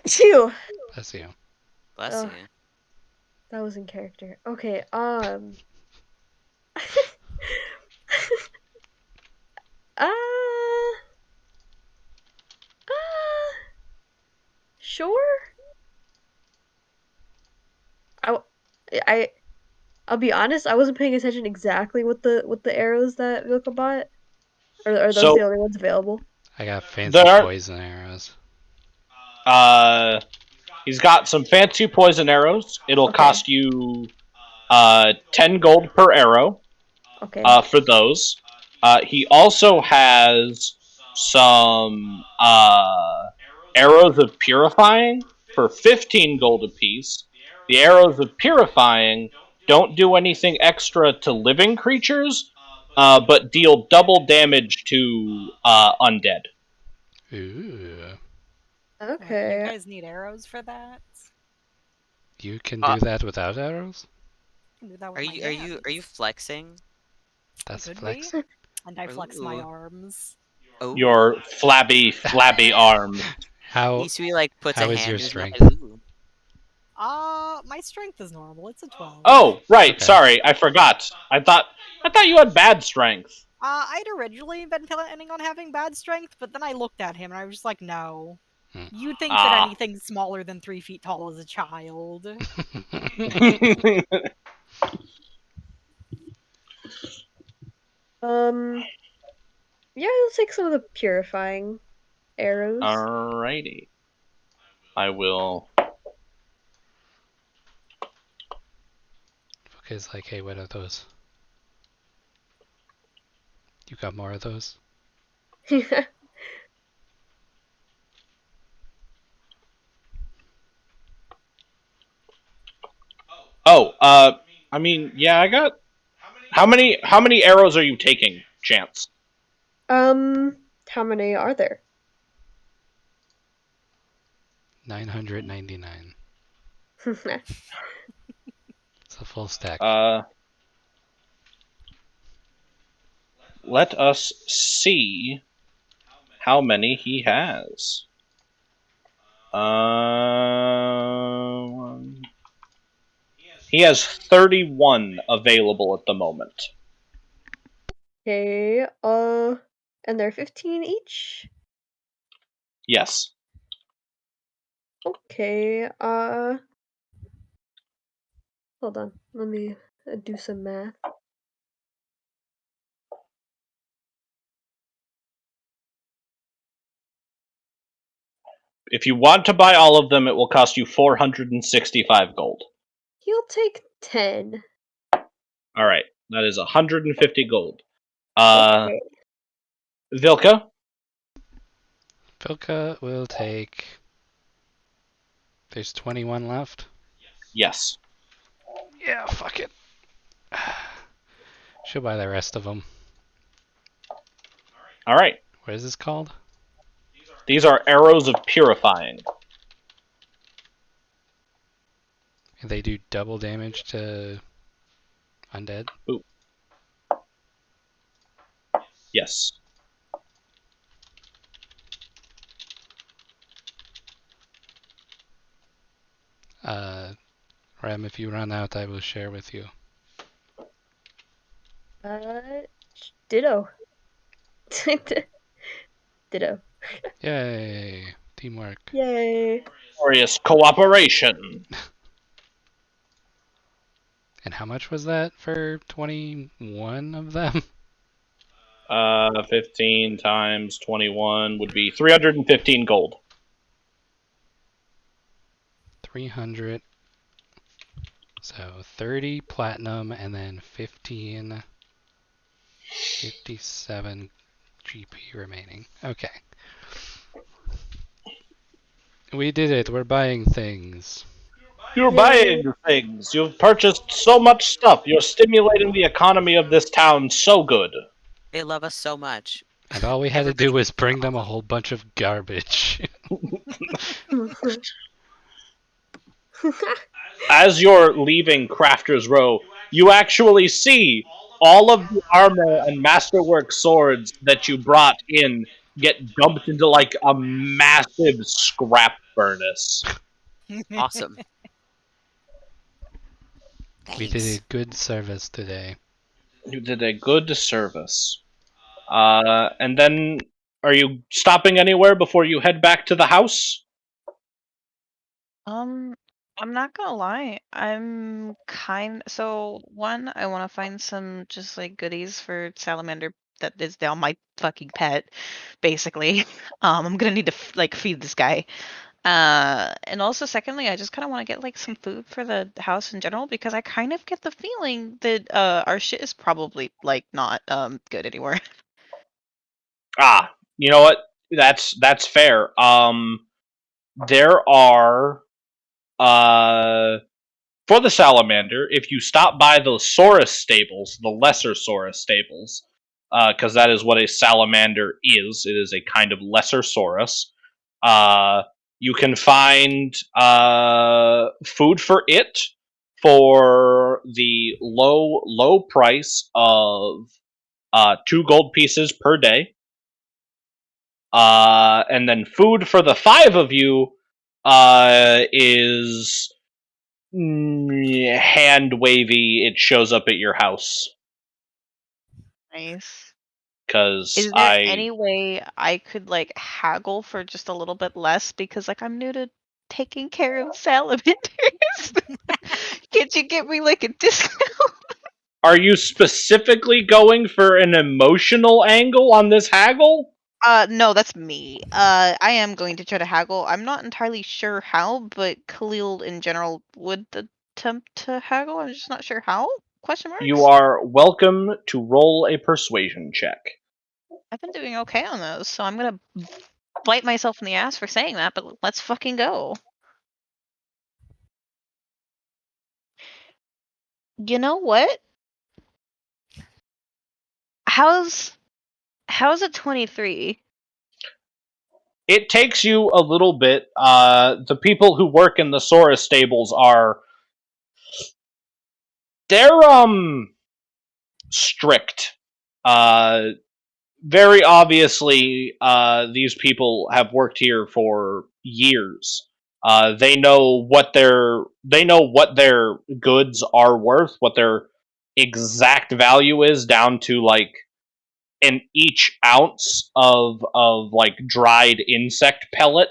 Phew! Bless you. Bless Ugh. you. That was in character. Okay, uh, sure. I'll be honest. I wasn't paying attention exactly with the arrows that Vilka bought. Are those So- the only ones available? I got fancy There are- poison arrows. He's got some fancy poison arrows. It'll Okay. cost you 10 gold per arrow Okay. for those. He also has some arrows of purifying for 15 gold apiece. The arrows of purifying don't do anything extra to living creatures, but deal double damage to undead. Ooh. Okay. You guys need arrows for that? You can do that without arrows? I can do that with Are my you hands. flexing? That's Could be. flex. And I flex my Ooh. arms. Oh. Your flabby arm. How Isui like puts how a is hand your in his strength? mouth. Ooh. My strength is normal. It's a 12. Oh, right. Okay. Sorry, I forgot. I thought you had bad strength. I'd originally been planning on having bad strength, but then I looked at him and I was just like, no. Hmm. You think Ah. that anything smaller than 3 feet tall is a child. Yeah, I'll take some of the purifying arrows. Alrighty. I will. Is like, hey, what are those? You got more of those? Oh, I mean, yeah, I got. How many arrows are you taking, Chance? How many are there? 999. It's a full stack. Let us see how many he has. He has 31 available at the moment. Okay, and they're 15 each? Yes. Okay, hold on, let me do some math. If you want to buy all of them, it will cost you 465 gold. He'll take 10. Alright, that is 150 gold. Okay. Vilka? Vilka will take. There's 21 left. Yes. Yeah, fuck it. She'll buy the rest of them. Alright. What is this called? These are arrows of purifying. And they do double damage to undead. Yes. Ram, if you run out, I will share with you. Ditto. Ditto. Yay! Teamwork. Yay. Glorious cooperation. And how much was that for 21 of them? 15 times 21 would be 315 gold. 300. So 30 platinum and then 15. 57 GP remaining. Okay. We did it. We're buying things. You're buying things. You've purchased so much stuff. You're stimulating the economy of this town so good. They love us so much. And all we had to do was bring them a whole bunch of garbage. As you're leaving Crafter's Row, you actually see all of the armor and masterwork swords that you brought in get dumped into like a massive scrap furnace. Awesome. We did Thanks. a good service today. You did a good service. And then, are you stopping anywhere before you head back to the house? I'm not gonna lie. So one, I want to find some just like goodies for Salamander that is now my fucking pet, basically. I'm gonna need to like feed this guy. And also secondly, I just kind of want to get like some food for the house in general because I kind of get the feeling that our shit is probably like not good anymore. Ah, you know what? That's fair. There are for the salamander, if you stop by the Saurus stables, the lesser Saurus stables, because that is what a salamander is. It is a kind of lesser Saurus. You can find food for it for the low price of 2 gold pieces per day. And then food for the 5 of you is hand wavy. It shows up at your house Nice. because Is there any way I could like haggle for just a little bit less because like I'm new to taking care of salamanders? Can't you get me like a discount? Are you specifically going for an emotional angle on this haggle? No, that's me. I am going to try to haggle. I'm not entirely sure how, but Khalil in general would attempt to haggle. I'm just not sure how. Question marks? You are welcome to roll a persuasion check. I've been doing okay on those, so I'm gonna bite myself in the ass for saying that, but let's fucking go. You know what? How's it 23? It takes you a little bit. The people who work in the Saurus stables they're strict. Very obviously, these people have worked here for years. They know what their goods are worth, what their exact value is, down to like an each ounce of like dried insect pellet.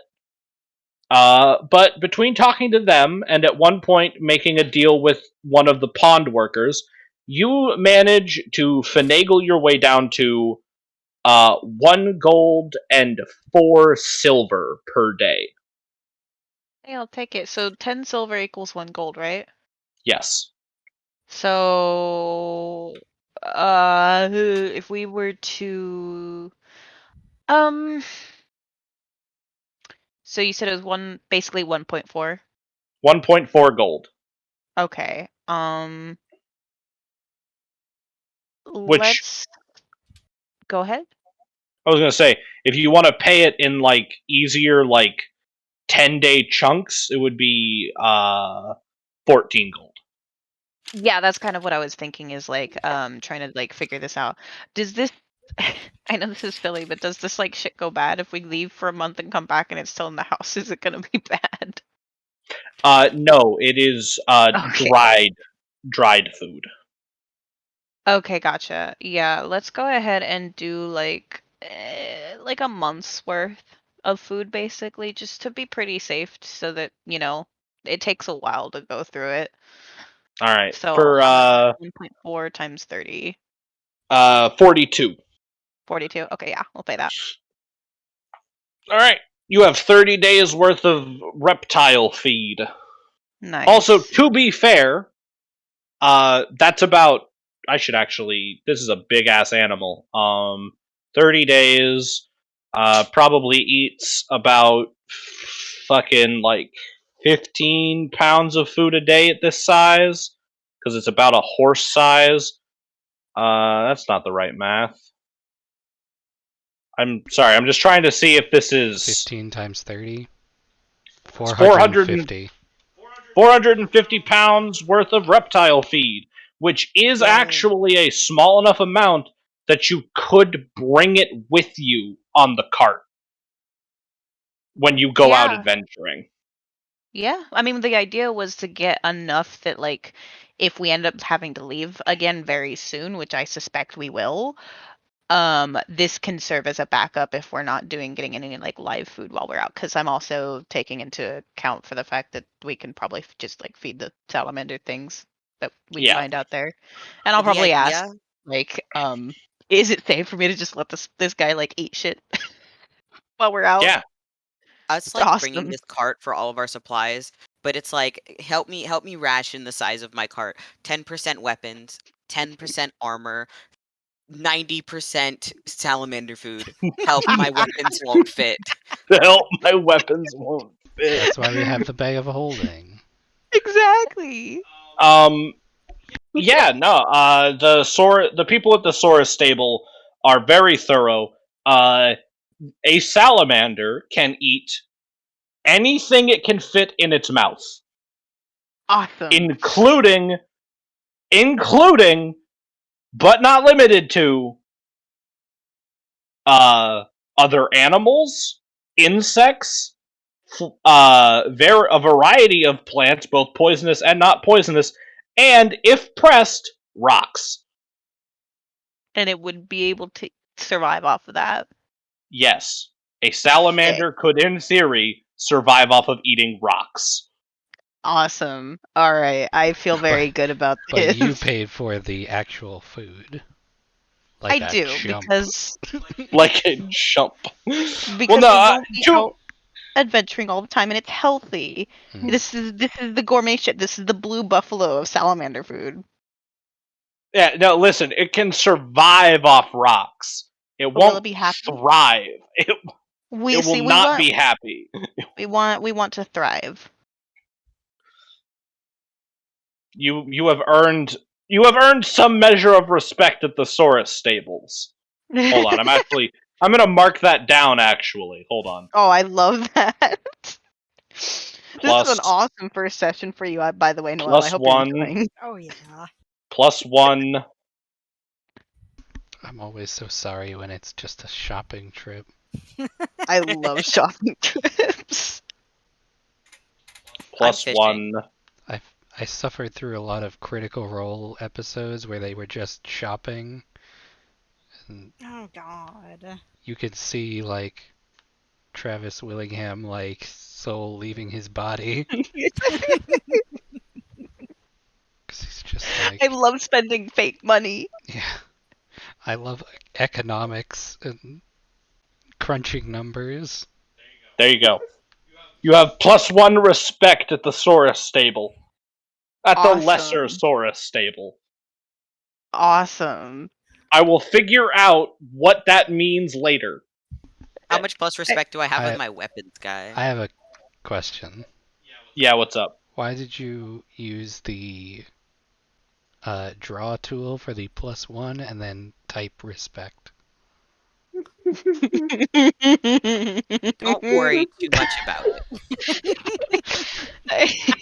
But between talking to them and at one point making a deal with one of the pond workers, you manage to finagle your way down to 1 gold and 4 silver per day. Hey, I'll take it. So 10 silver equals 1 gold, right? Yes. So if we were to so you said it was basically 1.4? 1.4 gold. Okay. Which Let's go ahead. I was gonna say, if you want to pay it in like easier, like 10-day chunks, it would be 14 gold. Yeah, that's kind of what I was thinking is like trying to like figure this out. Does this I know this is Philly, but does this like shit go bad if we leave for a month and come back and it's still in the house? Is it gonna be bad? No, it is Okay. dried food. Okay, gotcha. Yeah, let's go ahead and do like a month's worth of food basically, just to be pretty safe, so that it takes a while to go through it. All right. So For 1.4 times 30. 42. 42. Okay, yeah, we'll pay that. All right. You have 30 days worth of reptile feed. Nice. Also, to be fair, that's about. This is a big ass animal. 30 days. Probably eats about fucking like 15 pounds of food a day at this size, because it's about a horse size. That's not the right math. I'm sorry. I'm just trying to see if this is 15 times 30? 450. 450 pounds worth of reptile feed, which is Yay. actually a small enough amount that you could bring it with you on the cart when you go out Yeah. adventuring. Yeah, I mean, the idea was to get enough that, like, if we end up having to leave again very soon, which I suspect we will, this can serve as a backup if we're not getting any like live food while we're out. Because I'm also taking into account for the fact that we can probably just like feed the salamander things that we Yeah. find out there, and I'll The probably ask idea- like, is it safe for me to just let this guy like eat shit while we're out? Yeah. Us like bringing Awesome. this cart for all of our supplies, but it's like help me ration the size of my cart. 10% weapons, 10% armor, 90% salamander food. Help, my weapons won't fit. Help, my weapons won't fit. That's why we have the bag of holding. Exactly. Yeah, no. The people at the Sora stable are very thorough. A salamander can eat anything it can fit in its mouth, Awesome. including, but not limited to, other animals, insects, a variety of plants, both poisonous and not poisonous, and if pressed, rocks. And it would be able to survive off of that. Yes, a salamander could, in theory, survive off of eating rocks. Awesome. All right, I feel very good about But this. you paid for the actual food. Like I a do chump. Like a chump. because Well, no, we won't be to- out adventuring all the time, and it's healthy. Hmm. This is the gourmet shit. This is the blue buffalo of salamander food. Yeah, no, listen, it can survive off rocks. It But will won't it be happy? thrive. It We will not be happy. We want to thrive. You have earned some measure of respect at the Saurus stables. Hold on, I'm gonna mark that down actually. Hold on. Oh, I love that. This Plus- is an awesome first session for you, by the way, Noel. plus I hope one. you're enjoying. Oh yeah. +1. I'm always so sorry when it's just a shopping trip. I love shopping trips. +1. I suffered through a lot of Critical Role episodes where they were just shopping. And Oh god. you could see, like, Travis Willingham, like, soul leaving his body. Because he's just like, I love spending fake money. yeah. I love economics and crunching numbers. There you go. You have +1 respect at the Saurus stable. At the Awesome. lesser Saurus stable. Awesome. I will figure out what that means later. How much plus respect do I have I- with my weapons guy? I have a question. Yeah, what's up? Why did you use the draw tool for the +1 and then type respect? Don't worry too much about it.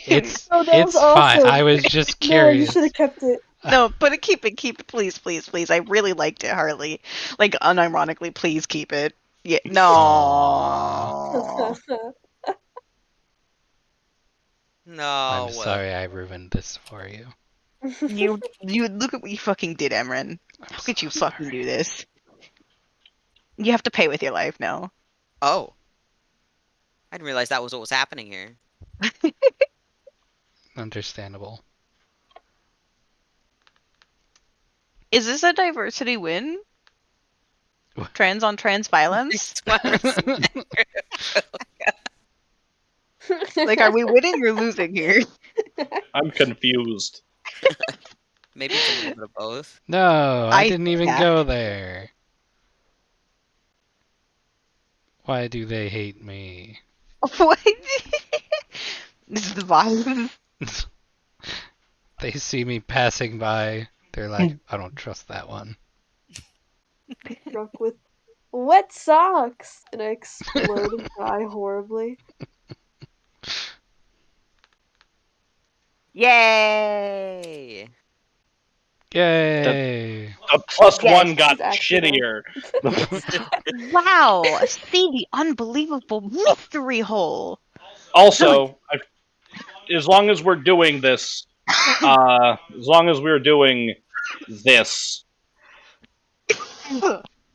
It's Oh, that was fine. awesome. I was just No, you curious. should have kept it. No, but keep it, please, please, please. I really liked it, Harley. Like, unironically, please keep it. Yeah, no. No. I'm sorry I ruined this for you. You look at what you fucking did, Emran. How could you fucking do this? You have to pay with your life now. Oh. I didn't realize that was what was happening here. Understandable. Is this a diversity win? What? Trans on trans violence? Like, are we winning or losing here? I'm confused. Maybe it's a little bit of both. No, I I- didn't even yeah. go there. Why do they hate me? What? This is the vibe. They see me passing by. They're like, I don't trust that one. Struck with wet socks, and I explode and die horribly. Yay! Yay! The plus Yes, one got it's actually shittier. Wow! See the unbelievable mystery hole. Also, as long as we're doing this, as long as we're doing this,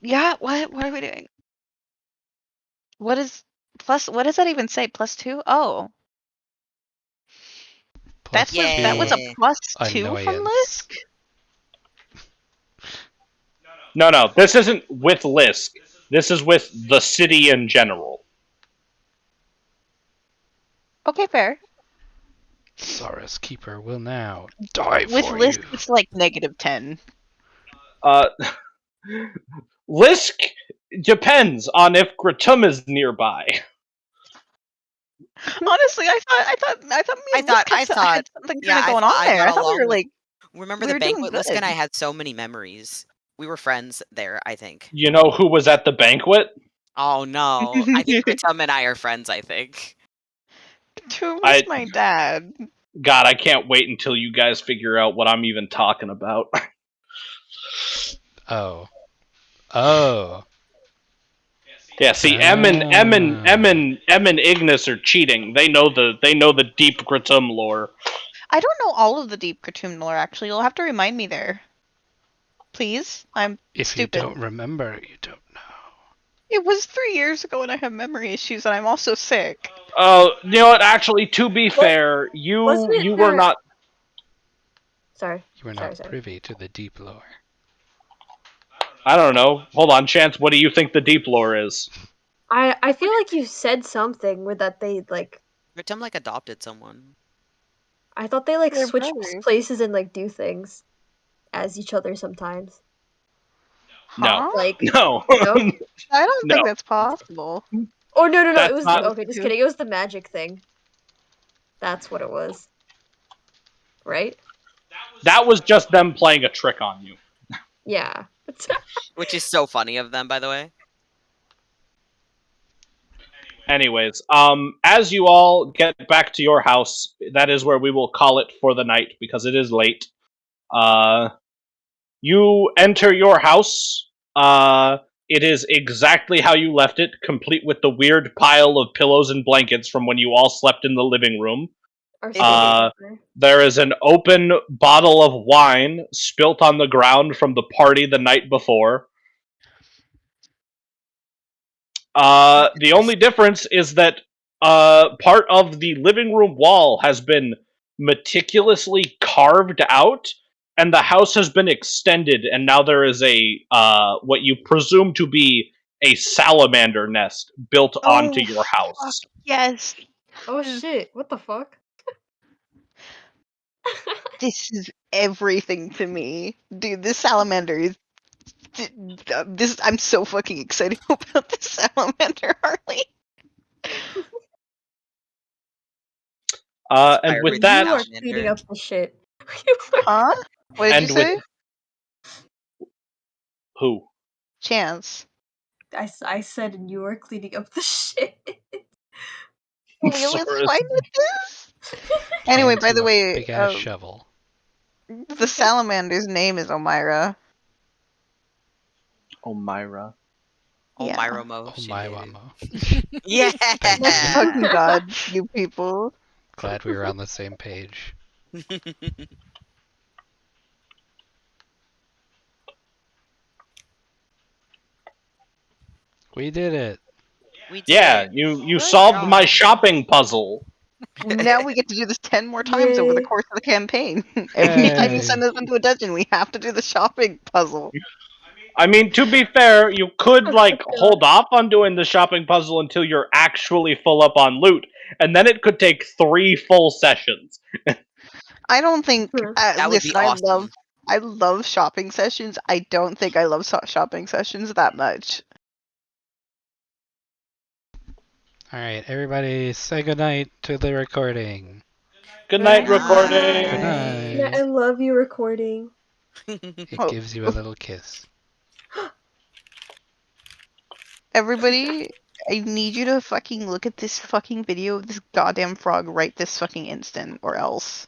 Yeah. What are we doing? What is plus? What does that even say? +2? Oh, Plus that was a Yeah. +2 from annoyance. Lisk. no, this isn't with Lisk. This is with the city in general. Okay, fair. Saurus Keeper will now die With for Lisk, you. it's like -10. Uh, Lisk depends on if Gratum is nearby. Honestly, I thought me and Lisk had something yeah, kind of I going thought on I there. got I thought we along were with- like, Remember we the were doing banquet? Lisk and I good. had so many memories. We were friends there, I think. You know who was at the banquet? Oh no. I think Tom and I are friends, I think. Tomb was I- my dad. God, I can't wait until you guys figure out what I'm even talking about. Oh. Oh. Yeah, see, Em and Ignis are cheating. They know the deep Gratum lore. I don't know all of the Deep Cartoon lore, actually. You'll have to remind me there. Please? I'm If stupid. you don't remember, you don't know. It was 3 years ago and I have memory issues and I'm also sick. You know what? Actually, to be fair, you wasn't it were that- not. Sorry. You were not Sorry. privy to the deep lore. I don't know. Hold on, Chance. What do you think the deep lore is? I feel like you said something with that they like. Tom like adopted someone. I thought they like They're switch brothers. places and like do things as each other sometimes. No. Huh? Like No. Nope. I don't No. think that's possible. Oh no! That's It was not- okay. Just kidding. It was the magic thing. That's what it was. Right? That was just them playing a trick on you. Yeah. Which is so funny of them, by the way. Anyways, as you all get back to your house, that is where we will call it for the night because it is late. You enter your house. It is exactly how you left it, complete with the weird pile of pillows and blankets from when you all slept in the living room. Our There is an open bottle of wine spilt on the ground from the party the night before. The only difference is that part of the living room wall has been meticulously carved out, and the house has been extended, and now there is a what you presume to be a salamander nest built onto your house. Yes, Oh shit! What the fuck? this is everything to me. Dude, this salamander is. I'm so fucking excited about this salamander, Harley. And with Inspired that, You are Salamander. cleaning up the shit. Huh? What did And you with- say? who? Chance. I said and you are cleaning up the shit. Will is Sora's- fine with this? Anyway, by the way, big ass shovel. the salamander's name is Omira. Omira. Oh, Yeah. Myromo. Oh she my made it. wamo. Yeah. Thank you. Fucking god, you people. Glad we were on the same page. We did it. We did Yeah, it. you Good solved my job. shopping puzzle. Now we get to do this 10 more times over the Yay. course of the campaign. Every time you Yay. send us into a dungeon, we have to do the shopping puzzle. I mean, to be fair, you could like hold off on doing the shopping puzzle until you're actually full up on loot, and then it could take 3 full sessions. I don't think. That would Listen, be awesome. I love shopping sessions. I don't think I love shopping sessions that much. Alright, everybody say goodnight to the recording. Good night, Good recording. Good night. night. I love you recording. It Oh. gives you a little kiss. Everybody, I need you to fucking look at this fucking video of this goddamn frog right this fucking instant, or else.